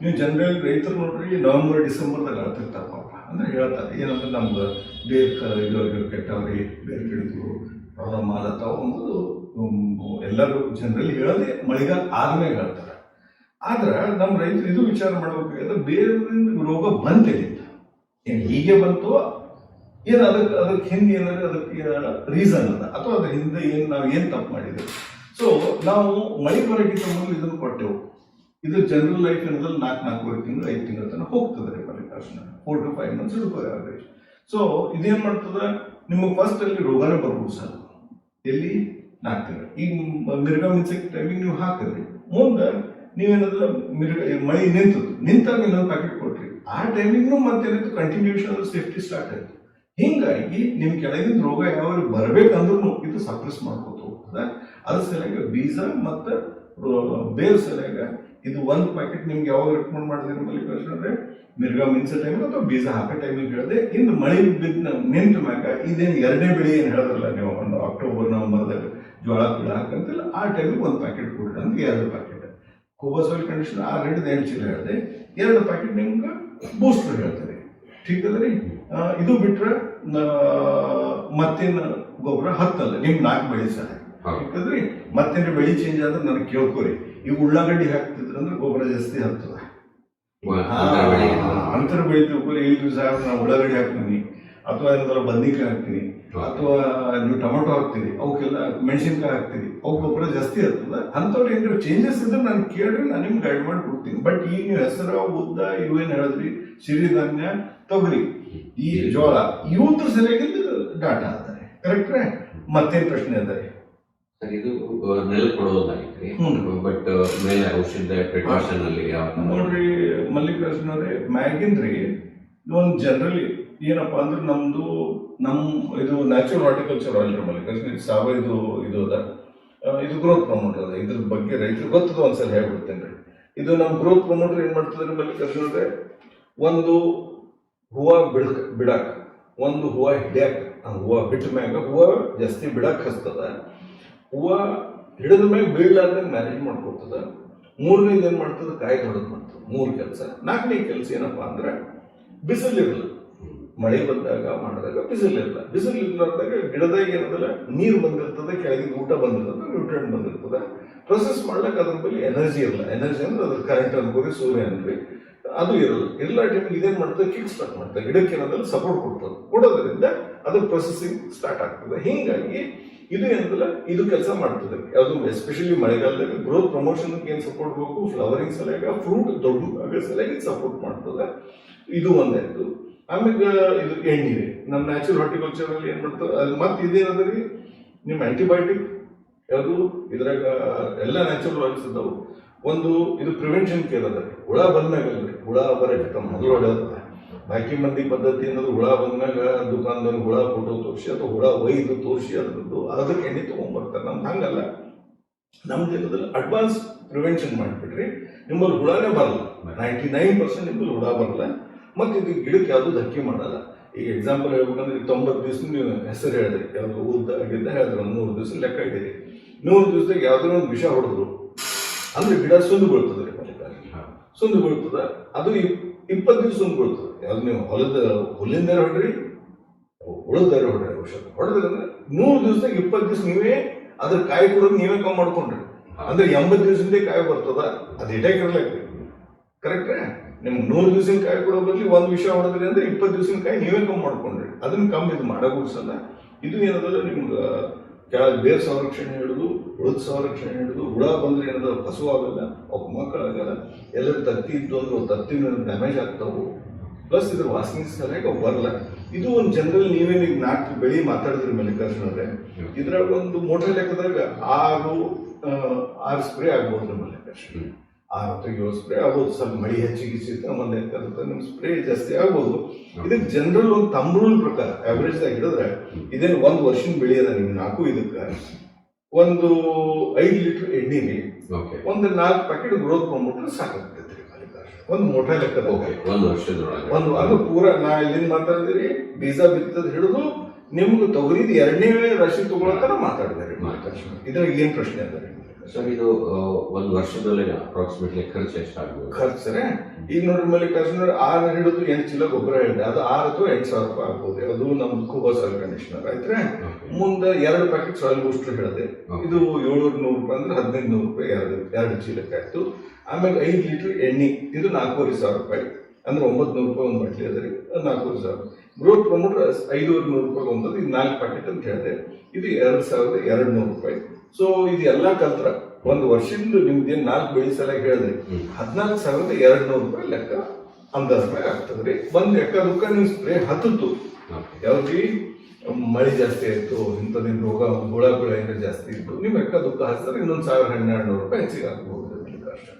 Speaker 1: ನೀವು ಜನರಲ್ ರೈತರು ನೋಡ್ರಿ ನವೆಂಬರ್ ಡಿಸೆಂಬರ್ದಾಗ ಹೇಳ್ತಿರ್ತಾರೆ ಪಾಪ. ಅಂದ್ರೆ ಹೇಳ್ತಾರೆ ಏನಂದ್ರೆ ನಮ್ಗೆ ಬೇರೆ ಇದು ಕೆಟ್ಟವ್ರಿ, ಬೇರೆ ಕಡೆದು ಪ್ರಾಬ್ಲಮ್ ಆಗತ್ತಾವ ಅನ್ನೋದು ಎಲ್ಲರೂ ಜನರಲ್ಲಿ ಹೇಳೋದೇ ಮಳೆಗಾಲ ಆದ್ಮೇಲೆ ಹೇಳ್ತಾರೆ. ಆದ್ರೆ ನಮ್ಮ ರೈತರು ಇದು ವಿಚಾರ ಮಾಡ್ಬೇಕಾದ್ರೆ ಬೇರೆ ರೋಗ ಬಂದಿಲ್ಲ, ಏನ್ ಹೀಗೆ ಬಂತು ಏನು ಅದಕ್ಕೆ ಹಿಂದೆ ಏನಾದ್ರೆ ಅದಕ್ಕೆ ರೀಸನ್ ಅದ, ಅಥವಾ ಅದ್ರ ಹಿಂದೆ ನಾವು ಏನ್ ತಪ್ಪು ಮಾಡಿದ್ದೇವೆ. ಸೊ ನಾವು ಮಳೆ ಬರೋಕ್ಕಿಂತ ಮೊದಲು ಇದನ್ನು ಕೊಟ್ಟೆವು. ಇದು ಜನರಲ್ ಲೈಫ್ ಏನದಲ್ಲಿ 4-4 ತಿಂಗಳು 5 ತಿಂಗಳ ತನಕ ಹೋಗ್ತದೆ ರೀ ಮಲ್ಲಿಕಾರ್ಜುನ, 4 to 5 months ಇಡ್ಬೋದು ಅವರೇಜ್. ಸೊ ಇದೇನ್ ಮಾಡ್ತದ, ನಿಮಗೆ ಫಸ್ಟ್ ಅಲ್ಲಿ ರೋಗನೇ ಬರ್ಬೋದು ಸರ್, ಎಲ್ಲಿ 4 ತಿಂಗಳು. ಈಗ ಮಿರ್ಗಾ ಮಿನ್ಸೆಕ್ ಟೈಮಿಗೆ ನೀವು ಹಾಕಿದ್ರಿ, ಮುಂದೆ ನೀವೇನಾದ್ರೆ ಮಳೆ ನಿಂತಾಗ ಇನ್ನೊಂದು ಪ್ಯಾಕೆಟ್ ಕೊಟ್ರಿ, ಆ ಟೈಮಿಗೂ ಮತ್ತೇನಾಯ್ತು ಕಂಟಿನ್ಯೂಷನ್ ಸೇಫ್ಟಿ ಸ್ಟಾರ್ಟ್ ಆಯ್ತು. ಹಿಂಗಾಗಿ ನಿಮ್ ಕೆಳಗಿನ ರೋಗ ಯಾವ ಬರ್ಬೇಕಂದ್ರೂ ಇದು ಸಪ್ರೆಸ್ ಮಾಡ್ಕೋತ ಹೋಗ್ತದೆ. ಅದ್ರ ಸಲುವಾಗಿ ಬೀಜ ಮತ್ತು ಬೇರು ಸಲುವಾಗ ಇದು 1 ಪ್ಯಾಕೆಟ್ ನಿಮ್ಗೆ ಯಾವಾಗ ರೆಕಮೆಂಡ್ ಮಾಡಿದ್ರೆ ಮಲ್ಲಿಕಾರ್ಜುನ ಅಂದ್ರೆ ಮಿರ್ಗಾ ಮಿನ್ಸೆ ಟೈಮ್ ಅಥವಾ ಬೀಜ ಹಾಕೋ ಟೈಮಿಗೆ ಹೇಳಿದೆ. ಇನ್ನು ಮಳೆ ನಿಂತ ಮ್ಯಾಗ ಇದೇನು 2ನೇ ಬೆಳೆ ಏನು ಹೇಳಿದ್ರಲ್ಲ ನೀವು, ಒಂದು ಅಕ್ಟೋಬರ್ ನವೆಂಬರ್ದಾಗ ಜೋಳ ಪೀಳ ಹಾಕಂತಿಲ್ಲ, ಆ ಟೈಮಿಗೆ 1 ಪ್ಯಾಕೆಟ್ ಕೊಡ್ರಿ ಅಂದ್ರೆ 2 ಪ್ಯಾಕೆಟ್ ಕೋಬೋ ಸಾಯಿಲ್ ಕಂಡೀಷನ್ 6-8 ಚೀಲ ಹೇಳಿದೆ, 2 ಪ್ಯಾಕೆಟ್ ನಿಮ್ಗೆ ಬೂಸ್ಟರ್ ಹೇಳ್ತಾರೆ. ಠೀಕ್ ಅದ ರೀ. ಇದು ಬಿಟ್ರೆ ಮತ್ತೇನು ಗೊಬ್ಬರ ಹತ್ತಲ್ಲ, ನಿಮ್ 4 ಬೆಳೆ ಸಹ ಯಾಕಂದ್ರಿ ಮತ್ತೇನು ಬೆಳೆ ಚೇಂಜ್ ಆದ್ರೆ ನನಗೆ ಕೇಳ್ಕೊರಿ. ಈಗ ಉಳ್ಳಾಗಡ್ಡಿ ಹಾಕ್ತಿದ್ರ ಅಂದ್ರೆ ಗೊಬ್ಬರ ಜಾಸ್ತಿ ಹತ್ತದ, ಅಂತರ ಬೆಳೆ ತಿಳ್ಕೊರಿ. ಇಲ್ರಿ ಸಾರ್ ನಾವು ಉಳ್ಳಾಗಡ್ಡಿ ಹಾಕ್ತೀನಿ, ಅಥವಾ ಏನಾದ್ರು ಬದ್ನಿಕಾಯಿ ಹಾಕ್ತೀನಿ, ಅಥವಾ ನೀವು ಟೊಮೆಟೊ ಹಾಕ್ತೀರಿ, ಅವಕ್ಕೆಲ್ಲ ಮೆಣಸಿನ್ಕಾಯಿ ಹಾಕ್ತೀರಿ, ಅವು ಗೊಬ್ಬರ ಜಾಸ್ತಿ ಇರ್ತದ. ಅಂಥವ್ರು ಏನಾದ್ರು ಚೇಂಜಸ್ ಇದ್ರೆ ನಾನು ಕೇಳ್ರಿ, ನಾನು ನಿಮ್ಗೆ ಗೈಡ್ ಮಾಡಿ ಕೊಡ್ತೀನಿ. ಬಟ್ ಈಗ ನೀವು ಹೆಸರು, ಉದ್ದ ಇವೇನು ಹೇಳಿದ್ರಿ, ಸಿರಿಧಾನ್ಯ, ತೊಗರಿ, ಈ ಜೋಳ, ಇವತ್ತು ಸರಿಯಾಗಿ ಡಾಟಾ ಅಂತಾರೆ. ಕರೆಕ್ಟ್ರೇ? ಮತ್ತೇನು ಪ್ರಶ್ನೆ ಅದಾರೆ?
Speaker 2: ಇದು ನೆಲ ಕೊಡೋದಾಗಿತ್ರಿ, ಬಟ್ ಮೇಲೆ ಔಷಧ ಪ್ರಿಕಾಷನ್ ಅಲ್ಲಿ
Speaker 1: ನೋಡ್ರಿ ಮಲ್ಲಿಕಾರ್ಜುನ ಅವರೇ, ಮ್ಯಾಗಿನ್ರಿ ಒಂದು ಜನರಲಿ ಏನಪ್ಪಾ ಅಂದ್ರೆ ಇದು ನ್ಯಾಚುರಲ್ ಹಾರ್ಟಿಕಲ್ಚರ್ ಆಯಿಲ್ ಮಲ್ಲಿಕಾರ್ಜುನ, ಸಾವಯವ ಇದು ಅದ, ಇದು ಗ್ರೋತ್ ಪ್ರಮೋಟರ್ ಅದ. ಇದ್ರ ಬಗ್ಗೆ ರೈತರು ಗೊತ್ತದ, ಒಂದ್ಸಲ ಹೇಳ್ಬಿಡ್ತೇನೆ. ಇದು ನಮ್ಮ ಗ್ರೋತ್ ಪ್ರಮೋಟರ್ ಏನ್ ಮಾಡ್ತದ್ರಿ ಮಲ್ಲಿಕಾರ್ಜುನ ಅವರೇ, ಒಂದು ಹೂವ ಬಿಡಾಕ, ಒಂದು ಹೂವ ಹಿಡಿಯಾಕ, ಹೂವ ಬಿಟ್ಟ ಮ್ಯಾಗ ಹೂವ ಜಾಸ್ತಿ ಬಿಡಾಕ್ ಹಸ್ತದ, ಹೂವ ಹಿಡಿದ ಮ್ಯಾಗ ಬೀಳಲಾರ್ದಂಗೆ ಮ್ಯಾನೇಜ್ ಮಾಡ್ಕೊತದ. 3ನೇದು ಏನ್ ಮಾಡ್ತದ, ಕಾಯಿ ಹೊಡೆದ್ ಮಾಡ್ತದ. 3 ಕೆಲಸ. 4ನೇ ಕೆಲಸ ಏನಪ್ಪಾ ಅಂದ್ರೆ ಬಿಸಿಲಿರಲ್ಲ, ಮಳೆ ಬಂದಾಗ ಮಾಡಿದಾಗ ಬಿಸಿಲಿರಲ್ಲ. ಬಿಸಿಲು ಇರ್ಲಾರ್ದಾಗ ಗಿಡದಾಗ ಏನದಲ್ಲ ನೀರು ಬಂದಿರ್ತದೆ, ಕೆಳಗಿನ ಊಟ ಬಂದಿರ್ತದೆ, ನ್ಯೂಟ್ರಿಯೆಂಟ್ ಬಂದಿರ್ತದೆ. ಪ್ರೊಸೆಸ್ ಮಾಡ್ಲಿಕ್ಕೆ ಅದ್ರ ಬಗ್ಗೆ ಎನರ್ಜಿ ಇರಲ್ಲ. ಎನರ್ಜಿ ಅಂದ್ರೆ ಅದ್ರ ಕರೆಂಟ್ ಅನ್ಕೋರಿ, ಸೂರ್ಯ ಅನ್ರಿ, ಅದು ಇರಲ್ಲ. ಎಲ್ಲ ಟೈಮಿಗೆ ಇದೇನ್ ಮಾಡ್ತದೆ, ಕಿಕ್ ಸ್ಟಾರ್ಟ್ ಮಾಡ್ತದೆ, ಗಿಡಕ್ಕೆ ಏನದಲ್ಲ ಸಪೋರ್ಟ್ ಕೊಡ್ತದೆ. ಕೊಡೋದ್ರಿಂದ ಅದ್ರ ಪ್ರೊಸೆಸಿಂಗ್ ಸ್ಟಾರ್ಟ್ ಆಗ್ತದೆ. ಹಿಂಗಾಗಿ ಇದು ಏನದಲ್ಲ ಇದು ಕೆಲಸ ಮಾಡ್ತದೆ. ಯಾವುದು ಎಸ್ಪೆಷಲಿ ಮಳೆಗಾಲದಾಗ ಗ್ರೋತ್ ಪ್ರಮೋಷನ್ ಏನ್ ಸಪೋರ್ಟ್ ಬೇಕು, ಫ್ಲವರಿಂಗ್ ಸಲುವಾಗಿ, ಫ್ರೂಟ್ ದೊಡ್ಡ ಸಲುವಾಗಿ ಸಪೋರ್ಟ್ ಮಾಡ್ತದೆ. ಇದು ಒಂದಾಯ್ತು. ಆಮೇಲೆ ಇದು ಎಣ್ಣೆ, ನಮ್ಮ ನ್ಯಾಚುರಲ್ ಹಾರ್ಟಿಕಲ್ಚರ್ ಅಲ್ಲಿ ಏನ್ ಮಾಡ್ತದೆ, ಅದು ಮತ್ತೆ ಇದೇನದ್ರಿ ನಿಮ್ಮ ಆಂಟಿಬಯೋಟಿಕ್ ಯಾವುದು, ಇದ್ರಾಗ ಎಲ್ಲ ನ್ಯಾಚುರಲ್ ಆಯಿಲ್ಸ್ ಇದಾವು. ಒಂದು ಇದು ಪ್ರಿವೆನ್ಷನ್ ಕೇರ್ ಅದ. ಹುಳ ಬಂದಾಗಲ್ರಿ, ಹುಳ ಬರಕ್ಕೆ ಮೊದಲು ಹೊಡೆದ ಬಾಕಿ ಮಂದಿ ಪದ್ಧತಿ ಅನ್ನೋದು ಹುಳ ಬಂದಾಗ ದುಕಾನ್ದಲ್ಲಿ ಹುಳ ಫೋಟೋ ತೋರಿಸಿ ಅಥವಾ ಹುಳ ಒಯ್ದು ತೋರಿಸಿ ಅದಕ್ಕೆ ಎಣ್ಣೆ ತಗೊಂಡ್ಬರ್ತಾರೆ. ನಮ್ದು ಹಂಗಲ್ಲ. ನಮ್ದು ಏನದಲ್ಲ ಅಡ್ವಾನ್ಸ್ ಪ್ರಿವೆನ್ಷನ್ ಮಾಡಿಬಿಟ್ರಿ, ನಿಮ್ಮಲ್ಲಿ ಹುಳನೇ ಬರಲ್ಲ. 99% ನಿಮ್ಮಲ್ಲಿ ಹುಳ ಬರಲ್ಲ. ಮತ್ತೆ ಇದು ಗಿಡಕ್ಕೆ ಯಾವುದು ಧಕ್ಕೆ ಮಾಡಲ್ಲ. ಈಗ ಎಕ್ಸಾಂಪಲ್ ಹೇಳ್ಬೇಕಂದ್ರೆ 90 ದಿವಸ ನೀವು ಹೆಸರು ಹೇಳಿದ್ರಿ, ಯಾವ್ದು ಊದ್ದ ಹೇಳಿದ್ರೆ 100 ದಿವಸ ಲೆಕ್ಕ ಇದ್ದೀರಿ. 100 ದಿವಸದಾಗ ಯಾವ್ದಾರ ಒಂದು ವಿಷ ಹೊಡೆದ್ರು ಅಂದ್ರೆ ಗಿಡ ಸುಂದು ಬೀಳ್ತದೆ ರೀ. ಸುಂದು ಬೀಳ್ತದ, ಅದು 20 ದಿವಸ ಸುಂದು ಬೀಳ್ತದೆ. ಯಾವ್ದು ನೀವು ಹುಲ್ಲಿಂದ ಹೊಡ್ರಿ, ಉಳಿದಾರೆ ಹೊಡ್ರಿ, ಔಷಧ ಹೊಡೆದ್ರಂದ್ರೆ 100 ದಿವಸದಾಗ 20 ದಿವಸ ನೀವೇ ಅದ್ರ ಕಾಯಿ ಕೊಡೋದು ನೀವೇ ಕಮ್ಮಿ ಮಾಡ್ಕೊಂಡ್ರಿ. ಅಂದ್ರೆ 80 ದಿವಸದಿಂದ ಕಾಯಿ ಬರ್ತದ, ಅದು ಇಟಾಕಿರ್ಲಕ್ಕೆ. ಕರೆಕ್ಟ್ರೇ? ನಿಮ್ಗೆ 100 ದಿವಸಿನ ಕಾಯಿ ಕೊಡೋ ಬದಲಿ ಒಂದು ವಿಷಯ ಹೊಡೆದ್ರಿ ಅಂದ್ರೆ 20 ದಿವಸಿನ ಕಾಯಿ ನೀವೇ ಕಮ್ಮಿ ಮಾಡ್ಕೊಂಡ್ರಿ, ಅದನ್ನ ಕಮ್ಮಿ ಇದು ಮಾಡಬಹುದಿಸಲ್ಲ. ಇದು ಏನದಲ್ಲ ನಿಮ್ಗೆ ಕೆಳಗೆ ಬೇರ್ ಸಂರಕ್ಷಣೆ ಹಿಡಿದು ಉಳಿದ ಸಂರಕ್ಷಣೆ ಹಿಡಿದು ಹುಳ ಬಂದ್ರೆ ಏನದ ಹಸು ಆಗಲ್ಲ, ಅವಕ್ಕೆ ಮಕ್ಕಳಾಗಲ್ಲ, ಎಲ್ಲರೂ ತತ್ತಿ ಇದ್ದು ಅಂದ್ರೆ ತತ್ತಿನ ಡ್ಯಾಮೇಜ್ ಆಗ್ತಾವು. ಪ್ಲಸ್ ಇದ್ರ ವಾಸನೆ ಸರಿಯಾಗಿ ಅವು ಬರಲ್ಲ. ಇದು ಒಂದು ಜನರಲ್ ನೀವೇ ನೀವು 4 ಬೆಳಿ ಮಾತಾಡಿದ್ರಿ ಮಲ್ಲಿಕಾರ್ಜುನವ್ರೆ, ಇದ್ರಾಗ ಒಂದು ಮೋಟರ್ ಲೆಕ್ಕದಾಗ 6 ಸ್ಪ್ರೇ ಆಗ್ಬೋದು ಮಲ್ಲಿಕಾರ್ಜುನ, 6 ಅಥವಾ 7 ಸ್ಪ್ರೇ ಆಗ್ಬೋದು. ಸ್ವಲ್ಪ ಮಳಿ ಹೆಚ್ಚಿಗೆ ಆಮೇಲೆ ನಿಮ್ ಸ್ಪ್ರೇ ಜಾಸ್ತಿ ಆಗ್ಬೋದು. ಇದಕ್ಕೆ ಜನರಲ್ ಒಂದು ತಮ್ಮ ರೂಲ್ ಪ್ರಕಾರ ಆವರೇಜ್ ಆಗಿ ಹಿಡಿದ್ರೆ ಇದೇನು 1 ವರ್ಷದ ಬೆಳೆ ಅದ ನಿಮ್ಗೆ 4 ಇದಕ್ಕೆ ಒಂದು 5 ಲೀಟರ್ ಎಣ್ಣೆಲಿ ಒಂದು 4 ಪ್ಯಾಕೆಟ್ ಗ್ರೋತ್ ಬಂದ್ಬಿಟ್ರೆ ಸಾಕಾಗ್ತೈತ್ರಿ ಮಲ್ಲಿಕಾರ್ಜುನ, ಒಂದು ಮೋಟರ್ ಲೆಕ್ಕದ.
Speaker 2: ಒಂದು ವರ್ಷದೊಳಗೆ
Speaker 1: ಅದು ಪೂರ ನಾ ಎಲ್ಲಿಂದ ಮಾತಾಡಿದಿರಿ, ಬೀಜ ಬಿತ್ತದ ಹಿಡಿದು ನಿಮ್ಗೆ ತೊಗರಿದ 2ನೇ ರಾಶಿ ತಗೊಳತ್ತಾರ ಮಾತಾಡಿದ್ರಿ ಮಲ್ಲಿಕಾರ್ಜುನ. ಇದ್ರಾಗ ಏನ್ ಪ್ರಶ್ನೆ ಅದ ರೀ
Speaker 2: ಸರ್? ಇದು 1 ವರ್ಷದಲ್ಲಿ ಅಪ್ರಾಕ್ಸಿಮೇಟ್ಲಿ ಖರ್ಚು ಎಷ್ಟಾಗ್ಬೋದು?
Speaker 1: ಖರ್ಚು ಈಗ ನೋಡ್ರಿ ಮಲ್ಲಿಕಾರ್ಜುನ 6 ಹಿಡಿದು 8 ಚೀಲ ಗೊಬ್ಬರ ಹೇಳಿದೆ, ಅದು 6 ಅಥವಾ 8 ಸಾವಿರ ರೂಪಾಯಿ ಆಗ್ಬೋದು. ಅದು ನಮ್ದು ಕೂಬಾ ಸಾಯಿಲ್ ಕಂಡೀಷನರ್ ಆಯ್ತ್ರೆ. ಮುಂದೆ 2 ಪ್ಯಾಕೆಟ್ ಸಾಯಿಲ್ ಬೂಸ್ಟರ್ ಹೇಳಿದೆ, ಇದು 700 ರೂಪಾಯಿ ಅಂದ್ರೆ 1500 ರೂಪಾಯಿ 2 ಚೀಲಕ್ಕೆ ಆಯ್ತು. ಆಮೇಲೆ 5 ಲೀಟರ್ ಎಣ್ಣೆ, ಇದು 4500 ರೂಪಾಯಿ ಅಂದ್ರೆ 900 ರೂಪಾಯಿ ಒಂದು ಬಾಟ್ಲಿ ಅದ ರೀ, 4500. ಗ್ರೋತ್ ಬಂದ್ಬಿಟ್ರೆ 5500 ರೂಪಾಯಿ ಒಂದದು, ಇದು 4 ಪ್ಯಾಕೆಟ್ ಅಂತ ಹೇಳಿದೆ, ಇದು 2200 ರೂಪಾಯಿ. ಸೊ ಇದು ಎಲ್ಲ ಕಲ್ತ್ರ ಒಂದು ವರ್ಷದಿಂದ ನಿಮ್ದೇನ್ 4 ಬೆಳೆ ಸಲ ಹೇಳಿದ್ರಿ 14,200 ರೂಪಾಯಿ ಲೆಕ್ಕ ಅಂದಾಜ್ ಮೇಲೆ ಆಗ್ತದ್ರಿ. ಒಂದ್ ಲೆಕ್ಕ ನೀವು ಸ್ಪ್ರೇ ಹತ್ತಿತ್ತು ಯಾವ್ದಿ ಮಳೆ ಜಾಸ್ತಿ ಆಯ್ತು, ಇಂಥದ್ದು ರೋಗ ಹುಳ ಏನಾರ ಜಾಸ್ತಿ ಇತ್ತು, ನಿಮ್ ಲೆಕ್ಕ ದುಃಖ ಹಚ್ಚಿದ್ರೆ ಇನ್ನೊಂದು 1,000-1,200 ರೂಪಾಯಿ ಹೆಚ್ಚಿಗೆ ಆಗ್ಬಹುದು ಮಲ್ಲಿಕಾರ್ಜುನ.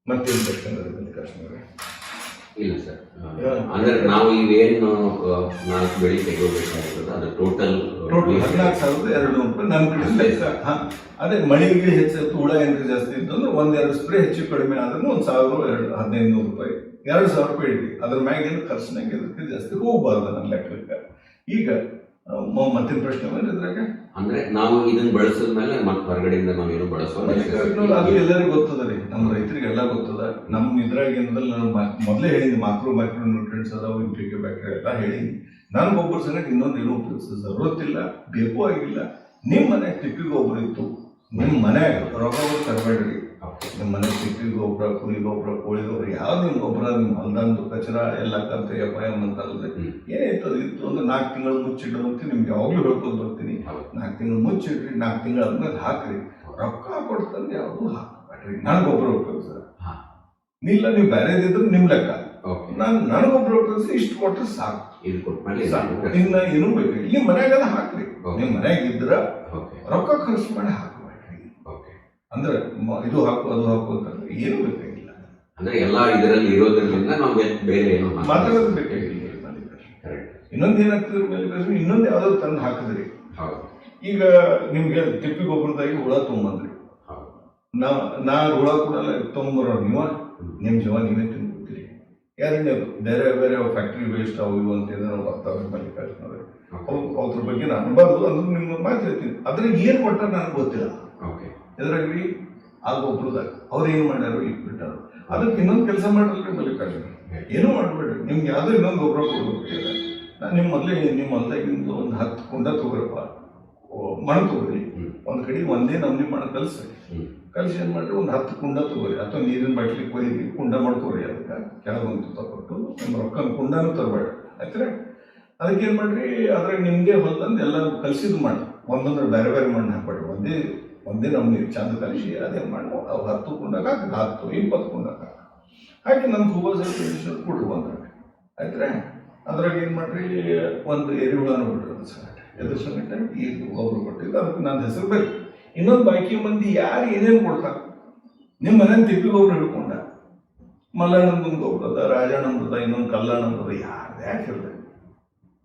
Speaker 1: ಮತ್ತೇನು ಪ್ರಶ್ನೆ ಮಲ್ಲಿಕಾರ್ಜುನ?
Speaker 2: ಇಲ್ಲ ಸರ್, ಅಂದ್ರೆ ನಾವು ಇವೇನು 4 ಬೆಳೆ ತೆಗೋಬೇಕಾಗಿರೋದು ಅದು ಟೋಟಲ್
Speaker 1: 14,200 ರೂಪಾಯಿ ನಮ್ಮ ಕಡೆ ಲೆಕ್ಕ. ಅದೇ ಮಳೆಗೆ ಹೆಚ್ಚಾಯ್ತು, ಹುಳ ಏನಾದ್ರು ಜಾಸ್ತಿ ಇತ್ತು ಅಂದ್ರೆ 1-2 ಸ್ಪ್ರೇ ಹೆಚ್ಚು ಕಡಿಮೆ ಆದ್ರೂ 1,000-1,500 ರೂಪಾಯಿ 2,000 ರೂಪಾಯಿ ಇಡ್ರಿ. ಅದ್ರ ಮ್ಯಾಗೇನು ಖರ್ಚಿನಾಗ ಇದಕ್ಕೆ ಜಾಸ್ತಿ ಹೋಗ್ಬಾರ್ದು ನನ್ನ ಲೆಕ್ಕಕ್ಕೆ. ಈಗ ಮತ್ತಿನ ಪ್ರಶ್ನೆ ಬಂದ್ರೆ ಇದ್ರಾಗ
Speaker 2: ಅಂದ್ರೆ ನಾವು ಇದನ್ನ ಬಳಸಿದ ಮೇಲೆ ಮತ್ತೆ ಹೊರಗಡೆಯಿಂದ ನಾವೇನು ಬಳಸೋದು
Speaker 1: ಅದು ಎಲ್ಲರಿಗೂ ಗೊತ್ತದ ರೀ, ನಮ್ಮ ರೈತರಿಗೆಲ್ಲ ಗೊತ್ತದ. ನಮ್ಮ ಇದ್ರಾಗ ಏನಂದ್ರೆ ನಾನು ಮೊದಲೇ ಹೇಳಿನಿ, ಮೈಕ್ರೋ ನ್ಯೂಟ್ರಿಯೆಂಟ್ಸ್ ಅದಾವ, ಇಂಪ್ಲಿಕೆ ಬ್ಯಾಕ್ಟೀರಿಯಾ ಎಲ್ಲ ಹೇಳಿನಿ. ನಾನು ಗೊಬ್ಬರ ಸಮೇತ ಇನ್ನೊಂದು ಏನೋ ಉಪಯೋಗಿಸೋ ಜರೂರತ್ತಿಲ್ಲ, ಬೇಕು ಆಗಿಲ್ಲ. ನಿಮ್ಮ ಮನೆ ತಿಪ್ಪಿ ಗೊಬ್ಬರ ಇತ್ತು, ನಿಮ್ಮ ಮನ್ಯಾಗ ರೊಕ್ಕ ತರಬೇಡ್ರಿ. ನಿಮ್ಮ ಮನೆ ತಿಪ್ಪಿ ಗೊಬ್ಬರ, ಕುರಿ ಗೊಬ್ಬರ, ಕೋಳಿ ಗೊಬ್ಬರ, ಯಾವ್ದು ನಿಮ್ಮ ಗೊಬ್ಬರ ನಿಮ್ಮ ಹೊಲ್ದಂದು ಕಚರ ಎಲ್ಲ ಕಲ್ತ ಎಫ್ ಅಂತಲ್ರಿ ಏನಾಯ್ತದ ಇತ್ತು ಅಂದ್ರೆ 4 ತಿಂಗಳು ಮುಚ್ಚಿಡ್ರು ಅಂತ ನಿಮ್ಗೆ ಯಾವಾಗ್ಲೂ ಹೇಳ್ಕೊಂಡು ಬರ್ತೀನಿ. 4 ತಿಂಗಳು ಮುಚ್ಚಿಡ್ರಿ, 4 ತಿಂಗಳ ಆದ್ಮೇಲೆ ಹಾಕ್ರಿ. ರೊಕ್ಕ ಕೊಡ್ತಂದ್ರೆ ಯಾವುದು ಹಾಕಬೇಡ್ರಿ. ನಾನು ಗೊಬ್ಬರ ಉಪಯೋಗಿಸ್ರ ಇಲ್ಲ, ನೀವು ಬೇರೆದಿದ್ರು ನಿಮ್ ಲೆಕ್ಕ. ನಾನು ಗೊಬ್ಬರ ಉಪಯೋಗಿಸಿ ಇಷ್ಟು ಕೊಟ್ರೆ ಸಾಕು, ಇನ್ನ ಏನೂ ಬೇಕು. ನಿಮ್ಮ ಮನ್ಯಾಗ ಹಾಕ್ರಿ, ನಿಮ್ ಮನ್ಯಾಗ ಇದ್ರ ರೊಕ್ಕ ಖರ್ಚು ಮಾಡಿ ಹಾಕಬೇಡ್ರಿ. ಅಂದ್ರೆ ಇದು ಹಾಕು ಅದು ಹಾಕು ಅಂತಂದ್ರೆ ಏನು ಬೇಕಾಗಿಲ್ಲ.
Speaker 2: ಅಂದ್ರೆ ಎಲ್ಲಾ ಇದರಲ್ಲಿ ಇರೋದ್ರಿಂದ ನಾವು ಬೇರೆ ಏನು
Speaker 1: ಮಾತಾಡೋದು ಬೇಕಾಗಿಲ್ಲ. ಇನ್ನೊಂದು ಏನಾಗ್ತದೆ ಮಲ್ಲಿಕಾರ್ಜುನ, ಇನ್ನೊಂದು ಯಾವ್ದಾದ್ರು ತಂದು ಹಾಕಿದ್ರಿ. ಈಗ ನಿಮ್ಗೆ ತಿಪ್ಪಿ ಗೊಬ್ಬರದಾಗಿ ಹುಳ ತೊಗೊಂಬಂದ್ರಿ, ನಾ ಹುಳ ಕೊಡಲ್ಲ ತೊಗೊಂಬರೋ ನಿಮ್ ಜೀವ ನೀವೇ ತಿನ್ಕೊತೀರಿ. ಯಾರನ್ನೇ ಬೇರೆ ಬೇರೆ ಫ್ಯಾಕ್ಟ್ರಿ ವೇಸ್ಟ್ ಅವು ಇವು ಅಂತ ಏನೋ ಬರ್ತಾವೆ ಮಲ್ಲಿಕಾರ್ಜುನವ್ರೆ, ಅದ್ರ ಬಗ್ಗೆ ನಾನು ಅನ್ಬಾರ್ದು ಅಂದ್ರೆ ನಿಮ್ಮ ಮಾತು ಹೇಳ್ತೀನಿ. ಅದ್ರಾಗ ಏನ್ ಕೊಟ್ಟಾರ ನನಗೆ ಗೊತ್ತಿಲ್ಲ. ಎದ್ರಾಗ್ರಿ ಆ ಗೊಬ್ಬರದಾಗ ಅವ್ರು ಏನ್ ಮಾಡ್ಯಾರೋ ಇಟ್ಬಿಟ್ಟಾರು. ಅದಕ್ಕೆ ಇನ್ನೊಂದು ಕೆಲಸ ಮಾಡ್ರಲ್ರಿ ಮಲ್ಲಿಕಾರ್ಜುನ, ಏನೂ ಮಾಡ್ಬೇಡ್ರಿ. ನಿಮ್ಗೆ ಯಾವ್ದೋ ಇನ್ನೊಂದು ಗೊಬ್ಬರ ಕೊಡ್ಬೇಕು. ನಾನು ನಿಮ್ಮ ಮೊದಲೇ ನಿಮ್ಮ ಹೊಲ್ದಾಗಿಂದು ಒಂದು 10 ಕುಂಡ ತಗೋರಪ್ಪ, ಮಣ್ಣು ತಗೋರಿ. ಒಂದ್ ಕಡೆ ಒಂದೇ ನಮ್ನಿ ಮಣ್ಣು ಕಲ್ಸ್ರಿ. ಕಲ್ಸಿ ಏನ್ ಮಾಡ್ರಿ, ಒಂದು 10 ಕುಂಡ ತಗೋರಿ, ಅಥವಾ ನೀರಿನ ಬಾಟ್ಲಿ ಕೊಯ್ರಿ, ಕುಂಡ ಮಾಡ್ಕೋರಿ. ಅದಕ್ಕೆ ಕೆಳಗೊಂದು ತಗೊಟ್ಟು ನಿಮ್ಮ ರೊಕ್ಕ ಕುಂಡನೂ ತರಬೇಡ ಆಯ್ತ್ರಿ. ಅದಕ್ಕೇನ್ ಮಾಡ್ರಿ, ಅದ್ರಾಗ ನಿಮ್ಗೆ ಹೊಲ್ದಂದು ಎಲ್ಲ ಕಲ್ಸಿದ್ ಮಾಡಿ ಒಂದೊಂದ್ರೆ ಬೇರೆ ಬೇರೆ ಮಣ್ಣು ಹಾಕ್ಬೇಡ್ರಿ. ಒಂದೇ ನಮ್ಗೆ ಚಂದ ಕಲಿಸಿ ಅದೇ ಮಾಡಿ ಅವು 10 ಕುಂಡಾಗ 10, 20 ಕುಂಡಾಗ ಹಾಕಿ ನಮ್ಮ ಕೂಬಾ ಸಾಯಿಲ್ ಕೊಡ್ರಿ ಬಂದಾಗ ಆಯ್ತ್ರೆ. ಅದ್ರಾಗ ಏನು ಮಾಡ್ರಿ, ಒಂದು ಎರಿಹುಳನ ಬಿಡ್ರಿ. ಅದು ಸಮೇತ ಎದ್ರ ಸಮೇತ ಈಗ ಗೊಬ್ಬರ ಕೊಟ್ಟಿದ್ದು ಅದಕ್ಕೆ ನನ್ನ ಹೆಸರು ಬೇಕು. ಇನ್ನೊಂದು ಬಾಕಿ ಮಂದಿ ಯಾರು ಏನೇನು ಕೊಡ್ತಾರೆ, ನಿಮ್ಮ ಮನೆ ತಿಪ್ಪಿ ಗೊಬ್ಬರ ಹಿಡ್ಕೊಂಡ ಮಲ್ಲಣ್ಣಂದೊಂದು ಗೊಬ್ಬರ ಅದ, ರಾಜಣ್ಣಂದದ, ಇನ್ನೊಂದು ಕಲ್ಲಣ್ಣಂದದ, ಯಾರ್ದು ಯಾಕೆ ಇರ್ತದೆ.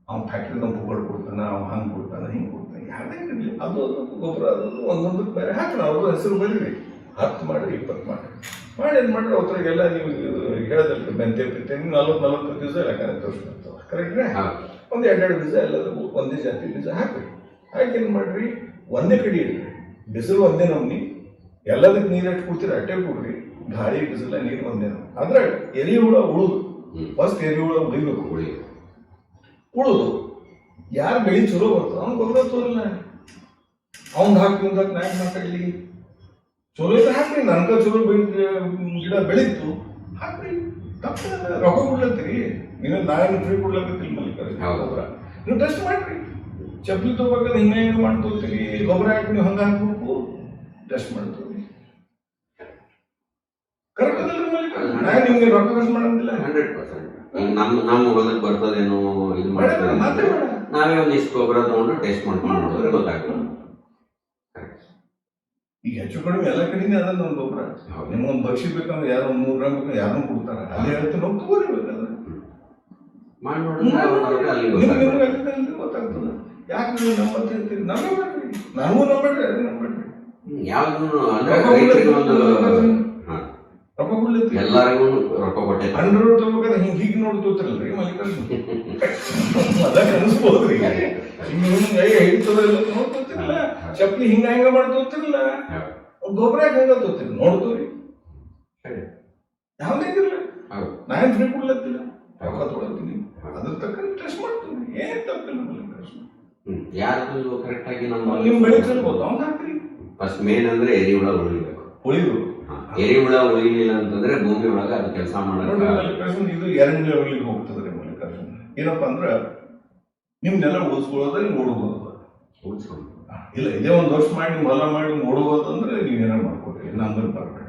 Speaker 1: ಅವ್ನು ಫ್ಯಾಕ್ಟ್ರಿ ನಮ್ಮ ಪುಗಡ್ ಕೊಡ್ತಾನೆ, ಅವ್ನು ಹಂಗೆ ಕೊಡ್ತಾನೆ, ಹಿಂಗೆ ಕೊಡ್ತಾನೆ, ಯಾರೇ ಇರಲಿ ಅದು ಗೊಬ್ಬರ ಅದು ಒಂದೊಂದಕ್ಕೆ ಬೇರೆ ಹಾಕೋಣ. ಅವ್ರ ಹೆಸರು ಬರೀರಿ, 10 ಮಾಡಿರಿ, 20 ಮಾಡಿರಿ, ಮಾಡಿ ಏನು ಮಾಡ್ರಿ. ಅವ್ರಿಗೆಲ್ಲ ನೀವು ಹೇಳೋದಲ್ಲ ಮೆಂತೆ ಪಿಂತೆ 40-45 ದಿವಸ ಲೆಕ್ಕನೆ ತೋರಿಸ್ಬಿಡ್ತಾವ ಕರೆಕ್ಟ್ರೆ. ಒಂದು 2 ಬೀಜ ಎಲ್ಲದಕ್ಕೂ ಒಂದೇ ಜಾತಿ ಬೀಜ ಹಾಕ್ರಿ. ಹಾಕಿ ಏನು ಮಾಡ್ರಿ, ಒಂದೇ ಕಡೆ ಇಡ್ರಿ. ಬಿಸಿಲು ಒಂದೇ ನಮ್ನಿ, ಎಲ್ಲದಕ್ಕೆ ನೀರು ಎಷ್ಟು ಕೊಡ್ತೀರಿ ಅಟ್ಟೆ ಕೊಡ್ರಿ. ಗಾಳಿ ಬಿಸಿಲ ನೀರು ಒಂದೇ ನಮ್ನಿ. ಅದ್ರಾಗ ಎರಿಹುಳ ಉಳುದು ಫಸ್ಟ್ ಎರಿಹುಳ ಉಳಿಬೇಕು. ಉಳುದು ಯಾರು ಬೆಳಿ ಚಲೋ ಬರ್ತದ ಅವ್ನು ಗೊಬ್ಬರ ತೋರಿಲ್ಲ, ಅವ್ನು ಹಾಕಿ ಮುಂದಾಕ ನಾಯಕ್ ಮಾತಾಡ್ಲಿ. ಚಲೋ ಇದ್ರೆ ಹಾಕ್ರಿ, ನನ್ಕ ಚಲೋ ಗಿಡ ಬೆಳೀತು ಹಾಕ್ರಿ. ತಪ್ಪಿಲ್ಲ, ರೊಕ್ಕ ಕೊಡ್ಲತ್ತೀರಿ ನೀವು, ನಾನು ಫ್ರೀ ಕೊಡ್ಲಕತ್ತಿಲ್ಲ ಮಲ್ಲಿಕಾರ್ಜುನ. ನೀವು ಟೆಸ್ಟ್ ಮಾಡ್ರಿ, ಚಪ್ಪಲಿ ತಗೋಬೇಕಾದ್ರೆ ಹಿಂಗೆ ಮಾಡ್ತೋತೀರಿ, ಗೊಬ್ಬರ ಹಾಕಿ ನೀವು ಹಂಗೆ ಹಾಕ್ಬೇಕು, ಟೆಸ್ಟ್ ಮಾಡ್ತೀವಿ. ಕರೆಕ್ಟ್ ಅದಲ್ರಿ ಮಲ್ಲಿಕಾರ್ಜುನ? ನಾನು ನಿಮ್ಗೆ ರೊಕ್ಕ ಖರ್ಚು ಮಾಡೋದಿಲ್ಲ.
Speaker 2: 100% ನಮ್ಮ ಹೊಲಕ್ಕೆ ಬರ್ತದೇನೋ ಇದು ಮಾಡ್ತಾರೆ, ನಾವೇ ಒಂದಿಷ್ಟು ಗೊಬ್ಬರ ತಗೊಂಡು ಟೆಸ್ಟ್ ಮಾಡ್ಕೊಂಡು ನೋಡಿದ್ರೆ ಗೊತ್ತಾಗ್ತದೆ.
Speaker 1: ಈಗ ಹೆಚ್ಚು ಕಡಿಮೆ ಎಲ್ಲ ಕಡೆನೇ ಅದನ್ನ ಒಂದು ಗೊಬ್ಬರ. ನಿಮ್ಗೊಂದು ಭಕ್ಷಿ ಬೇಕಂದ್ರೆ ಯಾರೋ 100 ಗ್ರಾಮ್ ಬೇಕು ಯಾರನ್ನೂ ಕೊಡ್ತಾರೆ, ಅದೇ ಹೇಳ್ತೀನಿ ಹೋಗಿ ತಗೋರಿಬೇಕಾದ್ರೆ
Speaker 2: ಮಾಡಿ ನೋಡಿದ್ರೆ
Speaker 1: ಗೊತ್ತಾಗ್ತದೆ. ಯಾಕೆ ನೀವು ನಂಬತ್ತೆ ಹೇಳ್ತೀರಿ? ನಂಬೇ ಮಾಡ್ರಿ, ನನಗೂ ನಂಬೇಡ್ರಿ, ಅದೇ ನಂಬೇಡ್ರಿ.
Speaker 2: ಯಾವ್ದು ಅಂದ್ರೆ ರೈತರಿಗೆ ಒಂದು
Speaker 1: ರೊಕ್ಕ ಕೊಡ್ಲತ್ತಿ
Speaker 2: ಎಲ್ಲರಿಗೂ ರೊಕ್ಕ ಕೊಟ್ಟೆ
Speaker 1: ಅಂಡ್ರೋಡ್ ತಗೋಬೇಕಾದ್ರೆ ಹೀಗೆ ನೋಡಿ ತೋತಿರಲ್ರಿ ಮಲ್ಲಿಕಾರ್ಜುನ, ಅದಕ್ಕೆ ಅನಿಸ್ಬೋದ್ರಿ. ಹಿಂಗೆ ಹಿಡ್ತದ ಇಲ್ಲ ನೋಡ್ತೋತಿರಲ್ಲ, ಚಪ್ಪಲಿ ಹಿಂಗ ಮಾಡಿ ತೋತಿರಲ್ಲ, ಗೊಬ್ಬರ ಹಂಗ ತೋತಿರಿ ನೋಡ್ತೋರಿ. ಯಾವ್ದಾಗಿರ್ಲಿ ನಾನು ಫ್ರೀ ಕೊಡ್ಲತ್ತಿಲ್ಲ, ರೊಕ್ಕ ತೊಗೊಳತ್ತೀನಿ, ಅದ್ರ ತಕ್ಕ ಟೆಸ್ಟ್ ಮಾಡ್ತೀನಿ, ಏನ್ ತಪ್ಪಿಲ್ಲ ಮಲ್ಲಿಕಾರ್ಜುನ.
Speaker 2: ಯಾರು ಕರೆಕ್ಟ್ ಆಗಿ
Speaker 1: ನಿಮ್ ಬೆಳೆ ಚೆಲ್ಬೋದು ಅವ್ನ ಹಾಕ್ರಿ.
Speaker 2: ಫಸ್ಟ್ ಮೇನ್ ಅಂದ್ರೆ ಎರಿಹುಳ ಉಳಿಬೇಕು. ಎರಿಹುಳ ಉಳಿಲಿಲ್ಲ ಅಂತಂದ್ರೆ ಭೂಮಿ ಒಳಗ ಅದು ಕೆಲಸ ಮಾಡಲ್ಲ.
Speaker 1: ಮಲ್ಲಿಕಾರ್ಜುನ ಇದು 2ನೇ ಲೆವೆಲ್ಗೆ ಹೋಗ್ತದ್ರಿ ಮಲ್ಲಿಕಾರ್ಜುನ. ಏನಪ್ಪಾ ಅಂದ್ರ ನಿಮ್ ನೆಲ ಉಳಿಸ್ಕೊಳ್ಳೋದ್ರೆ ಓಡಬಹುದು ಇಲ್ಲ, ಇದೇ ಒಂದು ವರ್ಷ ಮಾಡಿ ನಿಮ್ ಹೊಲ ಮಾಡಿ ಓಡಬಹುದಂದ್ರೆ ನೀವೇನ ಮಾಡ್ಕೊಡ್ರಿ, ನಂಬರ್ ಬರ್ಬೇಡ,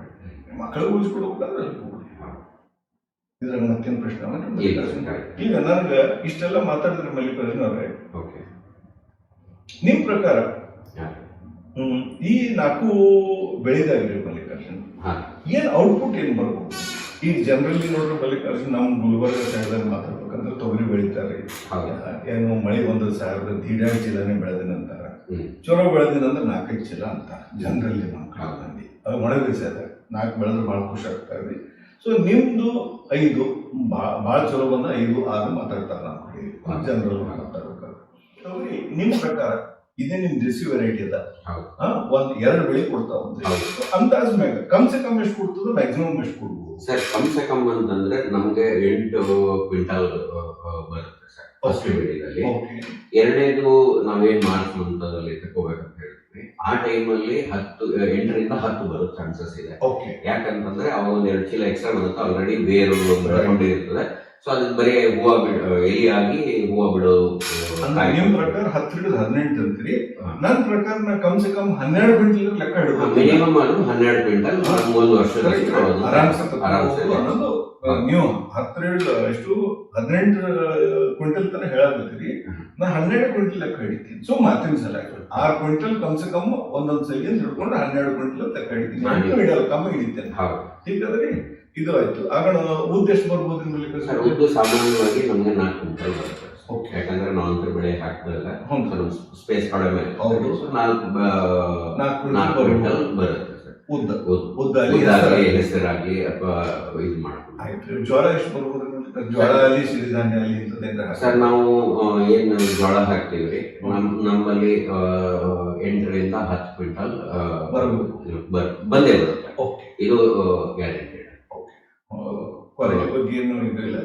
Speaker 1: ಮಕ್ಕಳಿಗೆ ಉಳಿಸ್ಕೊಡ್ಬೇಕಾದ್ರೆ ಇದ್ರಾಗ ಮತ್ತೇನು ಪ್ರಶ್ನೆ. ಈಗ ನನಗೆ ಇಷ್ಟೆಲ್ಲ ಮಾತಾಡಿದ್ರೆ ಮಲ್ಲಿಕಾರ್ಜುನ ಅವ್ರೆ, ನಿಮ್ ಪ್ರಕಾರ ಈ 4 ಬೆಳೆದಾಗ್ರಿ ಮಲ್ಲಿಕಾರ್ಜುನ, ಏನ್ ಔಟ್ಪುಟ್ ಏನ್ ಬರ್ಬೋದು? ಈಗ ಜನರಲಿ ನೋಡ್ರಿ ಮಲ್ಲಿಕಾರ್ಜುನ, ನಮ್ ಗುಲ್ಬರ್ಗ ಸೈಡ್ದಾಗ ಮಾತಾಡ್ಬೇಕಂದ್ರೆ ತೊಗರಿ ಬೆಳಿತಾರೆ, ಏನು ಮಳೆ ಒಂದು 1,000 ಚೀಲನೇ ಬೆಳೆದಿನಂತಾರ, ಚಲೋ ಬೆಳೆದಿನಂದ್ರೆ 4-5 ಚೀಲ ಅಂತಾರ ಜನರಲ್ಲಿ. ಮಂದಿ ಅದು ಮಳೆ ಬೇಸಾಯದಾಗ 4 ಬೆಳೆದ್ರೆ ಭಾಳ ಖುಷಿ ಆಗ್ತಾರ್ರಿ. ಸೊ ನಿಮ್ದು 5 ಭಾಳ ಚಲೋ ಬಂದ 5-6 ಮಾತಾಡ್ತಾರ ನಮ್ಮ ಕಡೆ ಜನರಲ್ ಮಾತಾಡ್ಬೇಕಾದ್ರೆ. ನಿಮ್ ಪ್ರಕಾರ ಇದೇ ನಿಮ್ ದೇಸಿ ವೆರೈಟಿ ಅದ, ಒಂದ್ 2 ಬೆಳೆ ಕೊಡ್ತಾವ ಅಂದಾಜ್ ಮ್ಯಾಗ ಕಮ್ಸೆ ಕಮ್ ಎಷ್ಟು ಕೊಡ್ತದ, ಮ್ಯಾಕ್ಸಿಮಮ್ ಎಷ್ಟು ಕೊಡ್ಬೋದು
Speaker 2: ಸರ್? ಕಮ್ಸೆ ಕಮ್ ಅಂತಂದ್ರೆ ನಮ್ಗೆ 8 ಕ್ವಿಂಟಲ್ ಬರುತ್ತೆ ಸರ್ ಫಸ್ಟ್ ಬೆಳೆದಲ್ಲಿ. ಎರಡನೇದು ನಾವೇನ್ ಮಾರ್ಚ್ ಮಂತದಲ್ಲಿ ತಗೋಬೇಕಂತ ಹೇಳ್ತೀವಿ, ಆ ಟೈಮಲ್ಲಿ 8ರಿಂದ 10 ಬರೋ ಚಾನ್ಸಸ್ ಇದೆ. ಯಾಕಂತಂದ್ರೆ ಅವಾಗ 1-2 ಚೀಲ ಎಕ್ಸ್ಟ್ರಾ ಬರುತ್ತೆ, ಆಲ್ರೆಡಿ ಬೇರು ಬೆಳ್ಕೊಂಡಿರ್ತದೆ. ಸೊ ಅದು ಬರೀ ಹೂವು ಎಲಿ ಆಗಿ ಹೂವು ಬಿಡೋದು.
Speaker 1: ನಿಮ್ ಪ್ರಕಾರ 10-18 ಅಂತೀರಿ, ನನ್ನ ಪ್ರಕಾರ ನಾ ಕಮ್ಸೆ ಕಮ್ 12 ಕ್ವಿಂಟಲ್ ಲೆಕ್ಕ ಹಿಡಿದು
Speaker 2: ಮಿನಿಮಮ್ ಆದ್ರೂ 12 ಕ್ವಿಂಟಲ್ 1 ವರ್ಷದಲ್ಲಿ
Speaker 1: ಅನ್ನೋದು. ನೀವು 18 ಕ್ವಿಂಟಲ್ ತನ ಹೇಳತ್ತೀರಿ, ನಾ 12 ಕ್ವಿಂಟಲ್ ಲೆಕ್ಕ ಹಿಡಿತೀನಿ. ಸೊ ಮಾತಿನ ಸಲ 6 ಕ್ವಿಂಟಲ್ ಕಮ್ಸೆ ಕಮ್ ಒಂದೊಂದ್ ಸಲ ಹಿಡ್ಕೊಂಡು 12 ಕ್ವಿಂಟಲ್ ಲೆಕ್ಕ ಹಿಡಿತೀನಿ, ಹಿಡಿಯಲ್ಲ ಕಮ್ಮಿ ಹಿಡಿತೇನೆ. ಹೀಗಾದ್ರಿ ಇದು ಆಯ್ತು. ಆಗ ಉದ್ದ ಎಷ್ಟು ಬರ್ಬೋದು
Speaker 2: ಸರ್? ಉದ್ದು ಸಾಮಾನ್ಯವಾಗಿ ನಮ್ಗೆ 4 ಕ್ವಿಂಟಲ್ ಬರುತ್ತೆ, ಯಾಕಂದ್ರೆ ನಾವು ಅಂತರ ಬೆಳೆ ಹಾಕ್ತಲ್ಲ, ಸ್ಪೇಸ್ ಕಡಿಮೆ, 4 ಕ್ವಿಂಟಲ್ ಬರುತ್ತೆ ಸರ್ ಉದ್ದ ಹೆಸರಾಗಿ ಅಥವಾ ಇದು ಮಾಡ್ತೀವಿ.
Speaker 1: ಜೋಳ ಎಷ್ಟು ಬರ್ಬೋದು? ಜೋಳ ಅಲ್ಲಿ ಸಿರಿಧಾನ್ಯ ಅಲ್ಲಿ
Speaker 2: ಸರ್ ನಾವು ಏನ್ ಜೋಳ ಹಾಕ್ತಿವ್ರಿ, ನಮ್ಮಲ್ಲಿ 8ರಿಂದ 10 ಕ್ವಿಂಟಲ್ ಬಂದೇ ಬರುತ್ತೆ, ಇದು ಗ್ಯಾರಂಟಿ.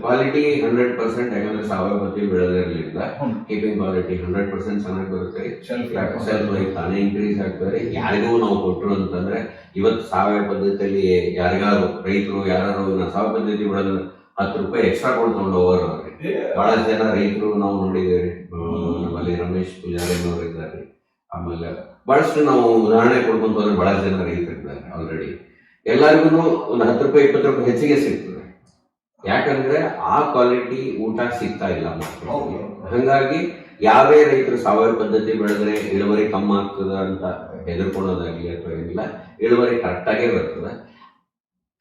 Speaker 2: ಕ್ವಾಲಿಟಿ 100%, ಯಾಕಂದ್ರೆ ಸಾವಯವ ಪದ್ಧತಿ ಬೆಳೆದಿರಲಿಲ್ಲ, ಕೀಪಿಂಗ್ ಕ್ವಾಲಿಟಿ 100% ಚೆನ್ನಾಗಿ ಬರುತ್ತೆ. ಸೆಲ್ಫ್ ಲೈಫ್ ತಾನೇ ಇನ್ಕ್ರೀಸ್ ಆಗ್ತದೆ. ಯಾರಿಗೂ ನಾವು ಕೊಟ್ಟರು ಅಂತಂದ್ರೆ, ಇವತ್ತು ಸಾವಯವ ಪದ್ಧತಿಯಲ್ಲಿ ಯಾರಿಗಾರು ರೈತರು ಯಾರು ಸಾವಯವ ಪದ್ಧತಿ ಬೆಳೆದ್ರೆ 10 ರೂಪಾಯಿ ಎಕ್ಸ್ಟ್ರಾ ಕೊಡ್ಕೊಂಡು ಹೋಗೋರು ಅವ್ರಿಗೆ ಬಹಳಷ್ಟು ಜನ ರೈತರು ನಾವು ನೋಡಿದ್ದೇವೆ. ನಮ್ಮಲ್ಲಿ ರಮೇಶ್ ಪೂಜಾರಿನವರು ಇದ್ದಾರೆ, ಆಮೇಲೆ ಬಹಳಷ್ಟು ನಾವು ಉದಾಹರಣೆ ಕೊಡ್ಕೊಂತ ಹೋದ್ರೆ ಬಹಳ ಜನ ರೈತರು ಇದ್ದಾರೆ. ಆಲ್ರೆಡಿ ಎಲ್ಲರಿಗೂ ಒಂದು 10 ರೂಪಾಯಿ 20 ರೂಪಾಯಿ ಹೆಚ್ಚಿಗೆ ಸಿಗ್ತದೆ, ಯಾಕಂದ್ರೆ ಆ ಕ್ವಾಲಿಟಿ ಊಟ ಸಿಗ್ತಾ ಇಲ್ಲ ಮಕ್ಕಳಿಗೆ. ಹಂಗಾಗಿ ಯಾವೇ ರೈತರು ಸಾವಯವ ಪದ್ಧತಿ ಬೆಳೆದ್ರೆ ಇಳುವರಿ ಕಮ್ಮಿ ಆಗ್ತದ ಅಂತ ಹೆದರ್ಕೊಳ್ಳೋದಾಗ್ಲಿ ಅಥವಾ ಏನಿಲ್ಲ, ಇಳುವರಿ ಕರೆಕ್ಟ್ ಆಗೇ ಬರ್ತದೆ.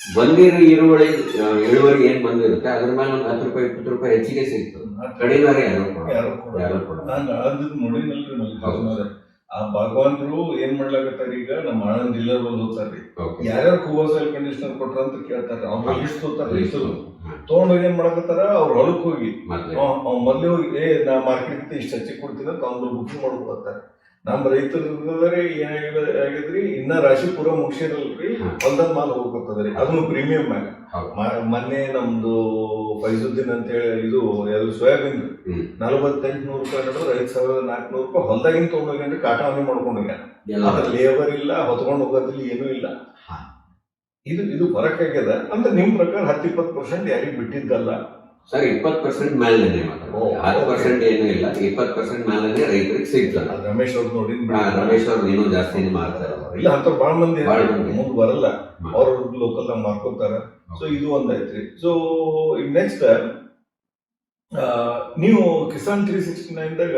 Speaker 2: ಬಂದಿರೋ ಇಳುವರಿ ಏನ್ ಬಂದಿರುತ್ತೆ ಅದ್ರ ಮೇಲೆ ಒಂದು 10 ರೂಪಾಯಿ 20 ರೂಪಾಯಿ ಹೆಚ್ಚಿಗೆ ಸಿಗ್ತದೆ. ಕಡಿಮೆ ಯಾರು
Speaker 1: ಕೊಡೋದು. ಆ ಭಗವಂತರು ಏನ್ ಮಾಡ್ಲಾಕತ್ತಾರ, ಈಗ ನಮ್ಮ ಆನಂದ್ ಡೀಲರ್ ಹೋಗ್ತಾರ್ರಿ, ಯಾರ್ಯಾರು ಕೂವಸಲ್ ಕಂಡೀಷನರ್ ಕೊಟ್ರ ಅಂತ ಕೇಳ್ತಾರ, ಅವ್ರ ಲಿಸ್ಟ್ ಹೋಗ್ತಾರ ರೈತರು ತಗೊಂಡೋಗಿ ಏನ್ ಮಾಡಕತ್ತಾರ, ಅವ್ರ ಹೊಲಕ್ ಹೋಗಿ ಮೊದ್ಲೇ ಹೋಗಿ ನಾ ಮಾರ್ಕೆಟ್ ಇಷ್ಟ ಹೆಚ್ಚಿಗೆ ಕೊಡ್ತೀನಿ ಅಂತ ಅವ್ನ ಬುಕಿಂಗ್ ಮಾಡ್ಕೊಳತ್ತಾರ. ನಮ್ಮ ರೈತರೇ ಏನಾಗಿದ್ರಿ, ಇನ್ನ ರಾಶಿ ಪೂರ ಮುಗಿಸಿರಲ್ರಿ, ಹೊಲ್ದಾಗ ಮಾಲ್ ಹೋಗ್ಬರ್ತದ್ರಿ, ಅದನ್ನು ಪ್ರೀಮಿಯಂ ಮ್ಯಾಗ. ಮೊನ್ನೆ ನಮ್ದು ಫೈಜುದ್ದೀನ್ ಅಂತ ಹೇಳಿ ಇದು ಸೋಯಾಬೀನ್ 4800 ರೂಪಾಯಿ ನೋಡಿದ್ರೆ 5400 ರೂಪಾಯಿ ಹೊಲ್ದಾಗಿನ ತಗೊಂಡೋಗ್ಯಾನ್ರಿ, ಕಾಟ ಅವನೇ ಮಾಡ್ಕೊಂಡು ಹೋಗ್ಯಾನ. ಅದ್ರ ಲೇಬರ್ ಇಲ್ಲ, ಹೊತ್ಕೊಂಡು ಹೋಗೋದಿಲ್ಲ, ಏನೂ ಇಲ್ಲ. ಇದು ಫರಕ್ ಆಗ್ಯದ ಅಂದ್ರೆ ನಿಮ್ ಪ್ರಕಾರ 10-20% ಯಾರಿಗೆ ಬಿಟ್ಟಿದ್ದಲ್ಲ
Speaker 2: ಸರ್. 20% ಮೇಲೇನೆ ಮಾತ್ರ, 10% ಏನೂ ಇಲ್ಲ. 20% ಮೇಲೇನೆ ರೈತರಿಗೆ ಸಿಗ್ತದೆ.
Speaker 1: ರಮೇಶ್ ಅವ್ರು ನೋಡಿ,
Speaker 2: ರಮೇಶ್ ಅವ್ರು ಇನ್ನೂ ಜಾಸ್ತಿನೇ ಮಾಡ್ತಾರೆ.
Speaker 1: ಇಲ್ಲ ಅಂತ ಬಹಳ ಮಂದಿ ಮುಂದೆ ಬರಲ್ಲ, ಅವ್ರ ಲೋಕಲ್ ನಾಗ ಮಾಡ್ಕೊತಾರ. ಸೊ ಇದು ಒಂದೈತ್ರಿ. ಸೊ ಈಗ ನೆಕ್ಸ್ಟ್ ನೀವು ಕಿಸಾನ್ 369 ದಾಗ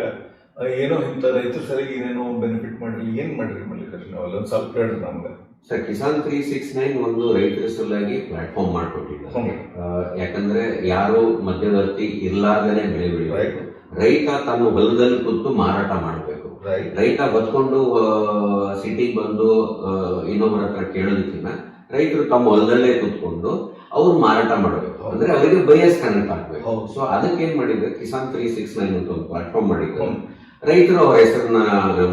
Speaker 1: ಏನೋ ಇಂಥ ರೈತರ ಸರಿಗೆ ಏನೇನೋ ಬೆನಿಫಿಟ್ ಮಾಡ್ರಿ, ಏನ್ ಮಾಡ್ರಿ ಮಲ್ಲಿಕಾರ್ಜುನ? ಅಲ್ಲೊಂದು ಸ್ವಲ್ಪ ಹೇಳ್ರಿ ನಮ್ಗೆ.
Speaker 2: ಸರ್, ಕಿಸಾನ್ 369 ಒಂದು ರೈತರ ಸಲುವಾಗಿ ಪ್ಲಾಟ್ಫಾರ್ಮ್ ಮಾಡ್ಕೊಟ್ಟಿದ್ದಾರೆ. ಯಾಕಂದ್ರೆ ಯಾರು ಮಧ್ಯವರ್ತಿ ಇರ್ಲಾರ್ದೇನೆ ಬೆಳೆ ಬೆಳಿಬೇಕು. ರೈತ ತನ್ನ ಹೊಲದಲ್ಲಿ ಕೂತು ಮಾರಾಟ ಮಾಡಬೇಕು. ರೈತ ಬದ್ಕೊಂಡು ಸಿಟಿಗೆ ಬಂದು ಇನ್ನೊಬ್ಬರ ಹತ್ರ ಕೇಳೋದಕ್ಕಿಂತ ರೈತರು ತಮ್ಮ ಹೊಲದಲ್ಲೇ ಕೂತ್ಕೊಂಡು ಅವ್ರು ಮಾರಾಟ ಮಾಡಬೇಕು. ಅಂದ್ರೆ ಅವರಿಗೆ ಬಯಸ್ ಕನೆಕ್ಟ್ ಆಗ್ಬೇಕು. ಸೊ ಅದಕ್ಕೆ ಏನ್ ಮಾಡಿದ್ರೆ ಕಿಸಾನ್ 369 ಅಂತ ಒಂದು ಪ್ಲಾಟ್ಫಾರ್ಮ್ ಮಾಡಿದ್ರು. ರೈತರು ಅವ್ರ ಹೆಸರನ್ನ,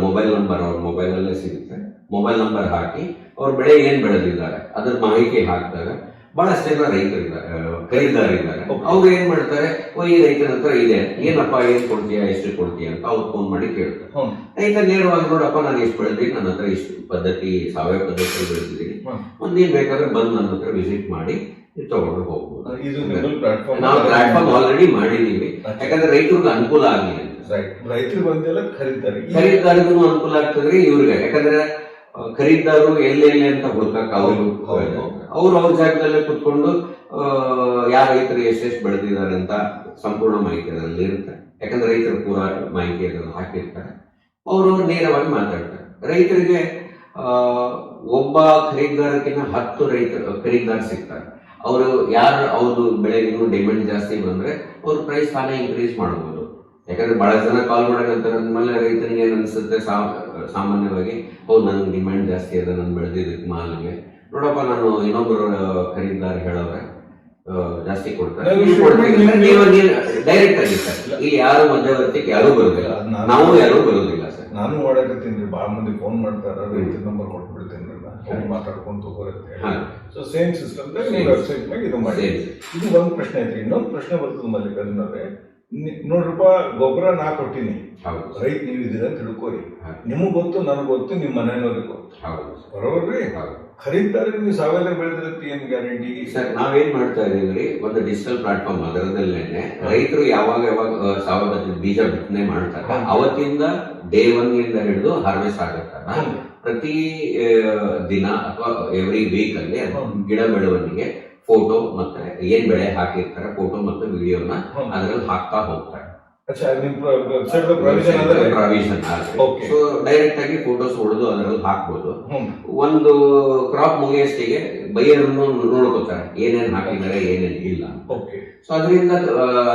Speaker 2: ಮೊಬೈಲ್ ನಂಬರ್ ಅವ್ರ ಮೊಬೈಲ್ ಅಲ್ಲೇ ಸಿಗುತ್ತೆ, ಮೊಬೈಲ್ ನಂಬರ್ ಹಾಕಿ ಅವ್ರ ಬೆಳೆ ಏನ್ ಬೆಳೆದಿದ್ದಾರೆ ಅದ್ರ ಮಾಹಿತಿ ಹಾಕಿದಾಗ ಬಹಳಷ್ಟು ಜನ ರೈತರಿದ್ದಾರೆ, ಖರೀದಾರಿದ್ದಾರೆ. ಅವ್ರು ಏನ್ ಮಾಡ್ತಾರೆ, ಈ ರೈತರ ಹತ್ರ ಇದೆ, ಏನಪ್ಪಾ ಏನ್ ಕೊಡ್ತೀಯಾ, ಎಷ್ಟು ಕೊಡ್ತೀಯ ಅಂತ ಅವ್ರು ಫೋನ್ ಮಾಡಿ ಕೇಳ್ತಾರೆ. ರೈತ ನೇರವಾಗಿ, ನೋಡಪ್ಪ ನಾನು ಇಷ್ಟು ಬೆಳೆದಿದ್ದೀನಿ, ನನ್ನ ಹತ್ರ ಇಷ್ಟು ಪದ್ಧತಿ, ಸಾವಯವ ಪದ್ಧತಿ ಬೆಳೆದಿದ್ದೀನಿ, ಒಂದೇನ್ ಬೇಕಾದ್ರೆ ಬಂದು ನನ್ನ ಹತ್ರ ವಿಸಿಟ್ ಮಾಡಿ ತಗೊಂಡು ಹೋಗ್ಬೋದು. ನಾವು ಪ್ಲಾಟ್ಫಾರ್ಮ್ ಆಲ್ರೆಡಿ ಮಾಡಿದೀವಿ, ಯಾಕಂದ್ರೆ ರೈತರಿಗೆ ಅನುಕೂಲ ಆಗಲಿ ಅಂತ.
Speaker 1: ರೈತರು ಬಂದೆಲ್ಲ
Speaker 2: ಖರೀದಾರಿಗೂ ಅನುಕೂಲ ಆಗ್ತದ್ರಿ ಇವ್ರಿಗೆ. ಯಾಕಂದ್ರೆ ಖರೀದಾರರು ಎಲ್ಲೆಲ್ಲಿ ಅಂತ ಹುಡುಕಕ್ ಅವ್ರು ಅವ್ರ ಜಾಗದಲ್ಲೇ ಕುತ್ಕೊಂಡು ಯಾರ ರೈತರು ಎಷ್ಟೆಷ್ಟು ಬೆಳೆದಿದ್ದಾರೆ ಅಂತ ಸಂಪೂರ್ಣ ಮಾಹಿತಿ ಅದರಲ್ಲಿ ಇರುತ್ತೆ. ಯಾಕಂದ್ರೆ ರೈತರ ಪೂರ ಮಾಹಿತಿ ಅದನ್ನು ಹಾಕಿರ್ತಾರೆ. ಅವರು ನೇರವಾಗಿ ಮಾತಾಡ್ತಾರೆ. ರೈತರಿಗೆ ಒಬ್ಬ ಖರೀದಾರಕ್ಕಿಂತ 10 ರೈತರು ಖರೀದಾರ ಸಿಗ್ತಾರೆ. ಅವರು ಯಾರು ಅವ್ರದ್ದು ಬೆಳೆಗಿನ ಡಿಮ್ಯಾಂಡ್ ಜಾಸ್ತಿ ಬಂದ್ರೆ ಅವ್ರ ಪ್ರೈಸ್ ತಾನೇ ಇನ್ಕ್ರೀಸ್ ಮಾಡಬಹುದು. ಯಾಕಂದ್ರೆ ಬಹಳ ಜನ ಕಾಲ್ ಮಾಡಕಂತ ಅಂದ್ಮೇಲೆ ರೈತನಿಗೆ ಏನ್ ಅನ್ಸುತ್ತೆ, ಸಾಮಾನ್ಯವಾಗಿ ಹೌದು ನನ್ಗೆ ಡಿಮ್ಯಾಂಡ್ ಜಾಸ್ತಿ ಅದ, ನಾನು ಬೆಳೆದಿದ್ದಕ್ಕೆ ಮಾಲಿಗೆ, ನೋಡಪ್ಪ ನಾನು ಇನ್ನೊಬ್ಬರು ಖರೀದಾರ ಹೇಳೋರೆ ಜಾಸ್ತಿ ಕೊಡ್ತಾರೆ, ಡೈರೆಕ್ಟ್ ಆಗಿ ಸರ್. ಇಲ್ಲಿ ಯಾರು ಮಧ್ಯವರ್ತಿಗೆ ಯಾರು ಬರುದಿಲ್ಲ, ನಾವು ಯಾರು ಬರುದಿಲ್ಲ ಸರ್.
Speaker 1: ನಾನು ಮಾಡಕತ್ತೀನಿ, ಬಹಳ ಮಂದಿ ಫೋನ್ ಮಾಡ್ತಾರ, ರೈತರ ನಂಬರ್ ಕೊಟ್ಬಿಡ್ತೀನಿ, ಮಾತಾಡ್ಕೊಂಡು ಹೋಗುತ್ತೆ. ಸೊ ಸೇಮ್ ಸಿಸ್ಟಮ್ ವೆಬ್ಸೈಟ್ ಮ್ಯಾಗ ಇದು ಮಾಡಿ. ಇದು ಒಂದು ಪ್ರಶ್ನೆ ಐತ್ರಿ. ಇನ್ನೊಂದು ಪ್ರಶ್ನೆ ಬರ್ತದೆ ಮಲ್ಲಿಕಾರ್ಜುನವ್ರೆ, ನೋಡ್ರಪ್ಪ, ಗೊಬ್ಬರ ನಾ ಕೊಟ್ಟಿನಿ, ರೈತ ನೀವು ಇದೀರ ಅಂತ ತಿಳ್ಕೊರಿ. ನಿಮಗ್ ಗೊತ್ತು, ನನಗ್ ಗೊತ್ತು, ನಿಮ್ ಮನೆಯವ್ರಿಗೆ ಗೊತ್ತು, ಬರೋಬ್ರಿ? ಖರೀದಾರಿಗೆ ನೀವು ಸಾವಯವ ಬೆಳೆದಿರತ್ತೆ, ಏನ್ ಗ್ಯಾರಂಟಿ?
Speaker 2: ಸರ್, ನಾವೇನ್ ಮಾಡ್ತಾ ಇದೀವಿ, ಒಂದು ಡಿಜಿಟಲ್ ಪ್ಲಾಟ್ಫಾರ್ಮ್, ಅದರದಲ್ಲೇನೆ ರೈತರು ಯಾವಾಗ ಸಾವಯವ ಬೀಜ ಬಿತ್ತನೆ ಮಾಡ್ತಾರೆ, ಅವತ್ತಿಂದ ಡೇ 1 ಇಂದ ಹಿಡಿದು ಹಾರ್ವೆಸ್ಟ್ ಆಗುತ್ತಾರೆ. ಪ್ರತಿ ದಿನ ಅಥವಾ ಎವ್ರಿ ವೀಕ್ ಅಲ್ಲಿ ಗಿಡ ಬೆಳವಣಿಗೆ ಫೋಟೋ ಮತ್ತೆ ಏನ್ ಬೆಳೆ ಹಾಕಿರ್ತಾರೆ ಫೋಟೋ ಮತ್ತು ವಿಡಿಯೋನ ಅದ್ರಲ್ಲಿ ಹಾಕ್ತಾ ಹೋಗ್ತಾರೆ. ಪ್ರಾವಿಷನ್ ಸೊ ಡೈರೆಕ್ಟ್ ಆಗಿ ಫೋಟೋಸ್ ಹೊಡೆದು ಅದರಲ್ಲಿ ಹಾಕ್ಬೋದು. ಒಂದು ಕ್ರಾಪ್ ಮುಗಿಯಷ್ಟಿಗೆ ಬೈಯರನ್ನು ನೋಡ್ಕೋತಾರೆ ಏನೇನ್ ಹಾಕಿದ್ದಾರೆ ಏನೇನ್ ಇಲ್ಲ. ಸೊ ಅದರಿಂದ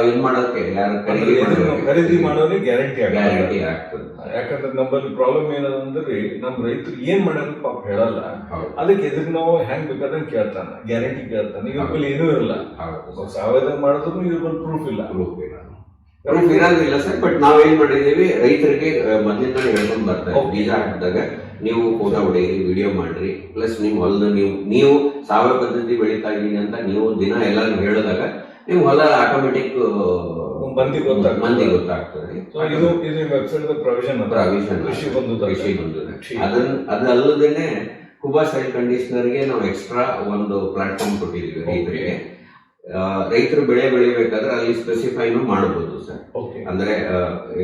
Speaker 2: ಏನ್ ಮಾಡೋದಕ್ಕೆ ಯಾರು
Speaker 1: ಖರೀದಿ ಮಾಡೋರಿಗೆ ಗ್ಯಾರಂಟಿ
Speaker 2: ಆಗ್ತದೆ.
Speaker 1: ಯಾಕಂದ್ರೆ ನಮ್ಮಲ್ಲಿ ಪ್ರಾಬ್ಲಮ್ ಏನಂದ್ರೆ ನಮ್ ರೈತರು ಏನ್ ಮಾಡೋದು ಪಾಪ ಹೇಳಲ್ಲ. ಅದಕ್ಕೆ ಎದುರು ನಾವು ಹೆಂಗ್ ಬೇಕಾದ್ರೆ ಕೇಳ್ತಾನೆ, ಗ್ಯಾರಂಟಿ ಕೇಳ್ತಾನೆ. ಇವ್ರ ಮೇಲೆ ಏನೂ ಇರಲ್ಲ, ಸಾವಯವ ಮಾಡಿದ್ರು ಇವ್ರ ಮೇಲೆ ಪ್ರೂಫ್
Speaker 2: ಇರೋದಿಲ್ಲ ಸರ್. ಬಟ್ ನಾವೇನ್ ಮಾಡಿದೀವಿ, ರೈತರಿಗೆ ಮೊದಲಿಂದ ಹೇಳ್ಕೊಂಡ್ ಬರ್ತಾರೆ, ಬೀಜ ಹಾಕಿದಾಗ ನೀವು ಫೋಟೋ ಹೊಡೆಯಿರಿ, ವಿಡಿಯೋ ಮಾಡ್ರಿ, ಪ್ಲಸ್ ನಿಮ್ ಹೊಲದ ನೀವು ಸಾವಯವ ಪದ್ಧತಿ ಬೆಳೀತಾ ಇದೀನಿ ಅಂತ ನೀವು ದಿನ ಎಲ್ಲರೂ ಹೇಳಿದಾಗ ನೀವು ಹೊಲ ಆಟೋಮೆಟಿಕ್ ಮಂದಿ ಗೊತ್ತಾಗ್ತದೆ. ಕೃಷಿ ಬಂದಿದೆ. ಅದಲ್ಲದೇನೆ ಕುಬಾ ಸಾಯಿಲ್ ಕಂಡೀಷನರ್ಗೆ ನಾವು ಎಕ್ಸ್ಟ್ರಾ ಒಂದು ಪ್ಲಾಟ್ಫಾರ್ಮ್ ಕೊಟ್ಟಿದ್ದೀವಿ ರೈತರಿಗೆ. ರೈತರು ಬೆಳೆ ಬೆಳಿಬೇಕಾದ್ರೆ ಅಲ್ಲಿ ಸ್ಪೆಸಿಫೈನು ಮಾಡಬಹುದು ಸರ್. ಅಂದ್ರೆ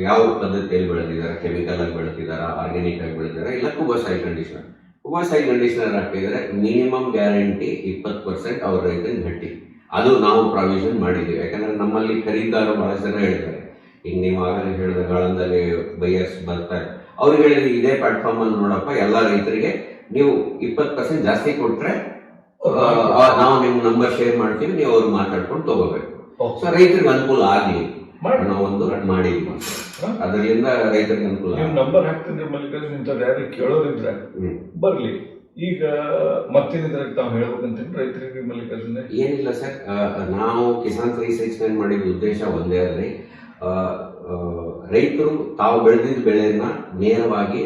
Speaker 2: ಯಾವ ಪದ್ಧತಿಯಲ್ಲಿ ಬೆಳೆದಿದ್ದಾರೆ, ಕೆಮಿಕಲ್ ಆಗಿ ಬೆಳೆದಿದ್ದಾರ, ಆರ್ಗ್ಯಾನಿಕ್ ಆಗಿ ಬೆಳೆದಿದ್ದಾರೆ, ಇಲ್ಲ Khuba soil conditioner. Khuba soil conditioner ಹಾಕಿದ್ರೆ ಮಿನಿಮಮ್ ಗ್ಯಾರಂಟಿ 20% ಅವ್ರ ರೈತರಿಗೆ ಗಟ್ಟಿ. ಅದು ನಾವು ಪ್ರಾವಿಷನ್ ಮಾಡಿದ್ದೀವಿ. ಯಾಕಂದ್ರೆ ನಮ್ಮಲ್ಲಿ ಖರೀದಾರ ಬಹಳ ಜನ ಹೇಳ್ತಾರೆ, ಈಗ ನೀವು ಆಗಲೇ ಹೇಳಿದ ಗಾಳಂದಲ್ಲಿ ಬೈಯರ್ಸ್ ಬರ್ತಾರೆ, ಅವ್ರಿಗೆ ಹೇಳಿದ್ರೆ ಇದೇ ಪ್ಲಾಟ್ಫಾರ್ಮ್ ಅಲ್ಲಿ ನೋಡಪ್ಪ, ಎಲ್ಲಾ ರೈತರಿಗೆ ನೀವು 20% ಜಾಸ್ತಿ ಕೊಟ್ರೆ ನಾವು ನಿಮ್ ನಂಬರ್ ಶೇರ್ ಮಾಡ್ತೀವಿ, ನೀವು ಅವ್ರು ಮಾತಾಡ್ಕೊಂಡು ತಗೋಬೇಕು. ಸೊ ರೈತರಿಗೆ ಅನುಕೂಲ ಆಗ್ಲಿ ನಾವೊಂದು ಮಾಡಿದ್ವಿ. ಅದರಿಂದ ರೈತರಿಗೆ ಅನುಕೂಲ.
Speaker 1: ನಂಬರ್ ಹಾಕ್ತೀನಿ ಮಲ್ಲಿಕಾರ್ಜುನ್, ಯಾರು ಕೇಳೋರಿದ್ರೆ ಬರ್ಲಿ. ಈಗ ಮತ್ತೇನಿದ್ರೆ ತಾವು ಹೇಳ್ಬೇಕಂತ ರೈತರಿಗೆ ಮಲ್ಲಿಕಾರ್ಜುನ?
Speaker 2: ಏನಿಲ್ಲ ಸರ್, ನಾವು ಕಿಸಾನ್ 369 ಮಾಡಿದ ಉದ್ದೇಶ ಒಂದೇ ಅಲ್ರಿ, ರೈತರು ತಾವು ಬೆಳೆದಿದ್ದ ಬೆಳೆಯನ್ನ ನೇರವಾಗಿ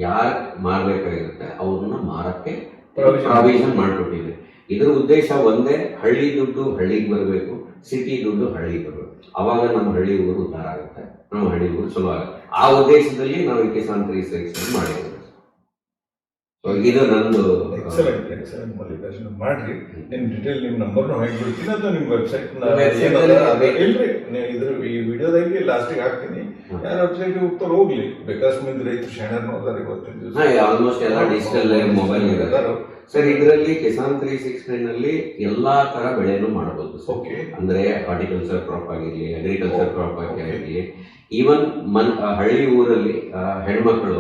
Speaker 2: ಯಾರು ಮಾರಬೇಕಾಗಿರುತ್ತೆ ಅವ್ರನ್ನ ಮಾರಕ್ಕೆ ಪ್ರಾವಿಷನ್ ಮಾಡ್ಕೊಟ್ಟಿದೆ. ಇದರ ಉದ್ದೇಶ ಒಂದೇ, ಹಳ್ಳಿ ದುಡ್ಡು ಹಳ್ಳಿಗೆ ಬರಬೇಕು, ಸಿಟಿ ದುಡ್ಡು ಹಳ್ಳಿಗೆ ಬರಬೇಕು. ಅವಾಗ ನಮ್ಮ ಹಳ್ಳಿ ಊರು ಉದ್ಧಾರ ಆಗುತ್ತೆ, ನಮ್ಮ ಹಳ್ಳಿ ಊರು ಚಲೋ ಆಗುತ್ತೆ. ಆ ಉದ್ದೇಶದಲ್ಲಿ ನಾವು ಕಿಸಾನ್ 369 ಮಾಡಿದ್ದೇವೆ. ಇದು ನಂದು
Speaker 1: ಎಕ್ಸಲೆಂಟ್ ಎಕ್ಸಲೆಂಟ್ ಮಲ್ಲಿಕಾರ್ಜುನ್ ಮಾಡ್ರಿ. ನಿಮ್ ಡೀಟೇಲ್ ನಿಮ್ ನಂಬರ್ನು ಹಾಕ್ಬಿಡ್ತೀನಿ ಅಥವಾ ನಿಮ್ ವೆಬ್ಸೈಟ್ ಇಲ್ರಿ ಇದ್ರ ಈ ವಿಡಿಯೋದಾಗಿ ಲಾಸ್ಟಿಗೆ ಹಾಕ್ತೀನಿ. ಯಾರ ವೆಬ್ಸೈಟ್ ಹೋಗ್ತಾರ ಹೋಗ್ಲಿ, ಬೇಕಾಸ್ ಮಂದಿ ರೈತರು ಶಾಣರ್ನು ಅದಾರ ಇವತ್ತಿನ ದಿವಸ.
Speaker 2: ಆಲ್ಮೋಸ್ಟ್ ಎಲ್ಲ ಡಿಜಿಟಲ್ ಮೊಬೈಲ್ ಇದಾರೆ ಸರ್. ಇದರಲ್ಲಿ ಕಿಸಾನ್ 369 ಅಲ್ಲಿ ಎಲ್ಲಾ ತರ ಬೆಳೆನೂ ಮಾಡಬಹುದು.
Speaker 1: ಓಕೆ,
Speaker 2: ಅಂದ್ರೆ ಹಾರ್ಟಿಕಲ್ಚರ್ ಕ್ರಾಪ್ ಆಗಿರ್ಲಿ, ಅಗ್ರಿಕಲ್ಚರ್ ಕ್ರಾಪ್ ಆಗಿರ್ಲಿ, ಈವನ್ ಹಳ್ಳಿ ಊರಲ್ಲಿ ಹೆಣ್ಮಕ್ಳು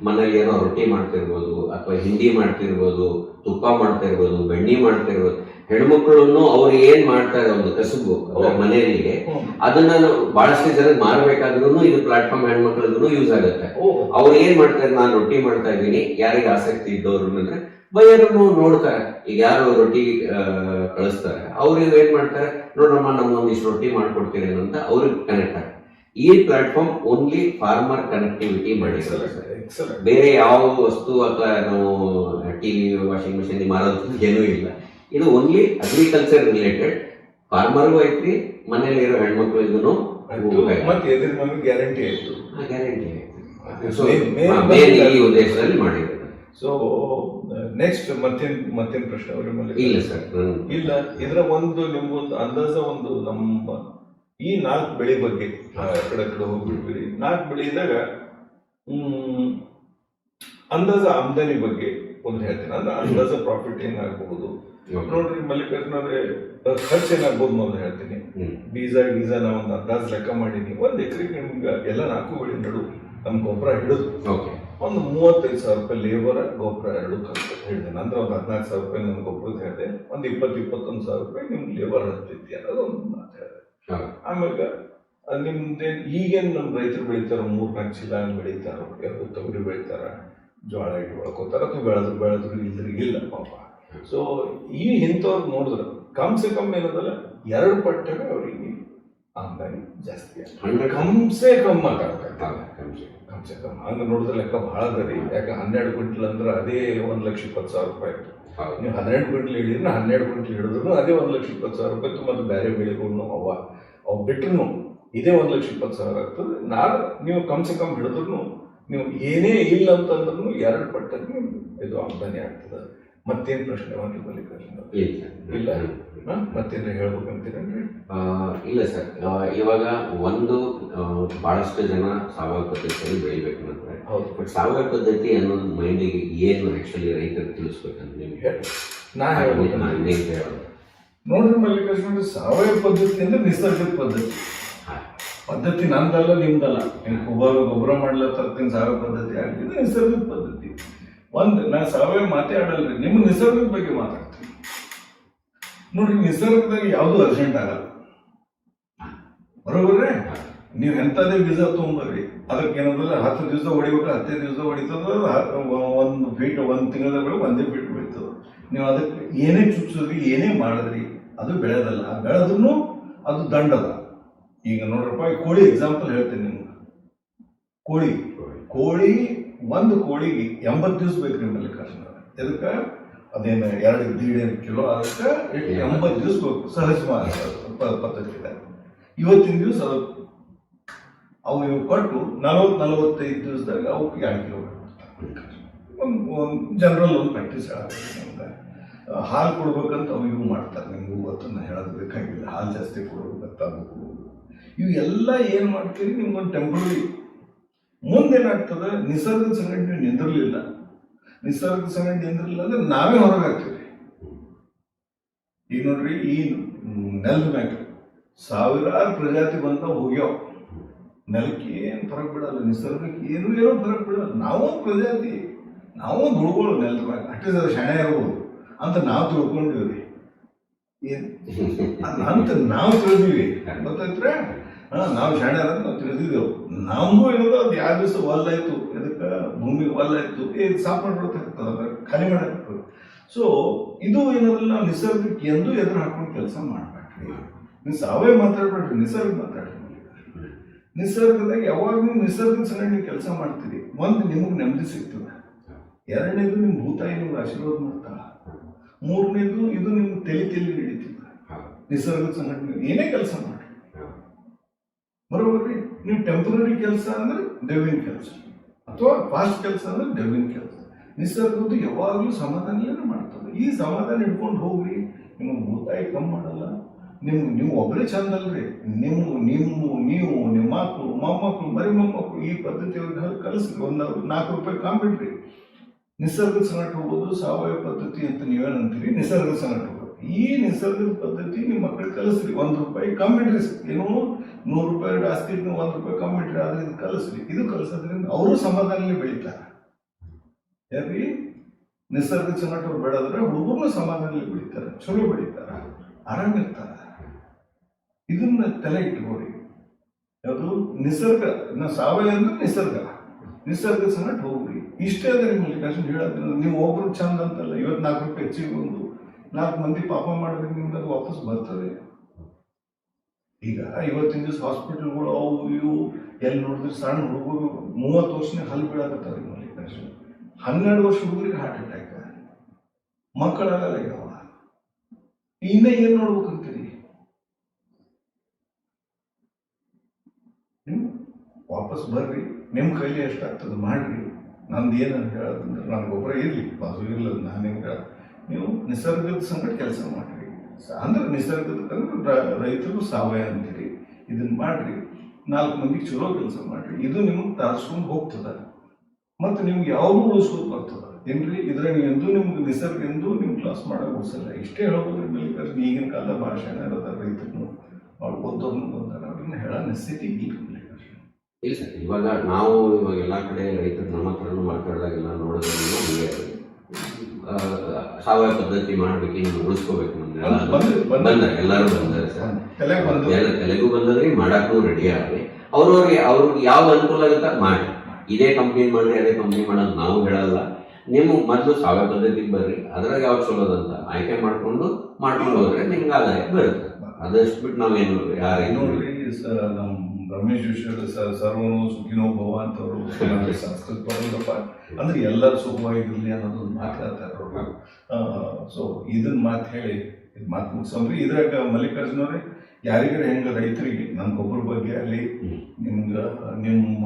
Speaker 2: ಮನೇಲಿ ಏನೋ ರೊಟ್ಟಿ ಮಾಡ್ತಿರ್ಬೋದು, ಅಥವಾ ಹಿಂಡಿ ಮಾಡ್ತಿರ್ಬೋದು, ತುಪ್ಪ ಮಾಡ್ತಾ ಇರ್ಬೋದು, ಬೆಣ್ಣೆ ಮಾಡ್ತಾ ಇರ್ಬೋದು. ಹೆಣ್ಮಕ್ಳು ಅವ್ರು ಏನ್ ಮಾಡ್ತಾರೆ ಒಂದು ಕಸುಬು ಅವ್ರ ಮನೆಯಲ್ಲಿ, ಅದನ್ನ ಬಹಳಷ್ಟು ಜನ ಮಾರಬೇಕಾದ್ರೂ ಇದು ಪ್ಲಾಟ್ಫಾರ್ಮ್ ಹೆಣ್ಮಕ್ಳಿಗೂ ಯೂಸ್ ಆಗುತ್ತೆ. ಅವ್ರು ಏನ್ ಮಾಡ್ತಾರೆ, ನಾನು ರೊಟ್ಟಿ ಮಾಡ್ತಾ ಇದ್ದೀನಿ, ಯಾರಿಗೆ ಆಸಕ್ತಿ ಇದ್ದವ್ರು ಅಂದ್ರೆ ಬಯ್ಯರನ್ನು ನೋಡ್ತಾರೆ. ಈಗ ಯಾರು ರೊಟ್ಟಿ ಕಳಿಸ್ತಾರೆ ಅವ್ರಿಗೆ ಏನ್ ಮಾಡ್ತಾರೆ, ನೋಡ್ರಮ್ಮ ನಮ್ಗೊಂದಿಷ್ಟು ರೊಟ್ಟಿ ಮಾಡ್ಕೊಡ್ತೀರಿ ಅಂತ ಅವ್ರಿಗೆ ಕನೆಕ್ಟ್ ಆಗ್ತಾರೆ. ಈ ಪ್ಲಾಟ್ಫಾರ್ಮ್ ಓನ್ಲಿ ಫಾರ್ಮರ್ ಕನೆಕ್ಟಿವಿಟಿ ಮಾಡಿದ್ದಾರೆ ಸರ್. ಬೇರೆ ಯಾವ ವಸ್ತು ಅಥವಾ ನಾವು ಟಿವಿ ವಾಷಿಂಗ್ ಮಿಷಿನ್ ಮಾರೋದು ಏನೂ ಇಲ್ಲ. ಇದು ಓನ್ಲಿ ಅಗ್ರಿಕಲ್ಚರ್ ರಿಲೇಟೆಡ್. ಫಾರ್ಮರ್ಗೂ ಐತಿ, ಮನೇಲಿರೋ ಹೆಣ್ಮಕ್ಳಿಗೂ
Speaker 1: ಗ್ಯಾರಂಟಿ ಆಯ್ತು.
Speaker 2: ಗ್ಯಾರಂಟಿ ಆಯ್ತು. ಈ ಉದ್ದೇಶದಲ್ಲಿ ಮಾಡಿದ್ದಾರೆ.
Speaker 1: ಸೊ ನೆಕ್ಸ್ಟ್ ಮತ್ತೇನ್ ಪ್ರಶ್ನೆ ಅವ್ರ ಮೇಲೆ?
Speaker 2: ಇಲ್ಲ ಸರ್,
Speaker 1: ಇಲ್ಲ. ಇದರ ಒಂದು ನಿಮ್ಗೊಂದು ಅಂದಾಜ ಒಂದು ನಮ್ಮ ಈ 4 ಬೆಳೆ ಬಗ್ಗೆ ಕಡೆ ಹೋಗ್ಬಿಡ್ತೀವಿ. 4 ಬೆಳೆ ಇದ್ದಾಗ ಅಂದಾಜ ಆಮದಾನಿ ಬಗ್ಗೆ ಒಂದು ಹೇಳ್ತೀನಿ. ಅಂದ್ರೆ ಅಂದಾಜ ಪ್ರಾಫಿಟ್ ಏನಾಗಬಹುದು ನೋಡ್ರಿ ಮಲ್ಲಿಕಾರ್ಜುನ ಅವ್ರೆ, ಖರ್ಚು ಏನಾಗ್ಬೋದು ಮೊದಲು ಹೇಳ್ತೀನಿ. ಬೀಜ ನಾ ಒಂದು ಅಂದಾಜ್ ಲೆಕ್ಕ ಮಾಡೀನಿ. 1 ಎಕರೆಗೆ ನಿಮ್ಗೆ ಎಲ್ಲ 4 ಬೆಳೆ ನಡು ನಮ್ ಗೊಬ್ಬರ ಹಿಡಿದು ಒಂದು 35,000 ರೂಪಾಯಿ ಲೇಬರ್, ಗೊಬ್ಬರ 2 ಖರ್ಚು ಹೇಳಿದೆ. ನಂತರ ಒಂದು 14,000 ರೂಪಾಯಿ ನಮ್ಗೆ ಗೊಬ್ಬರದ ಹೇಳಿದೆ. ಒಂದು 20-21,000 ರೂಪಾಯಿ ನಿಮ್ಗೆ ಲೇಬರ್ ಹತ್ತೈತಿ ಅನ್ನೋದು ಒಂದು ಮಾತು ಹೇಳಿದೆ. ಆಮ್ಯಾಗ ನಿಮ್ದೇ ಈಗೇನು ನಮ್ಮ ರೈತರು ಬೆಳಿತಾರ, 3-4 ಚೀಲ ಬೆಳಿತಾರ, ಯಾರು ತೊಗರಿ ಬೆಳಿತಾರ, ಜೋಳ ಇಟ್ಟು ಬೆಳ್ಕೋತಾರ, ಅಥವಾ ಬೆಳೆದ್ರು ಇಲ್ದ್ರಿಗಿಲ್ಲ ಪಾಪ. ಸೊ ಈ ಇಂಥವ್ರು ನೋಡಿದ್ರೆ ಕಮ್ಸೆ ಕಮ್ಮಿ ಏನದಲ್ಲ 2 ಪಟ್ಟಗೆ ಅವ್ರಿಗೆ ಆಮದಾನಿ ಜಾಸ್ತಿ ಕಮ್ಸೆ ಕಮ್ಮಿ ಮಾತಾಡ್ತಾರೆ. ಕಮ್ಸೆ ಕಮ್ಮಿ ಹಂಗೆ ನೋಡಿದ್ರೆ ಲೆಕ್ಕ ಭಾಳ ಅದ ರೀ. ಯಾಕೆ 12 ಕ್ವಿಂಟಲ್ ಅಂದ್ರೆ ಅದೇ 1,20,000 ರೂಪಾಯಿ ಆಯ್ತು. ನೀವು 12 ಕ್ವಿಂಟಲ್ ಹಿಡಿದ್ರೆ 12 ಕ್ವಿಂಟಲ್ ಹಿಡಿದ್ರು ಅದೇ 1,20,000 ರೂಪಾಯಿ. ಮತ್ತು ಬೇರೆ ಬೆಳೆಗಳು ಅವು ಬಿಟ್ರು ಇದೇ 1,20,000 ಆಗ್ತದೆ. ನೀವು ಕಮ್ಸೆ ಕಮ್ಮಿ ಹಿಡಿದ್ರು ನೀವು ಏನೇ ಇಲ್ಲ ಅಂತಂದ್ರೂ 2 ಪಟ್ಟಕ್ಕೆ ಇದು ಆಮದಾನಿ ಆಗ್ತದೆ. ಮತ್ತೇನು ಪ್ರಶ್ನೆ ಮಲ್ಲಿಕಾರ್ಜುನ? ಇಲ್ಲ, ಮತ್ತೇನು ಹೇಳ್ಬೇಕಂತೀರೇನ್ರಿ?
Speaker 2: ಇಲ್ಲ ಸರ್, ಇವಾಗ ಒಂದು ಬಹಳಷ್ಟು ಜನ ಸಾವಯವ ಪದ್ಧತಿಯಲ್ಲಿ ಬೆಳಿಬೇಕು ಅಂದ್ರೆ, ಬಟ್ ಸಾವಯವ ಪದ್ಧತಿ ಅನ್ನೋದು ಮೈಂಡಿಗೆ ಏನು ಆಕ್ಚುಲಿ ರೈತರು ತಿಳಿಸ್ಬೇಕಂತ ನಿಮ್ಗೆ ಹೇಳಿ
Speaker 1: ನಾ ಹೇಳೋದು ನೋಡ್ರಿ ಮಲ್ಲಿಕಾರ್ಜುನ, ಸಾವಯವ ಪದ್ಧತಿ ಅಂದ್ರೆ ನಿಸರ್ಗದ ಪದ್ಧತಿ ನಂದಲ್ಲ ನಿಮ್ದಲ್ಲ. ಗೊಬ್ಬರ ಮಾಡ್ಲತ್ತೀನಿ ಸಾವಯವ ಪದ್ಧತಿ ಆಗಿದ್ದು ನಿಸರ್ಗದ ಪದ್ಧತಿ. ನಾ ಸಾವಯವ ಮಾತೇ ಆಡಲ್ರಿ, ನಿಮ್ಮ ನಿಸರ್ಗದ ಬಗ್ಗೆ ಮಾತಾಡ್ತೀನಿ. ನೋಡ್ರಿ, ನಿಸರ್ಗದಲ್ಲಿ ಯಾವುದು ಅರ್ಜೆಂಟ್ ಆಗಲ್ಲ, ಬರೋಬರ್ರಿ. ನೀವು ಎಂಥದೇ ಬೀಜ ತೊಗೊಂಬರ್ರಿ, ಅದಕ್ಕೆ ಏನಂದ್ರೆ 10 ದಿವಸ ಹೊಡಿಬೇಕು, 15 ದಿವಸ ಹೊಡಿತದ. 1 ಫೀಟ್ 1 ತಿಂಗಳ ಬೆಳೆ 1 ಫೀಟ್ ಬೆಳೀತದ. ನೀವು ಅದಕ್ಕೆ ಏನೇ ಚುಚ್ಚಿದ್ರಿ, ಏನೇ ಮಾಡಿದ್ರಿ, ಅದು ಬೆಳೆದಲ್ಲ. ಬೆಳೆದ್ರೂ ಅದು ದಂಡದ. ಈಗ ನೋಡ್ರಪ್ಪ, ಕೋಳಿ ಎಕ್ಸಾಂಪಲ್ ಹೇಳ್ತೀನಿ ನಿಮ್ಗೆ. ಕೋಳಿ ಒಂದು ಕೋಳಿಗೆ 80 ದಿವಸ ಬೇಕು ರೀ ಮಲ್ಲಿಕಾರ್ಜುನ. ಇದಕ್ಕೆ ಅದೇನು 2-1.5 ಕಿಲೋ ಅದಕ್ಕೆ 80 ದಿವಸ ಬೇಕು. ಸಹಜ ಪದ್ಧತಿ ಇದೆ. ಇವತ್ತಿನ ದಿವಸ ಅದು ಅವು ಇವು ಕೊಟ್ಟು 40-45 ದಿವಸದಾಗ ಅವಕ್ಕೆ 2 ಕಿಲೋ ಒಂದು ಜನರಲ್ ಒಂದು ಪ್ರಾಕ್ಟೀಸ್ ಆಗಬೇಕು. ನಮ್ಗೆ ಹಾಲು ಕೊಡ್ಬೇಕಂತ ಅವು ಇವು ಮಾಡ್ತಾರೆ. ನಿಮ್ಗೆ ಗೊತ್ತನ್ನ ಹೇಳೋದು ಬೇಕಾಗಿಲ್ಲ. ಹಾಲು ಜಾಸ್ತಿ ಕೊಡ್ಬೇಕಂತ ಅದು ಇವು ಎಲ್ಲ ಏನು ಮಾಡ್ತೀರಿ, ನಿಮ್ಗೊಂದು ಟೆಂಪ್ರರಿ. ಮುಂದೇನಾಗ್ತದೆ, ನಿಸರ್ಗದ ಸಂಗಡ ನೀವು ನಿಂದಿರಲಿಲ್ಲ. ನಿಸರ್ಗದ ಸಂಗಡ ನಿಂದಿರಲಿಲ್ಲ ಅಂದ್ರೆ ನಾವೇ ಹೊರಗಾಗ್ತೀವಿ. ಈಗ ನೋಡ್ರಿ, ಈ ನೆಲದ ಮ್ಯಾಗ ಸಾವಿರಾರು ಪ್ರಜಾತಿ ಬಂದ ಹೋಗ್ಯಾವ. ನೆಲಕ್ಕೆ ಏನು ಫರಕ್ ಬಿಡಲ್ಲ, ನಿಸರ್ಗಕ್ಕೆ ಏನೋ ಫರಕ್ ಬಿಡಲ್ಲ. ನಾವು ಪ್ರಜಾತಿ, ನಾವು ದುಡ್ಗಳು ನೆಲದ ಮ್ಯಾಗ. ಅಟ್ಲೀಸ್ಟ್ ಅದು ಶಣೆ ಇರ್ಬೋದು ಅಂತ ನಾವು ತಿಳ್ಕೊಂಡಿವ್ರಿ. ಅಂತ ನಾವು ತಿಳಿದೀವಿ, ಗೊತ್ತಾಯ್ತ್ರೆ. ನಾವು ಶಾಣೆ ಅಂತ ನಾವು ತಿಳಿದಿದ್ದೆವು. ನಮಗೂ ಏನದು ಅದು 2 ದಿವಸ ಒಲ್ಲಾಯ್ತು, ಇದಕ್ಕೆ ಭೂಮಿಗೆ ಒಲ್ಲಾಯ್ತು, ಸಾಫ್ ಮಾಡ್ಬಿಡ್ತಾಗ್ತದೆ, ಖಾಲಿ ಮಾಡಾಗ್ತದೆ. ಸೊ ಇದು ಏನದಲ್ಲ, ನಾವು ನಿಸರ್ಗಕ್ಕೆ ಎಂದೂ ಎದುರು ಹಾಕೊಂಡು ಕೆಲಸ ಮಾಡ್ಬೇಡ್ರಿ. ನೀವು ಸಾವಯವ ಮಾತಾಡ್ಬೇಡ್ರಿ, ನಿಸರ್ಗ ಮಾತಾಡ್ರಿ. ನಿಸರ್ಗದಾಗ ಯಾವಾಗ ನೀವು ನಿಸರ್ಗದ ಸಂಗಡ ನೀವು ಕೆಲಸ ಮಾಡ್ತೀರಿ, ಒಂದು ನಿಮಗೆ ನೆಮ್ಮದಿ ಸಿಗ್ತದೆ. 2ನೇದು ನಿಮ್ಮ ಭೂತಾಯಿ ನಿಮ್ಗೆ ಆಶೀರ್ವಾದ ಮಾಡ್ತಾಳ. 3ನೇದು ಇದು ನಿಮ್ಗೆ ತಲೆ ನಡೀತದೆ. ನಿಸರ್ಗದ ಸಂಗಡ ನೀವು ಏನೇ ಕೆಲಸ ಮಾಡಿ, ಬರೋಬರ್ರಿ. ನೀವು ಟೆಂಪ್ರರಿ ಕೆಲಸ ಅಂದ್ರೆ ದೇವಿನ ಕೆಲಸ, ಅಥವಾ ಫಾಸ್ಟ್ ಕೆಲಸ ಅಂದ್ರೆ ದೇವಿನ ಕೆಲಸ. ನಿಸರ್ಗದ್ದು ಯಾವಾಗಲೂ ಸಮಾಧಾನನೇ ಮಾಡ್ತದೆ. ಈ ಸಮಾಧಾನ ಇಟ್ಕೊಂಡು ಹೋಗ್ರಿ, ನಿಮಗೆ ಭೂತಾಯಿ ಕಮ್ಮಿ ಮಾಡಲ್ಲ. ನೀವು ಒಬ್ಬರೇ ಚಂದ ಅಲ್ರಿ, ನೀವು ನಿಮ್ಮ ಮಕ್ಕಳು ಮೊಮ್ಮಕ್ಕಳು ಮರಿ ಮೊಮ್ಮಕ್ಕಳು ಈ ಪದ್ಧತಿ ಅವ್ರಿಗೆ ಕಲಿಸ್ರಿ. ಒಂದು ₹4 ಕಾಂಬಿಡ್ರಿ. ನಿಸರ್ಗದ ಸಂಗಟ ಹೋಗೋದು ಸಾವಯವ ಪದ್ಧತಿ ಅಂತ ನೀವೇನಂತೀರಿ, ನಿಸರ್ಗದ ಸಂಗಟ ಹೋಗೋದು. ಈ ನಿಸರ್ಗದ ಪದ್ಧತಿ ನಿಮ್ಮ ಮಕ್ಕಳಿಗೆ ಕಲಿಸ್ರಿ. ₹1 ಕಮ್ಮಿಡ್ರಿ. ಏನೋ ₹100 ಆಸ್ತಿ ₹1 ಕಮ್ಮಿಡ್ರಿ, ಆದ್ರೆ ಇದು ಕಲಿಸ್ರಿ. ಇದು ಕಲಿಸೋದ್ರಿಂದ ಅವರು ಸಮಾಧಾನದಲ್ಲಿ ಬೆಳೀತಾರೆ. ಯಾಕ್ರಿ ನಿಸರ್ಗದ ಸಂಗಟ ಅವ್ರು ಬೆಳೆದ್ರೆ ಹುಡುಗರು ಸಮಾಧಾನದಲ್ಲಿ ಬೆಳೀತಾರೆ, ಚಲೋ ಬೆಳೀತಾರೆ, ಆರಾಮಿರ್ತಾರೆ. ಇದನ್ನ ತಲೆ ಇಟ್ಕೊಡಿ. ಯಾವುದು ನಿಸರ್ಗ, ಸಾವಯವ ಅಂದ್ರೆ ನಿಸರ್ಗದ ಸಂಗಟ ಹೋಗ್ರಿ. ಇಷ್ಟೇ ಅದ ನಿಮ್ಮಲ್ಲಿ ಕಷ್ಟ ಹೇಳೋದ್ರಿಂದ ನೀವು ಒಬ್ರು ಚಂದ ಅಂತಲ್ಲ, ಇವತ್ತು ₹4 ಹೆಚ್ಚಿಗೆ ಬಂದು 4 ಮಂದಿ ಪಾಪ ಮಾಡಿದ್ರೆ ನಿಮ್ಗೆ ಅದು ವಾಪಸ್ ಬರ್ತದೆ. ಈಗ ಇವತ್ತಿನ ದಿವಸ ಹಾಸ್ಪಿಟಲ್ಗಳು ಅವು ಇವು ಎಲ್ಲಿ ನೋಡಿದ್ರೆ ಸಣ್ಣ ಹುಡುಗರು 30 ವರ್ಷನೇ ಹಲ್ಲು ಬೀಳಾಕತ್ತಾರೆ. ನಿಮ್ಮಲ್ಲಿ ಕಷ್ಟ 12 ವರ್ಷ ಹುಡುಗರಿಗೆ ಹಾರ್ಟ್ ಅಟ್ಯಾಕ್, ಮಕ್ಕಳಾಗಲ್ಲ. ಯಾವ ಇನ್ನ ಏನ್ ನೋಡ್ಬೇಕಂತೀರಿ? ವಾಪಸ್ ಬರ್ರಿ, ನಿಮ್ಮ ಕೈಲಿ ಎಷ್ಟಾಗ್ತದೆ ಮಾಡ್ರಿ. ನಂದು ಏನಂತ ಹೇಳೋದಂದ್ರೆ, ನನಗೊಬ್ಬರ ಇರಲಿ ಬಾಜು ಇರಲ್ಲ, ನಾನೇನು ಹೇಳ, ನೀವು ನಿಸರ್ಗದ ಸಂಗಡ ಕೆಲಸ ಮಾಡ್ರಿ. ಅಂದ್ರೆ ನಿಸರ್ಗದ ರೈತರು ಸಾವಯವ ಅಂತೀರಿ, ಇದನ್ನ ಮಾಡ್ರಿ. 4 ಮಂದಿಗೆ ಚಲೋ ಕೆಲಸ ಮಾಡ್ರಿ. ಇದು ನಿಮಗೆ ತಾರಿಸ್ಕೊಂಡು ಹೋಗ್ತದ ಮತ್ತು ನಿಮ್ಗೆ ಯಾವುದು ಉಳಿಸ್ಕೊಂಡು ಬರ್ತದ ಏನ್ರಿ. ಇದ್ರಾಗ ಎಂದು ನಿಮ್ಗೆ ನಿಸರ್ಗ ಎಂದು ನಿಮ್ಗೆ ಕ್ಲಾಸ್ ಮಾಡೋಕೆ ಉಳಿಸಲ್ಲ. ಇಷ್ಟೇ ಹೇಳ್ಬೋದ್ರಿ. ಮಲ್ಲಿಕಾರ್ಜುನ ಈಗಿನ ಕಾಲದ ಭಾಷೆ ಇರೋದ ರೈತರು ಓದೋರ್ನು ಬಂದಾರ, ಅವ್ರನ್ನ ಹೇಳೋ ನೆಸಿಟಿ ಇಲ್ಲ.
Speaker 2: ಇಲ್ಲ ಸರ್, ಇವಾಗ ಎಲ್ಲ ಕಡೆ ರೈತರು ನಮ್ಮ ಹತ್ರನೂ ಮಾತಾಡಿದಾಗೆಲ್ಲ ನೋಡೋದ್ರಿಂದ ಹಂಗೆ ಸಾವಯವ ಪದ್ಧತಿ ಮಾಡ್ಬೇಕು, ಹಿಂಗೆ ಉಳಿಸ್ಕೋಬೇಕು ಬಂದ ಎಲ್ಲರೂ ಬಂದಾರೆ ಸರ್. ತೆಲುಗು ಬಂದದ್ರಿ, ಮಾಡಕ್ಕೂ ರೆಡಿ ಆಗ್ರಿ. ಅವ್ರಿಗೆ ಯಾವ ಅನುಕೂಲ ಆಗುತ್ತ ಮಾಡಿ. ಇದೇ ಕಂಪ್ನಿ ಮಾಡ್ರಿ ಅದೇ ಕಂಪ್ನಿ ಮಾಡೋದು ನಾವು ಹೇಳಲ್ಲ. ನೀವು ಮೊದಲು ಸಾವಯವ ಪದ್ಧತಿಗೆ ಬರ್ರಿ, ಅದ್ರಾಗ ಯಾವ ಚಲೋದಂತ ಆಯ್ಕೆ ಮಾಡ್ಕೊಂಡು ಹೋದ್ರೆ ನಿಮ್ಗೆ ಆದಾಯ ಬರುತ್ತೆ. ಅದಷ್ಟು ಬಿಟ್ಟು ನಾವೇನು ಯಾರೇನು
Speaker 1: ನಮ್ಮ ರಮೇಶ್ ಜೋಶಿ ಸರ್ವನು ಸುಖಿನೋ ಭವ ಅಂತವ್ರು ಸಂಸ್ಕೃತ ಬರೋದಪ್ಪ ಅಂದ್ರೆ ಎಲ್ಲರೂ ಸುಖವಾಗಿರ್ಲಿ ಅನ್ನೋದೊಂದು ಮಾತಾಡ್ತಾರೆ ಅವರು. ಸೊ ಇದನ್ನ ಮಾತು ಹೇಳಿ ಮಾತು ಮುಗಿಸಂದ್ರಿ. ಇದ್ರಾಗ ಮಲ್ಲಿಕಾರ್ಜುನವ್ರೆ, ಯಾರಿಗಾರ ಹೆಂಗೆ ರೈತರಿಗೆ ನನ್ನ ಗೊಬ್ಬರ ಬಗ್ಗೆ ಆಗಲಿ, ನಿಮ್ಮ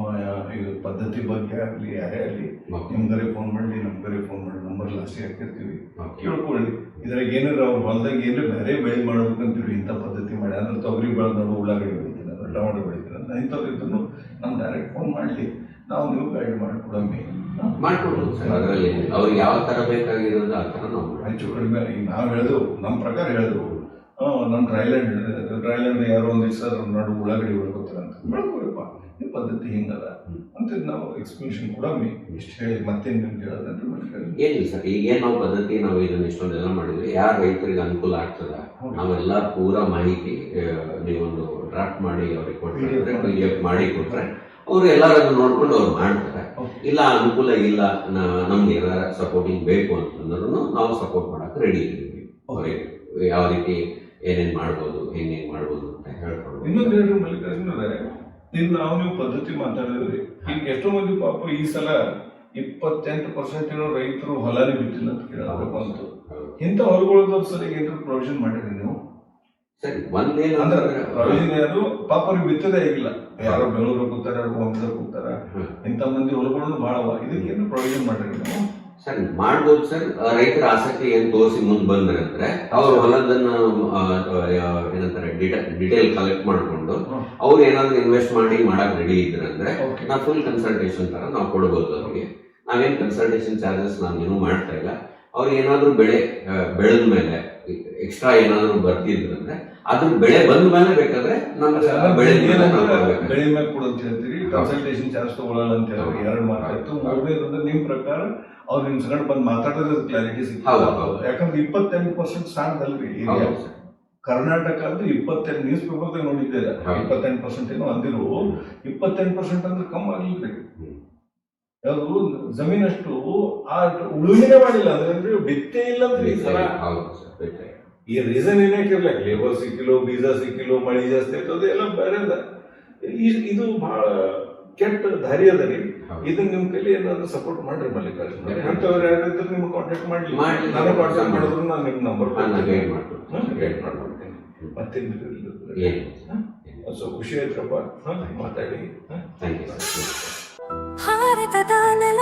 Speaker 1: ಇದು ಪದ್ಧತಿ ಬಗ್ಗೆ ಆಗಲಿ, ಯಾರೇ ಆಗಲಿ ನಿಮ್ಗರೆ ಫೋನ್ ಮಾಡಲಿ, ನಮ್ಗರೆ ಫೋನ್ ಮಾಡಿ, ನಂಬರ್ ಲಾಸ್ಟಿಗೆ ಹಾಕಿರ್ತೀವಿ, ಕೇಳ್ಕೊಳ್ಳಿ. ಇದ್ರಾಗ ಏನಾರ ಅವ್ರ ಹೊಲದಾಗ ಏನಾರ ಬೇರೆ ಬೆಳೆ ಮಾಡ್ಬೇಕಂತೀವಿ, ಇಂಥ ಪದ್ಧತಿ ಮಾಡಿ ಅಂದ್ರೆ ತೊಗರಿ ಬೆಳೆದವರು ಉಳ್ಳಾಗಡ್ಡಿ ಬೆಳಿತೀನಿ, ಟೊಮಾಟೊ ಬೆಳಿತೀನಿ, ಇಂಥವ್ರು ಇದ್ರು ನಮ್ಮ ಡೈರೆಕ್ಟ್ ಫೋನ್ ಮಾಡಲಿ, ನಾವು ನೀವು ಗೈಡ್ ಮಾಡಿಕೊಡಮ್ಮೆ
Speaker 2: ಮಾಡ್ಕೊಡ್ಬೋದು ಸರ್. ಅದರಲ್ಲಿ ಅವ್ರಿಗೆ ಯಾವ ಥರ ಬೇಕಾಗಿರೋದು ಆ ಥರ ನಾವು
Speaker 1: ಹೆಚ್ಚು ಕಡಿಮೆ ಈಗ ನಾವು ಹೇಳಿದೆವು, ನಮ್ಮ ಪ್ರಕಾರ ಹೇಳಿದೆವು. ನಮ್ಮ ಡ್ರೈಲ್ಯಾಂಡ್ ಯಾರೋ ಒಂದು ಸರ್ ನಡು ಉಳ್ಳಾಗಡ್ಡಿ ಬೆಳ್ಕೊತಾರೆ ಅಂತ ಬೆಳ್ಕೊಳಪ್ಪ, ಈ ಪದ್ಧತಿ ಹಿಂಗದ ಅಂತ ನಾವು ಎಕ್ಸ್ಪ್ಲೇಷನ್ ಕೊಡಮ್ಮೆ. ಇಷ್ಟು ಹೇಳಿ ಮತ್ತೇನು ನಿಮ್ಗೆ ಹೇಳೋದಂದ್ರೆ
Speaker 2: ಏನಿಲ್ಲ ಸರ್. ಈಗೇನು ನಾವು ಪದ್ಧತಿ ನಾವು ಇದನ್ನ ಇಷ್ಟೊಂದೆಲ್ಲ ಮಾಡಿದ್ವಿ, ಯಾರು ರೈತರಿಗೆ ಅನುಕೂಲ ಆಗ್ತದ ನಾವೆಲ್ಲ ಪೂರಾ ಮಾಹಿತಿ ನೀವೊಂದು ಡ್ರಾಫ್ಟ್ ಮಾಡಿ ಅವ್ರಿಗೆ ಕೊಟ್ಟರೆ, PDF ಮಾಡಿ ಕೊಟ್ಟರೆ ಅವ್ರು ಎಲ್ಲರೂ ನೋಡ್ಕೊಂಡು ಅವ್ರು ಮಾಡ್ತಾರೆ. ಇಲ್ಲ ಅನುಕೂಲ ಇಲ್ಲ, ನಮ್ಗೆ ಏನಾರ ಸಪೋರ್ಟಿಂಗ್ ಬೇಕು ಅಂತಂದ್ರೂ ನಾವು ಸಪೋರ್ಟ್ ಮಾಡಕ್ಕೆ ರೆಡಿ ಇದ್ದೀವಿ. ಅವ್ರಿಗೆ ಯಾವ ರೀತಿ ಏನೇನು ಮಾಡ್ಬೋದು, ಹೆಂಗೇನು ಮಾಡ್ಬೋದು ಅಂತ ಹೇಳ್ಕೊಂಡು.
Speaker 1: ಇನ್ನೊಂದು ಹೇಳ್ರಿ ಮಲ್ಲಿಕಾರ್ಜುನರೇ, ಈಗ ನೀವು ಪದ್ಧತಿ ಮಾತಾಡಿದ್ರಿ. ಈಗ ಎಷ್ಟೋ ಮಂದಿ ಪಾಪ ಈ ಸಲ 28% ರೈತರು ಹೊಲನೇ ಬಿತ್ತಿಲ್ಲ ಅಂತ ಕೇಳಿದ್ರೆ ಬಂತು. ಇಂಥ ಹೊಲಗಳದವ್ರು ಸರಿ ಏನಾದ್ರು ಪ್ರೊವಿಷನ್ ಮಾಡಿರಿ ನೀವು?
Speaker 2: ಸರಿ, ಒಂದೇನು
Speaker 1: ಅಂದ್ರೆ ಪ್ರೊವಿಷನ್ ಯಾರು ಪಾಪ ಅವ್ರಿಗೆ ಬಿತ್ತದೇ ಆಗಿಲ್ಲ, ಯಾರೋ ಬೆಂಗಳೂರಿಗೆ ಕೂತಾರ, ಯಾರೋ ಬಾಂಬೆದಾಗ ಕೂತಾರ, ಇಂಥ ಮಂದಿ ಹೊಲಗಳನ್ನು ಭಾಳವ. ಇದಕ್ಕೆ ಏನು ಪ್ರೊವಿಷನ್ ಮಾಡಿರಿ ನೀವು?
Speaker 2: ಸರ್ ಮಾಡ್ಬೋದು ಸರ್. ರೈತರ ಆಸಕ್ತಿ ಏನು ತೋರಿಸಿ ಮುಂದೆ ಬಂದ್ರೆ ಅಂದ್ರೆ ಅವ್ರ ಹೊಲದನ್ನ ಏನಂತಾರೆ ಡಿಟೇಲ್ ಕಲೆಕ್ಟ್ ಮಾಡ್ಕೊಂಡು ಅವ್ರು ಏನಾದ್ರು ಇನ್ವೆಸ್ಟ್ ಮಾಡಿ ಮಾಡಕ್ ರೆಡಿ ಇದ್ರಂದ್ರೆ ನಾವು ಫುಲ್ ಕನ್ಸಲ್ಟೇಷನ್ ತರ ನಾವು ಕೊಡ್ಬೋದು ಅವ್ರಿಗೆ. ನಾವೇನ್ ಕನ್ಸಲ್ಟೇಷನ್ ಚಾರ್ಜಸ್ ನಾವೇನು ಮಾಡ್ತಾ ಇಲ್ಲ. ಅವ್ರಿಗೆ ಏನಾದ್ರು ಬೆಳೆದ ಮೇಲೆ ಎಕ್ಸ್ಟ್ರಾ ಏನಾದ್ರು ಬರ್ತಿದ್ರಂದ್ರೆ ಅದ್ರ ಬೆಳೆ ಬಂದ ಮೇಲೆ ಬೇಕಾದ್ರೆ ನಮ್ಮ ಬೆಳೆ
Speaker 1: ಮೇಲೆ ಕೂಡ ಅಂತ ಹೇಳ್ತೀರಿ, ಕನ್ಸಲ್ಟೇಷನ್ ಚಾರ್ಜ್ ತಗೊಳ್ಳಲ್ಲ ಅಂತ ಹೇಳಿ 2 ಮಾತಾಡ್ತು. 3ನೇದಂದ್ರೆ ನಿಮ್ ಪ್ರಕಾರ ಅವ್ರು ನಿಮ್ ಸಂಗಡ ಬಂದು ಮಾತಾಡೋದ್ರ ಕ್ಲಾರಿಟಿ ಸಿಗ್ತದೆ. ಯಾಕಂದ್ರೆ 28% ಸ್ಥಾನದಲ್ರಿ ಕರ್ನಾಟಕದ್ದು 28 ನ್ಯೂಸ್ ಪೇಪರ್ದಾಗ ನೋಡಿದ್ದೇವೆ. 28% ಏನೋ ಅಂದಿರು, 28% ಅಂದ್ರೆ ಕಮ್ಮಿ ಆಗಿಲ್ರಿ. ಯಾವುದು ಜಮೀನಷ್ಟು ಆ ಉಳುಮೆನೆ ಮಾಡಿಲ್ಲ ಅಂದ್ರೆ ಬಿತ್ತೇ ಇಲ್ಲ ಅಂದ್ರೆ ಈ ಸಲ. ಈ ರೀಸನ್ ಏನಾಕಿರ್ಲ, ಲೇಬರ್ ಸಿಕ್ಕಿಲ್ಲೋ, ಬೀಜ ಸಿಕ್ಕಿಲ್ಲೋ, ಮಳೆ ಜಾಸ್ತಿ ಇರ್ತದೆ, ಎಲ್ಲ ಬೇರೆ ಅದ. ಇದು ಬಹಳ ಕೆಟ್ಟ ದಾರಿ ಅದ ರೀ. ಇದನ್ನ ನಿಮ್ ಕೈಲಿ ಏನಾದ್ರು ಸಪೋರ್ಟ್ ಮಾಡ್ರಿ ಮಲ್ಲಿಕಾರ್ಜುನ. ಅಂತವ್ರು ಯಾರಿದ್ರು ನಿಮ್ಗೆ ಕಾಂಟ್ಯಾಕ್ಟ್ ಮಾಡ್ಲಿ, ನಾನು ಕಾಂಟ್ಯಾಕ್ಟ್ ಮಾಡಿದ್ರು ನಾನು ನಿಮ್ ನಂಬರ್ ಗೈಡ್ ಮಾಡ್ಕೊಡ್ತೇನೆ. ಮತ್ತೇನು ಸೊ ಖುಷಿ ಆಯ್ತ್ರಪ್ಪ ಮಾತಾಡಿ.
Speaker 3: ಭಾರತದ ನೆಲ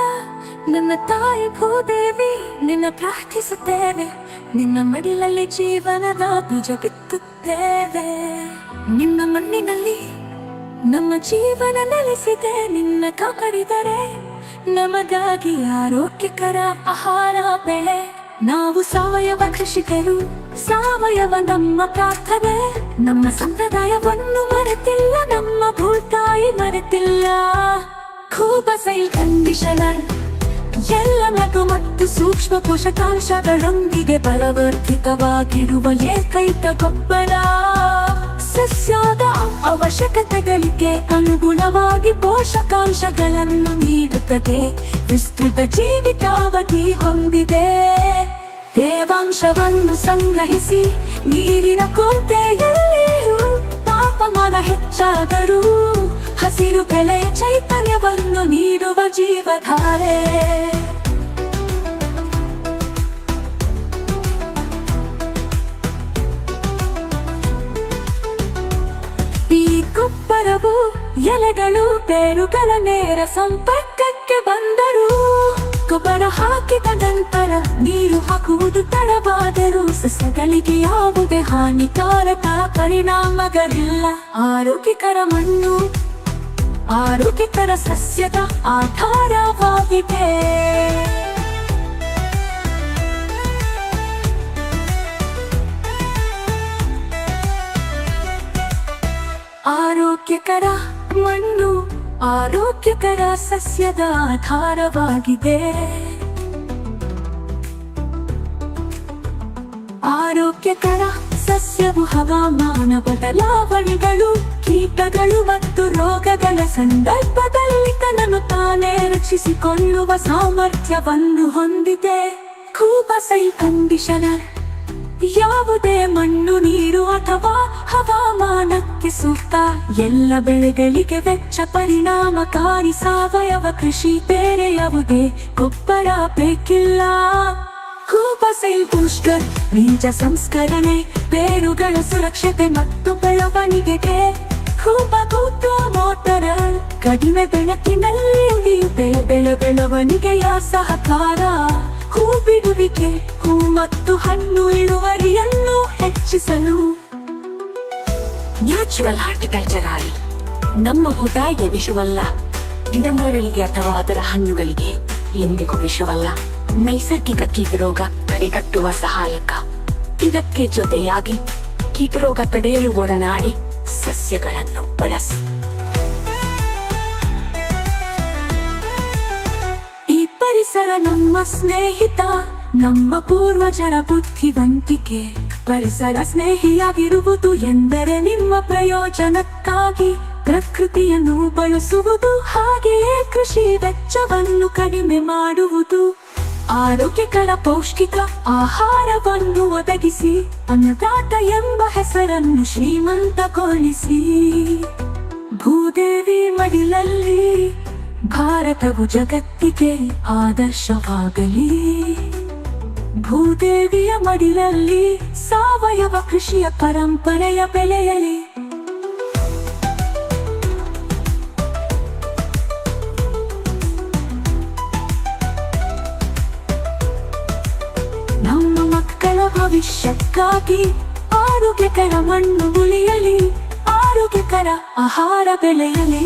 Speaker 3: ನನ್ನ ತಾಯಿ ಭೂದೇವಿ ನಿನ್ನ ಪ್ರಾರ್ಥಿಸುತ್ತೇವೆ, ನಿನ್ನ ಮಡಿಲಲ್ಲಿ ಜೀವನದ ಬೀಜ ಬಿತ್ತುತ್ತೇವೆ. ನಿನ್ನ ಮಣ್ಣಿನಲ್ಲಿ ನಮ್ಮ ಜೀವನ ನೆಲೆಸಿದೆ, ನಿನ್ನ ಕಾಪಾಡಿದರೆ ನಮಗಾಗಿ ಆರೋಗ್ಯಕರ ಆಹಾರ ಬೆಳೆ. ನಾವು ಸಾವಯವ ಕೃಷಿಕರು, ಸಾವಯವ ನಮ್ಮ ಪ್ರಾರ್ಥನೆ. ನಮ್ಮ ಸಂಪ್ರದಾಯವನ್ನು ಮರೆತಿಲ್ಲ, ನಮ್ಮ ಭೂತಾಯಿ ಮರೆತಿಲ್ಲ. ಕೂಬಸೈಲ್ ಕಂಡೀಷನರ್ ಎಲ್ಲ ಮಗು ಮತ್ತು ಸೂಕ್ಷ್ಮ ಪೋಷಕಾಂಶಗಳೊಂದಿಗೆ ಬಲವರ್ಧಿತವಾಗಿರುವ ಏಕೈಕ ಗೊಬ್ಬರ. ಸಸ್ಯದ ಅವಶ್ಯಕತೆಗಳಿಗೆ ಅನುಗುಣವಾಗಿ ಪೋಷಕಾಂಶಗಳನ್ನು ನೀಡುತ್ತದೆ, ವಿಸ್ತೃತ ಜೀವಿತಾವಧಿ ಹೊಂದಿದೆ. ತೇವಾಂಶವನ್ನು ಸಂಗ್ರಹಿಸಿ ನೀರಿನ ಕೊರತೆಯಲ್ಲಿಯೂ ತಾಪಮಾನ ಹೆಚ್ಚಾದರೂ ಹಸಿರು ಬೆಳೆಯ ಚೈತನ್ಯವನ್ನು ನೀಡುವ ಜೀವಧಾರೆ. ಈ ಗೊಬ್ಬರವು ಎಲೆಗಳು ಬೇರುಗಳ ನೇರ ಸಂಪರ್ಕಕ್ಕೆ ಬಂದರೂ, ಗೊಬ್ಬರ ಹಾಕಿದ ನಂತರ ನೀರು ಹಾಕುವುದು ತಡವಾದರೂ ಸಸ್ಯಗಳಿಗೆ ಯಾವುದೇ ಹಾನಿಕಾರಕ ಪರಿಣಾಮಗಳಿಲ್ಲ. ಆರೋಗ್ಯಕರ ಮಣ್ಣು ಆರೋಗ್ಯಕರ ಸಸ್ಯದ ಆಧಾರವಾಗಿದೆ. ಆರೋಗ್ಯಕರ ಮಣ್ಣು ಆರೋಗ್ಯಕರ ಸಸ್ಯದ ಆಧಾರವಾಗಿದೆ. ಆರೋಗ್ಯಕರ ಸಸ್ಯವು ಹವಾಮಾನ ಬದಲಾವಣೆಗಳು, ಕೀಟಗಳು ಮತ್ತು ರೋಗಗಳ ಸಂದರ್ಭದಲ್ಲಿ ತನ್ನನ್ನು ತಾನೇ ರಕ್ಷಿಸಿಕೊಳ್ಳುವ ಸಾಮರ್ಥ್ಯವನ್ನು ಹೊಂದಿದೆ. ಕೂಬಸೈಲ್ ಕಂಡೀಷನರ್ ಯಾವುದೇ ಮಣ್ಣು, ನೀರು ಅಥವಾ ಹವಾಮಾನಕ್ಕೆ ಸೂಕ್ತ. ಎಲ್ಲ ಬೆಳೆಗಳಿಗೆ ವೆಚ್ಚ ಪರಿಣಾಮಕಾರಿ ಸಾವಯವ ಕೃಷಿ, ಬೇರೆ ಯಾವುದೇ ಗೊಬ್ಬರ ಬೇಕಿಲ್ಲ. ಕೂಬಸೈಲ್ ಬೂಸ್ಟರ್ ಬೀಜ ಸಂಸ್ಕರಣೆ, ಬೇರುಗಳ ಸುರಕ್ಷತೆ ಮತ್ತು ಬೆಳವಣಿಗೆಗೆ. ಕೂಬಗೂಟು ಮೋಟರ್ ಕಡಿಮೆ ಬೆಳಕಿನಲ್ಲಿ ಉಳಿಯುತ್ತೆ ಬೆಳವಣಿಗೆಯ ಸಹಕಾರ. ಹೂ ಬಿಡುವಿಕೆ, ಹೂ ಮತ್ತು ಹಣ್ಣು ಇಳುವರಿಯನ್ನು ಹೆಚ್ಚಿಸಲು. ನ್ಯಾಚುರಲ್ ಹಾರ್ಟಿಕಲ್ಚರ್ ಆಯಿಲ್ ನಮ್ಮ ಭೂತಾಯಿಗೆ ವಿಷವಲ್ಲ, ಗಿಡಮರಗಳಿಗೆ ಅಥವಾ ಅದರ ಹಣ್ಣುಗಳಿಗೆ ಎಂದಿಗೂ ವಿಷವಲ್ಲ. ನೈಸರ್ಗಿಕ ಕೀಟರೋಗ ತಡೆಗಟ್ಟುವ ಸಹಾಯಕ. ಇದಕ್ಕೆ ಜೊತೆಯಾಗಿ ಕೀಟರೋಗ ತಡೆಯಲು ಒಡನಾಡಿ ಸಸ್ಯಗಳನ್ನು ಬಳಸಿ. ಈ ಪರಿಸರ ನಮ್ಮ ಸ್ನೇಹಿತ, ನಮ್ಮ ಪೂರ್ವಜರ ಬುದ್ಧಿವಂತಿಕೆ. ಪರಿಸರ ಸ್ನೇಹಿಯಾಗಿರುವುದು ಎಂದರೆ ನಿಮ್ಮ ಪ್ರಯೋಜನಕ್ಕಾಗಿ ಪ್ರಕೃತಿಯನ್ನು ಬಳಸುವುದು, ಹಾಗೆಯೇ ಕೃಷಿ ವೆಚ್ಚವನ್ನು ಕಡಿಮೆ ಮಾಡುವುದು. ಆರೋಗ್ಯಕರ ಪೌಷ್ಟಿಕ ಆಹಾರವನ್ನು ಒದಗಿಸಿ ಅನ್ನದಾತ ಎಂಬ ಹೆಸರನ್ನು ಶ್ರೀಮಂತಗೊಳಿಸಿ. ಭೂದೇವಿ ಮಡಿಲಲ್ಲಿ ಭಾರತವು ಜಗತ್ತಿಗೆ ಆದರ್ಶವಾಗಲಿ. ಭೂದೇವಿಯ ಮಡಿಲಲ್ಲಿ ಸಾವಯವ ಕೃಷಿಯ ಪರಂಪರೆಯ ಬೆಳೆಯಲಿ. ನಮ್ಮ ಮಕ್ಕಳ ಭವಿಷ್ಯಕ್ಕಾಗಿ ಆರೋಗ್ಯಕರ ಮಣ್ಣು ಉಳಿಯಲಿ, ಆರೋಗ್ಯಕರ ಆಹಾರ ಬೆಳೆಯಲಿ.